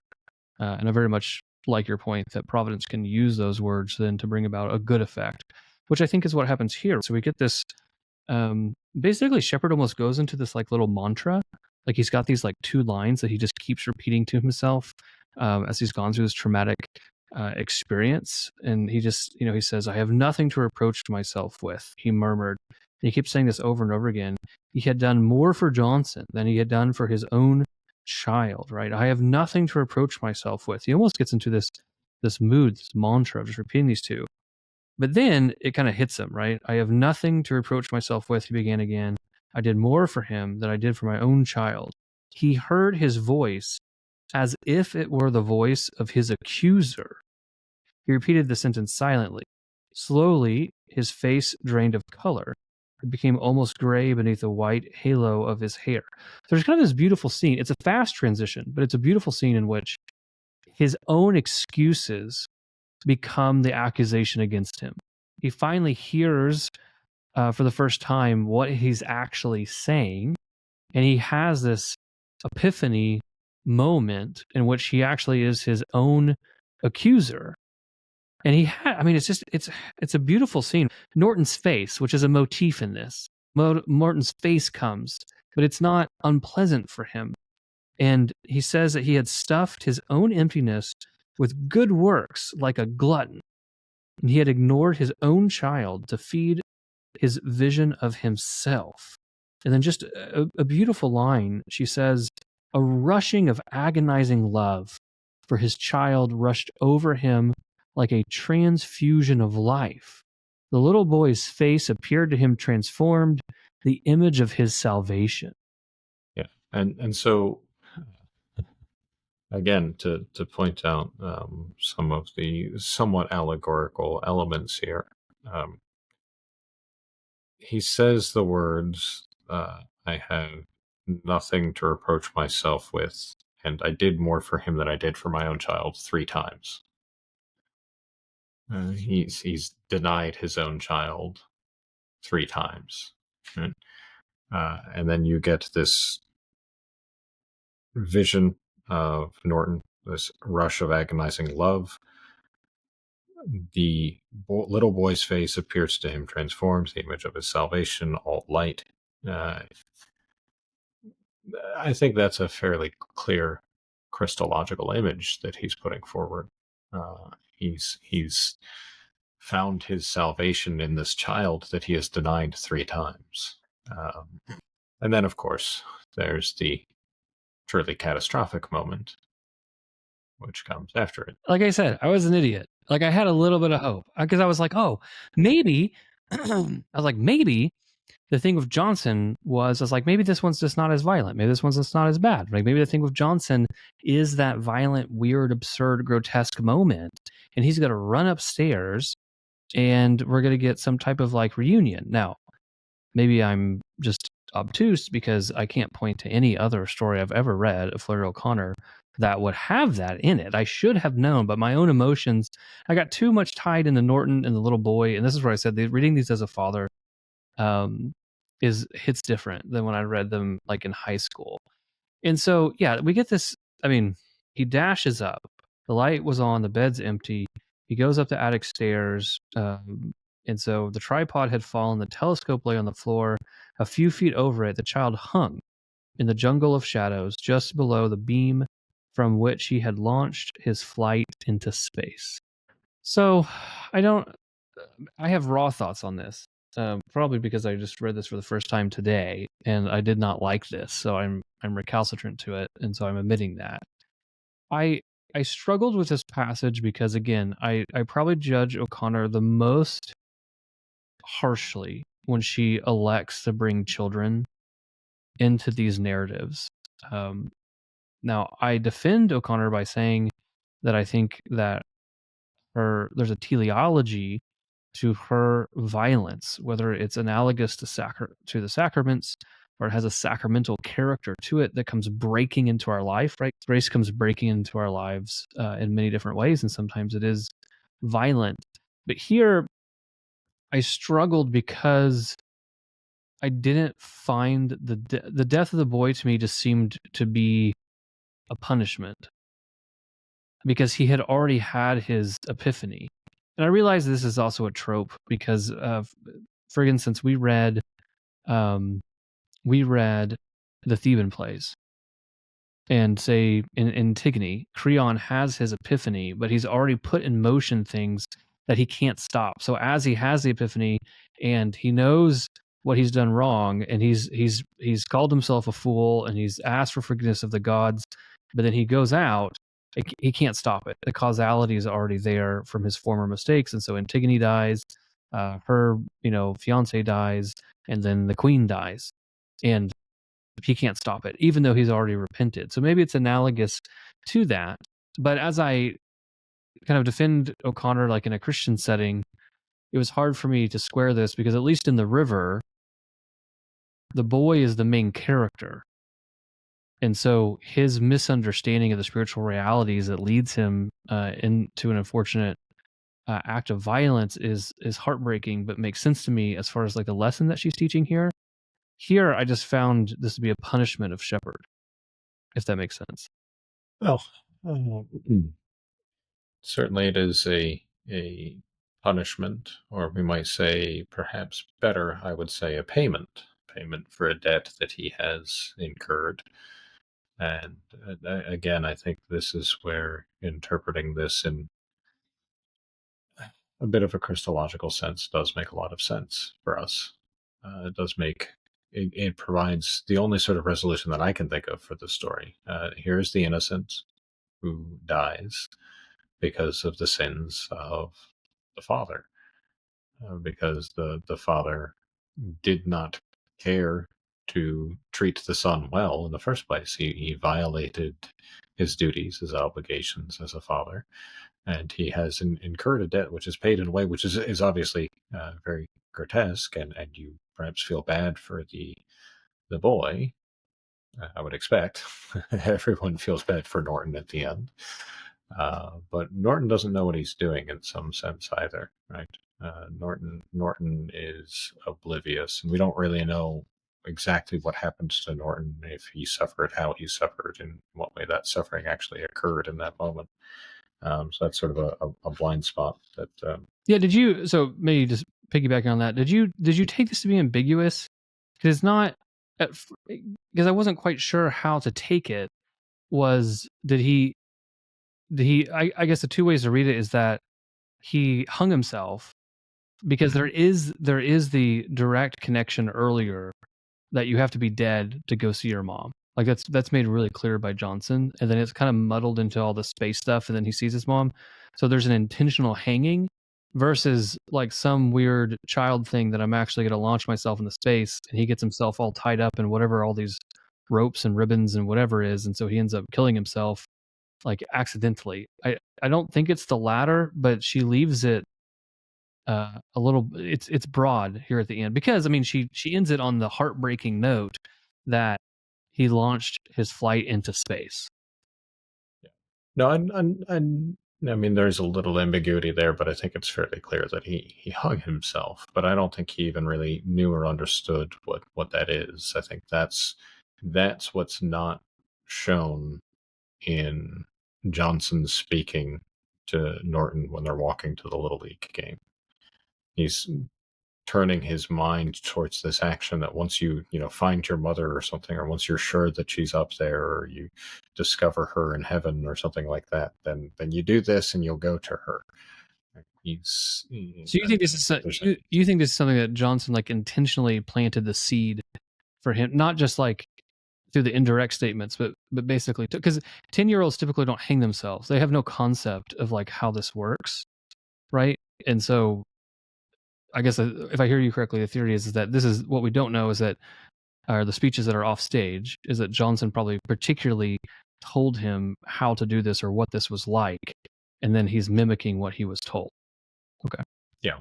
[SPEAKER 1] and I very much like your point that Providence can use those words then to bring about a good effect, which I think is what happens here. So we get this. Basically, Shepard almost goes into this like little mantra. Like he's got these like two lines that he just keeps repeating to himself as he's gone through this traumatic experience. And he just, he says, "I have nothing to reproach myself with," he murmured. And he keeps saying this over and over again. He had done more for Johnson than he had done for his own child, right? "I have nothing to reproach myself with." He almost gets into this mood, this mantra of just repeating these two. But then it kind of hits him, right? "I have nothing to reproach myself with," he began again. "I did more for him than I did for my own child." He heard his voice as if it were the voice of his accuser. He repeated the sentence silently. Slowly, his face drained of color. It became almost gray beneath the white halo of his hair. So there's kind of this beautiful scene. It's a fast transition, but it's a beautiful scene in which his own excuses become the accusation against him. He finally hears for the first time what he's actually saying, and he has this epiphany moment in which he actually is his own accuser. And it's a beautiful scene. Norton's face, which is a motif in this. Norton's face comes, but it's not unpleasant for him. And he says that he had stuffed his own emptiness with good works like a glutton. And he had ignored his own child to feed his vision of himself. And then just a beautiful line. She says, "A rushing of agonizing love for his child rushed over him like a transfusion of life. The little boy's face appeared to him transformed, the image of his salvation."
[SPEAKER 2] Yeah, and so again, to point out some of the somewhat allegorical elements here, he says the words, "I have nothing to reproach myself with, and I did more for him than I did for my own child 3 times." He's denied his own child 3 times, right? And then you get this vision of Norton, this rush of agonizing love. The little boy's face appears to him transforms, the image of his salvation, all light. Uh, I think that's a fairly clear Christological image that he's putting forward. He's found his salvation in this child that he has denied 3 times. And then, of course, there's the truly catastrophic moment, which comes after it.
[SPEAKER 1] Like I said, I was an idiot. Like I had a little bit of hope because I was like, oh, maybe. Maybe the thing with Johnson was, I was like, maybe this one's just not as violent. Maybe this one's just not as bad. Like maybe the thing with Johnson is that violent, weird, absurd, grotesque moment, and he's going to run upstairs, and we're going to get some type of like reunion. Now, maybe I'm just obtuse because I can't point to any other story I've ever read of Flannery O'Connor that would have that in it. I should have known, but my own emotions, I got too much tied into Norton and the little boy. And this is where I said, reading these as a father hits different than when I read them like in high school. And so, yeah, we get this. I mean, he dashes up. The light was on. The bed's empty. He goes up the attic stairs. And so the tripod had fallen. The telescope lay on the floor. A few feet over it, the child hung in the jungle of shadows just below the beam from which he had launched his flight into space. So I have raw thoughts on this. probably because I just read this for the first time today, and I did not like this, so I'm recalcitrant to it, and so I'm admitting that. I I struggled with this passage because again, I probably judge O'Connor the most harshly when she elects to bring children into these narratives. Um, Now, I defend O'Connor by saying that I think that there's a teleology to her violence, whether it's analogous to the sacraments or it has a sacramental character to it that comes breaking into our life, right? Grace comes breaking into our lives in many different ways, and sometimes it is violent. But here, I struggled because I didn't find the death of the boy to me just seemed to be a punishment because he had already had his epiphany. And I realize this is also a trope because, for instance, we read the Theban plays, and say in Antigone, Creon has his epiphany, but he's already put in motion things that he can't stop. So as he has the epiphany and he knows what he's done wrong, and he's called himself a fool and he's asked for forgiveness of the gods, but then he goes out, he can't stop it. The causality is already there from his former mistakes, and so Antigone dies, her fiance dies, and then the queen dies, and he can't stop it, even though he's already repented. So maybe it's analogous to that. But as I kind of defend O'Connor, like in a Christian setting, it was hard for me to square this because at least in The River, the boy is the main character. And so his misunderstanding of the spiritual realities that leads him into an unfortunate act of violence is heartbreaking, but makes sense to me as far as like the lesson that she's teaching here. Here, I just found this to be a punishment of Shepherd, if that makes sense.
[SPEAKER 2] Well, certainly it is a punishment, or we might say, perhaps better, I would say, a payment for a debt that he has incurred. And again, I think this is where interpreting this in a bit of a Christological sense does make a lot of sense for us. It does make it provides the only sort of resolution that I can think of for the story. Here's the innocent who dies because of the sins of the father, because the father did not care to treat the son well in the first place. He violated his duties, his obligations as a father, and he has incurred a debt which is paid in a way which is obviously very grotesque, and you perhaps feel bad for the boy. I would expect everyone feels bad for Norton at the end. But Norton doesn't know what he's doing in some sense either, right? Norton is oblivious, and we don't really know exactly what happens to Norton, if he suffered, how he suffered, in what way that suffering actually occurred in that moment. So that's sort of a blind spot that.
[SPEAKER 1] Yeah. Did you? So maybe just piggybacking on that. Did you take this to be ambiguous? Because it's not. Because I wasn't quite sure how to take it. Did he? I guess the two ways to read it is that he hung himself because there is the direct connection earlier that you have to be dead to go see your mom. Like that's made really clear by Johnson, and then it's kind of muddled into all the space stuff, and then he sees his mom. So there's an intentional hanging versus like some weird child thing that I'm actually going to launch myself into space, and he gets himself all tied up in whatever all these ropes and ribbons and whatever is, and so he ends up killing himself like accidentally. I don't think it's the latter, but she leaves it a little. It's broad here at the end because I mean she ends it on the heartbreaking note that he launched his flight into space.
[SPEAKER 2] Yeah. No, and I mean there's a little ambiguity there, but I think it's fairly clear that he hung himself. But I don't think he even really knew or understood what that is. I think that's what's not shown in Johnson speaking to Norton when they're walking to the Little League game. He's turning his mind towards this action that once you find your mother or something, or once you're sure that she's up there, or you discover her in heaven or something like that, then you do this and you'll go to her. He's
[SPEAKER 1] So you think this is you think this is something that Johnson like intentionally planted the seed for him, not just like through the indirect statements, but basically because 10-year-olds typically don't hang themselves. They have no concept of like how this works, right? And so I guess if I hear you correctly, the theory is that this is what we don't know is that the speeches that are off stage is that Johnson probably particularly told him how to do this or what this was like, and then he's mimicking what he was told. Okay.
[SPEAKER 2] Yeah.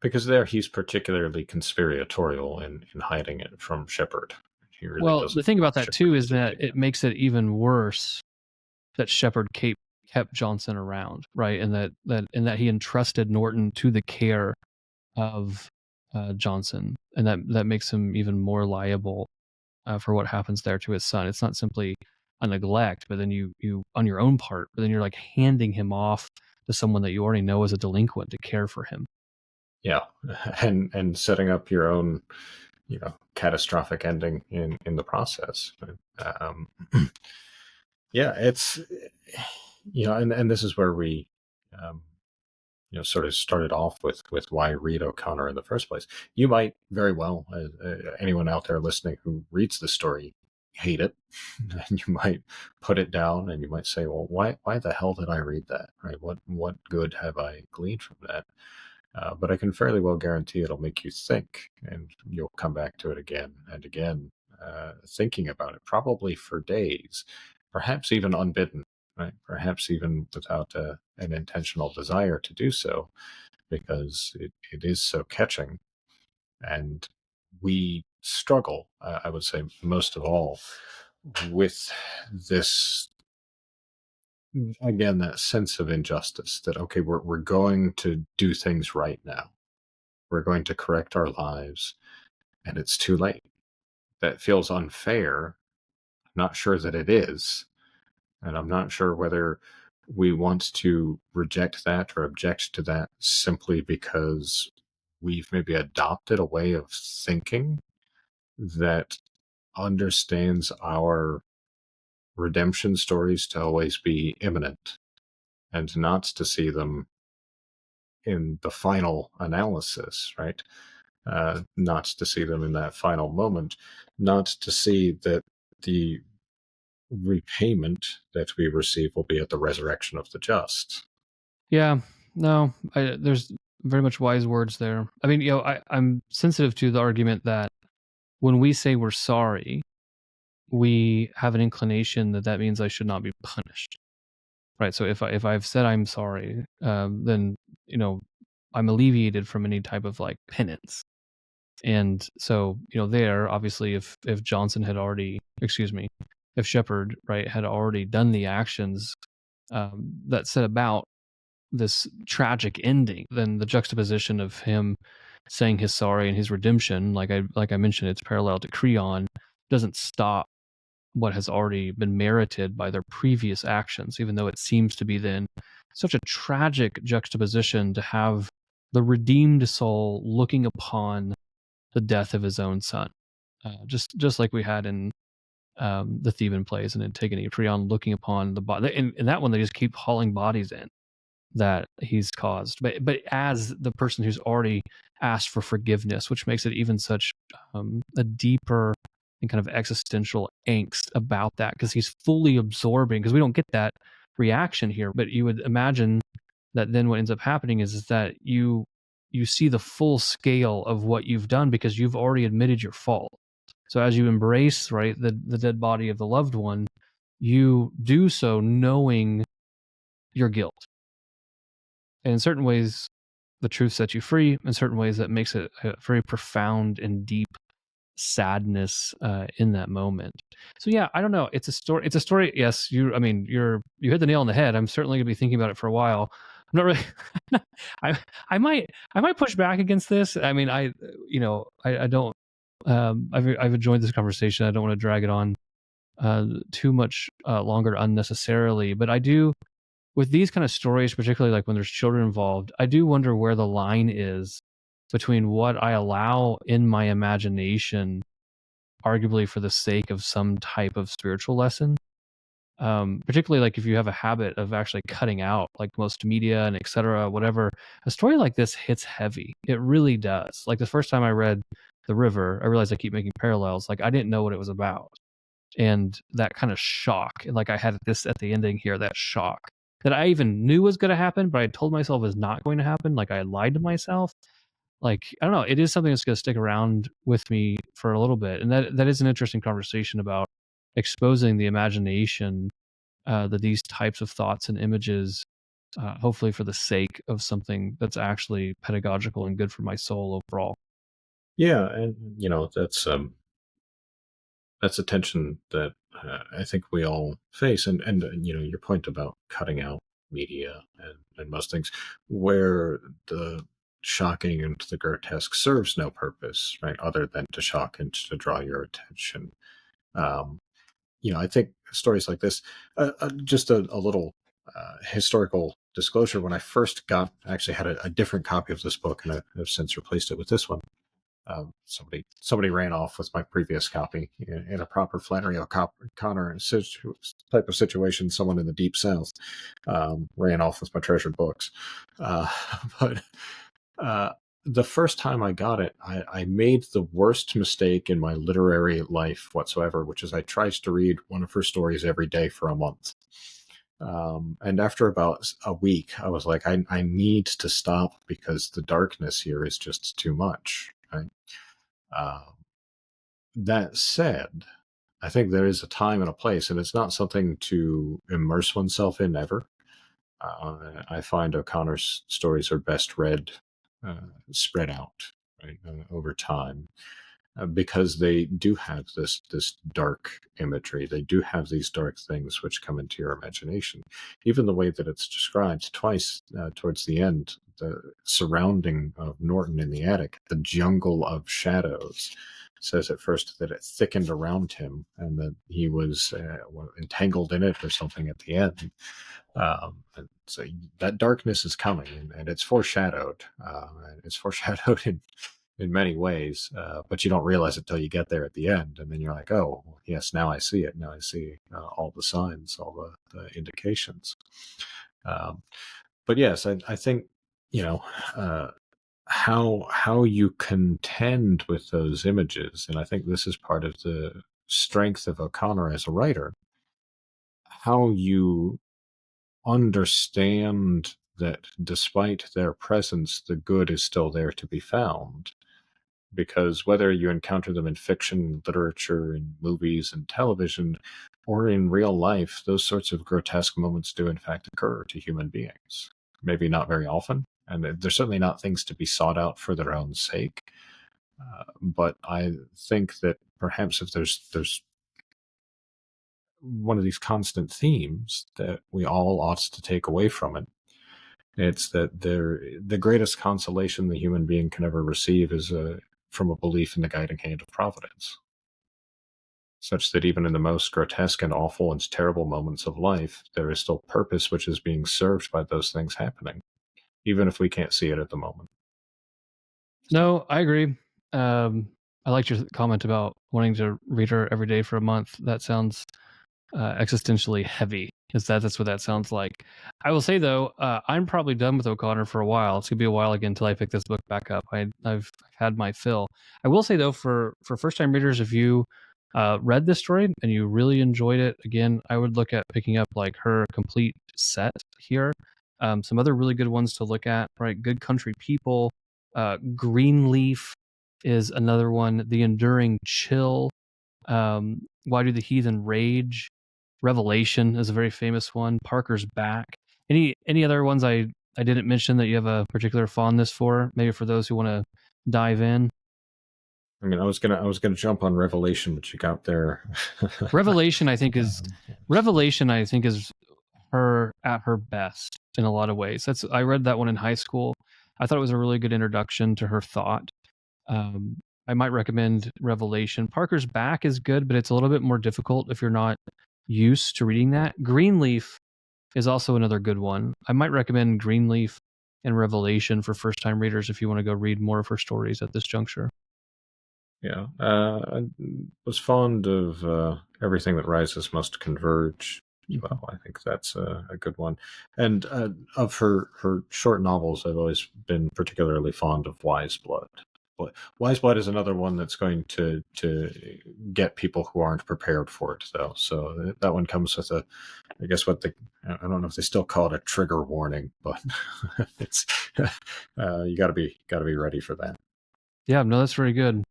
[SPEAKER 2] Because there he's particularly conspiratorial in hiding it from Shepard. He really
[SPEAKER 1] Well,
[SPEAKER 2] doesn't
[SPEAKER 1] the thing about that
[SPEAKER 2] Shepard
[SPEAKER 1] too is
[SPEAKER 2] to
[SPEAKER 1] that
[SPEAKER 2] take
[SPEAKER 1] it makes it even worse that Shepard kept Johnson around, right? And that he entrusted Norton to the care of Johnson, and that makes him even more liable for what happens there to his son. It's not simply a neglect, but then you on your own part, but then you're like handing him off to someone that you already know is a delinquent to care for him.
[SPEAKER 2] Yeah, and setting up your own, catastrophic ending in the process. Um, yeah, it's and this is where we, um, sort of started off with why read O'Connor in the first place. You might very well, anyone out there listening who reads the story, hate it, and you might put it down, and you might say, "Well, why the hell did I read that? Right? What good have I gleaned from that?" But I can fairly well guarantee it'll make you think, and you'll come back to it again and again, thinking about it, probably for days, perhaps even unbidden, right? Perhaps even without an intentional desire to do so, because it is so catching. And we struggle, I would say, most of all, with this, again, that sense of injustice that, okay, we're going to do things right now. We're going to correct our lives, and it's too late. That feels unfair. I'm not sure that it is. And I'm not sure whether we want to reject that or object to that simply because we've maybe adopted a way of thinking that understands our redemption stories to always be imminent and not to see them in the final analysis, right? Not to see them in that final moment, not to see that the repayment that we receive will be at the resurrection of the just.
[SPEAKER 1] Yeah, no, there's very much wise words there. I mean, I'm sensitive to the argument that when we say we're sorry, we have an inclination that means I should not be punished, right? So if I've said I'm sorry, then I'm alleviated from any type of like penance. And so there obviously if Johnson had already, excuse me, if Shepard right had already done the actions that set about this tragic ending, then the juxtaposition of him saying his sorry and his redemption, like I mentioned, it's parallel to Creon, doesn't stop what has already been merited by their previous actions, even though it seems to be then such a tragic juxtaposition to have the redeemed soul looking upon the death of his own son, just like we had in the Theban plays and Antigone, Creon looking upon the body. In that one, they just keep hauling bodies in that he's caused, but as the person who's already asked for forgiveness, which makes it even such a deeper and kind of existential angst about that, because he's fully absorbing, because we don't get that reaction here, but you would imagine that then what ends up happening is that you see the full scale of what you've done because you've already admitted your fault. So as you embrace right the dead body of the loved one, you do so knowing your guilt. And in certain ways, the truth sets you free. In certain ways, that makes it a very profound and deep sadness in that moment. So yeah, I don't know. It's a story. It's a story. Yes, you hit the nail on the head. I'm certainly gonna be thinking about it for a while. I'm not really. I might push back against this. I mean, I don't. I've enjoyed this conversation. I don't want to drag it on too much longer unnecessarily. But I do, with these kind of stories, particularly like when there's children involved, I do wonder where the line is between what I allow in my imagination, arguably for the sake of some type of spiritual lesson, particularly like if you have a habit of actually cutting out like most media and etc. Whatever, a story like this hits heavy. It really does. Like the first time I read The River, I realized I keep making parallels. Like I didn't know what it was about, and that kind of shock. Like I had this at the ending here, that shock that I even knew was going to happen, but I told myself was not going to happen. Like I lied to myself. Like I don't know, it is something that's going to stick around with me for a little bit, and that is an interesting conversation about exposing the imagination, that these types of thoughts and images, hopefully for the sake of something that's actually pedagogical and good for my soul overall.
[SPEAKER 2] Yeah, and that's a tension that I think we all face, and your point about cutting out media and most things, where the shocking and the grotesque serves no purpose, right, other than to shock and to draw your attention. Um, I think stories like this, just a little historical disclosure. When I first I actually had a different copy of this book, and I've since replaced it with this one. Somebody ran off with my previous copy in a proper Flannery O'Connor type of situation. Someone in the deep south ran off with my treasured books. Uh, but the first time I got it, I made the worst mistake in my literary life whatsoever, which is I tried to read one of her stories every day for a month. And after about a week, I was like, I need to stop because the darkness here is just too much. Right? Um, that said, I think there is a time and a place, and it's not something to immerse oneself in ever. I find O'Connor's stories are best read spread out, right, over time, because they do have this dark imagery. They do have these dark things which come into your imagination. Even the way that it's described twice towards the end, the surrounding of Norton in the attic, the jungle of shadows. Says at first that it thickened around him and that he was entangled in it or something at the end. And so that darkness is coming, and it's foreshadowed. And it's foreshadowed in many ways, but you don't realize it till you get there at the end, and then you're like, "Oh, yes, now I see it. Now I see all the signs, all the indications." Um, but yes, I think you know uh, how you contend with those images, and I think this is part of the strength of O'Connor as a writer. How you understand that despite their presence, the good is still there to be found. Because whether you encounter them in fiction, literature, in movies and television, or in real life, those sorts of grotesque moments do in fact occur to human beings. Maybe not very often, and they're certainly not things to be sought out for their own sake. But I think that perhaps if there's one of these constant themes that we all ought to take away from it, it's that the greatest consolation the human being can ever receive is from a belief in the guiding hand of providence, such that even in the most grotesque and awful and terrible moments of life, there is still purpose which is being served by those things happening, even if we can't see it at the moment. So,
[SPEAKER 1] No, I agree. I liked your comment about wanting to read her every day for a month. That sounds existentially heavy. Is that's what that sounds like? I will say though, I'm probably done with O'Connor for a while. It's gonna be a while again until I pick this book back up. I've had my fill. I will say though, for first time readers, if you read this story and you really enjoyed it, again, I would look at picking up like her complete set here. Some other really good ones to look at, right? Good Country People, Greenleaf is another one. The Enduring Chill, Why Do the Heathen Rage? Revelation is a very famous one. Parker's Back. Any other ones I didn't mention that you have a particular fondness for? Maybe for those who want to dive in.
[SPEAKER 2] I mean, I was gonna jump on Revelation, but you got there.
[SPEAKER 1] Revelation, I think is her at her best in a lot of ways. I read that one in high school. I thought it was a really good introduction to her thought. I might recommend Revelation. Parker's Back is good, but it's a little bit more difficult if you're not used to reading that. Greenleaf is also another good one. I might recommend Greenleaf and Revelation for first time readers if you want to go read more of her stories at this juncture.
[SPEAKER 2] Yeah, I was fond of Everything That Rises Must Converge. well. I think that's a good one. And of her short novels, I've always been particularly fond of Wise Blood. But Wise Blood is another one that's going to get people who aren't prepared for it, though. So that one comes with I guess I don't know if they still call it a trigger warning, but it's you got to be ready for that.
[SPEAKER 1] Yeah, no, that's very good.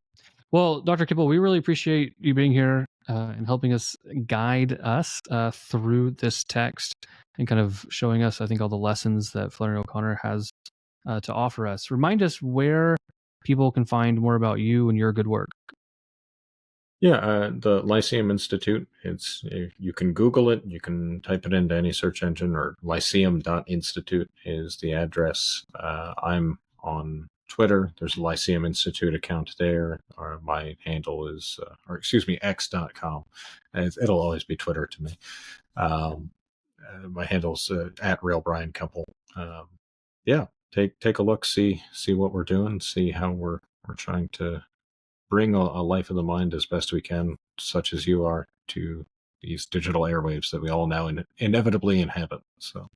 [SPEAKER 1] Well, Dr. Kemple, we really appreciate you being here and helping us guide us through this text and kind of showing us, I think, all the lessons that Flannery O'Connor has to offer us. Remind us where people can find more about you and your good work.
[SPEAKER 2] Yeah, the Lyceum Institute. You can Google it. You can type it into any search engine, or lyceum.institute is the address. I'm on Twitter. There's a Lyceum Institute account there. Or my handle is, x.com. It'll always be Twitter to me. My handle's at Real Brian Kemple. Yeah, take a look, see what we're doing, see how we're trying to bring a life of the mind as best we can, such as you are, to these digital airwaves that we all now inevitably inhabit. So,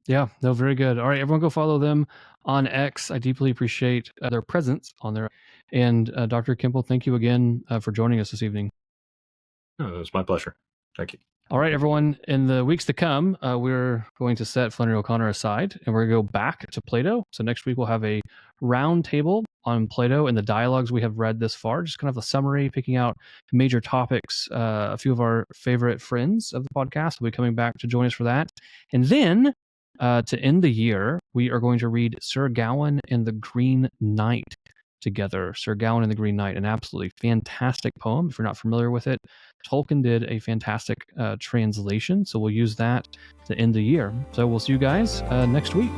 [SPEAKER 1] yeah, no, very good. All right, everyone go follow them on X. I deeply appreciate their presence on there. And Dr. Kemple, thank you again for joining us this evening.
[SPEAKER 2] it was my pleasure. Thank you.
[SPEAKER 1] All right, everyone. In the weeks to come, we're going to set Flannery O'Connor aside, and we're going to go back to Plato. So next week, we'll have a round table on Plato and the dialogues we have read this far, just kind of a summary, picking out major topics. A few of our favorite friends of the podcast will be coming back to join us for that. And then to end the year, we are going to read Sir Gawain and the Green Knight together. Sir Gawain and the Green Knight, an absolutely fantastic poem. If you're not familiar with it, Tolkien did a fantastic translation, so we'll use that to end the year. So we'll see you guys next week.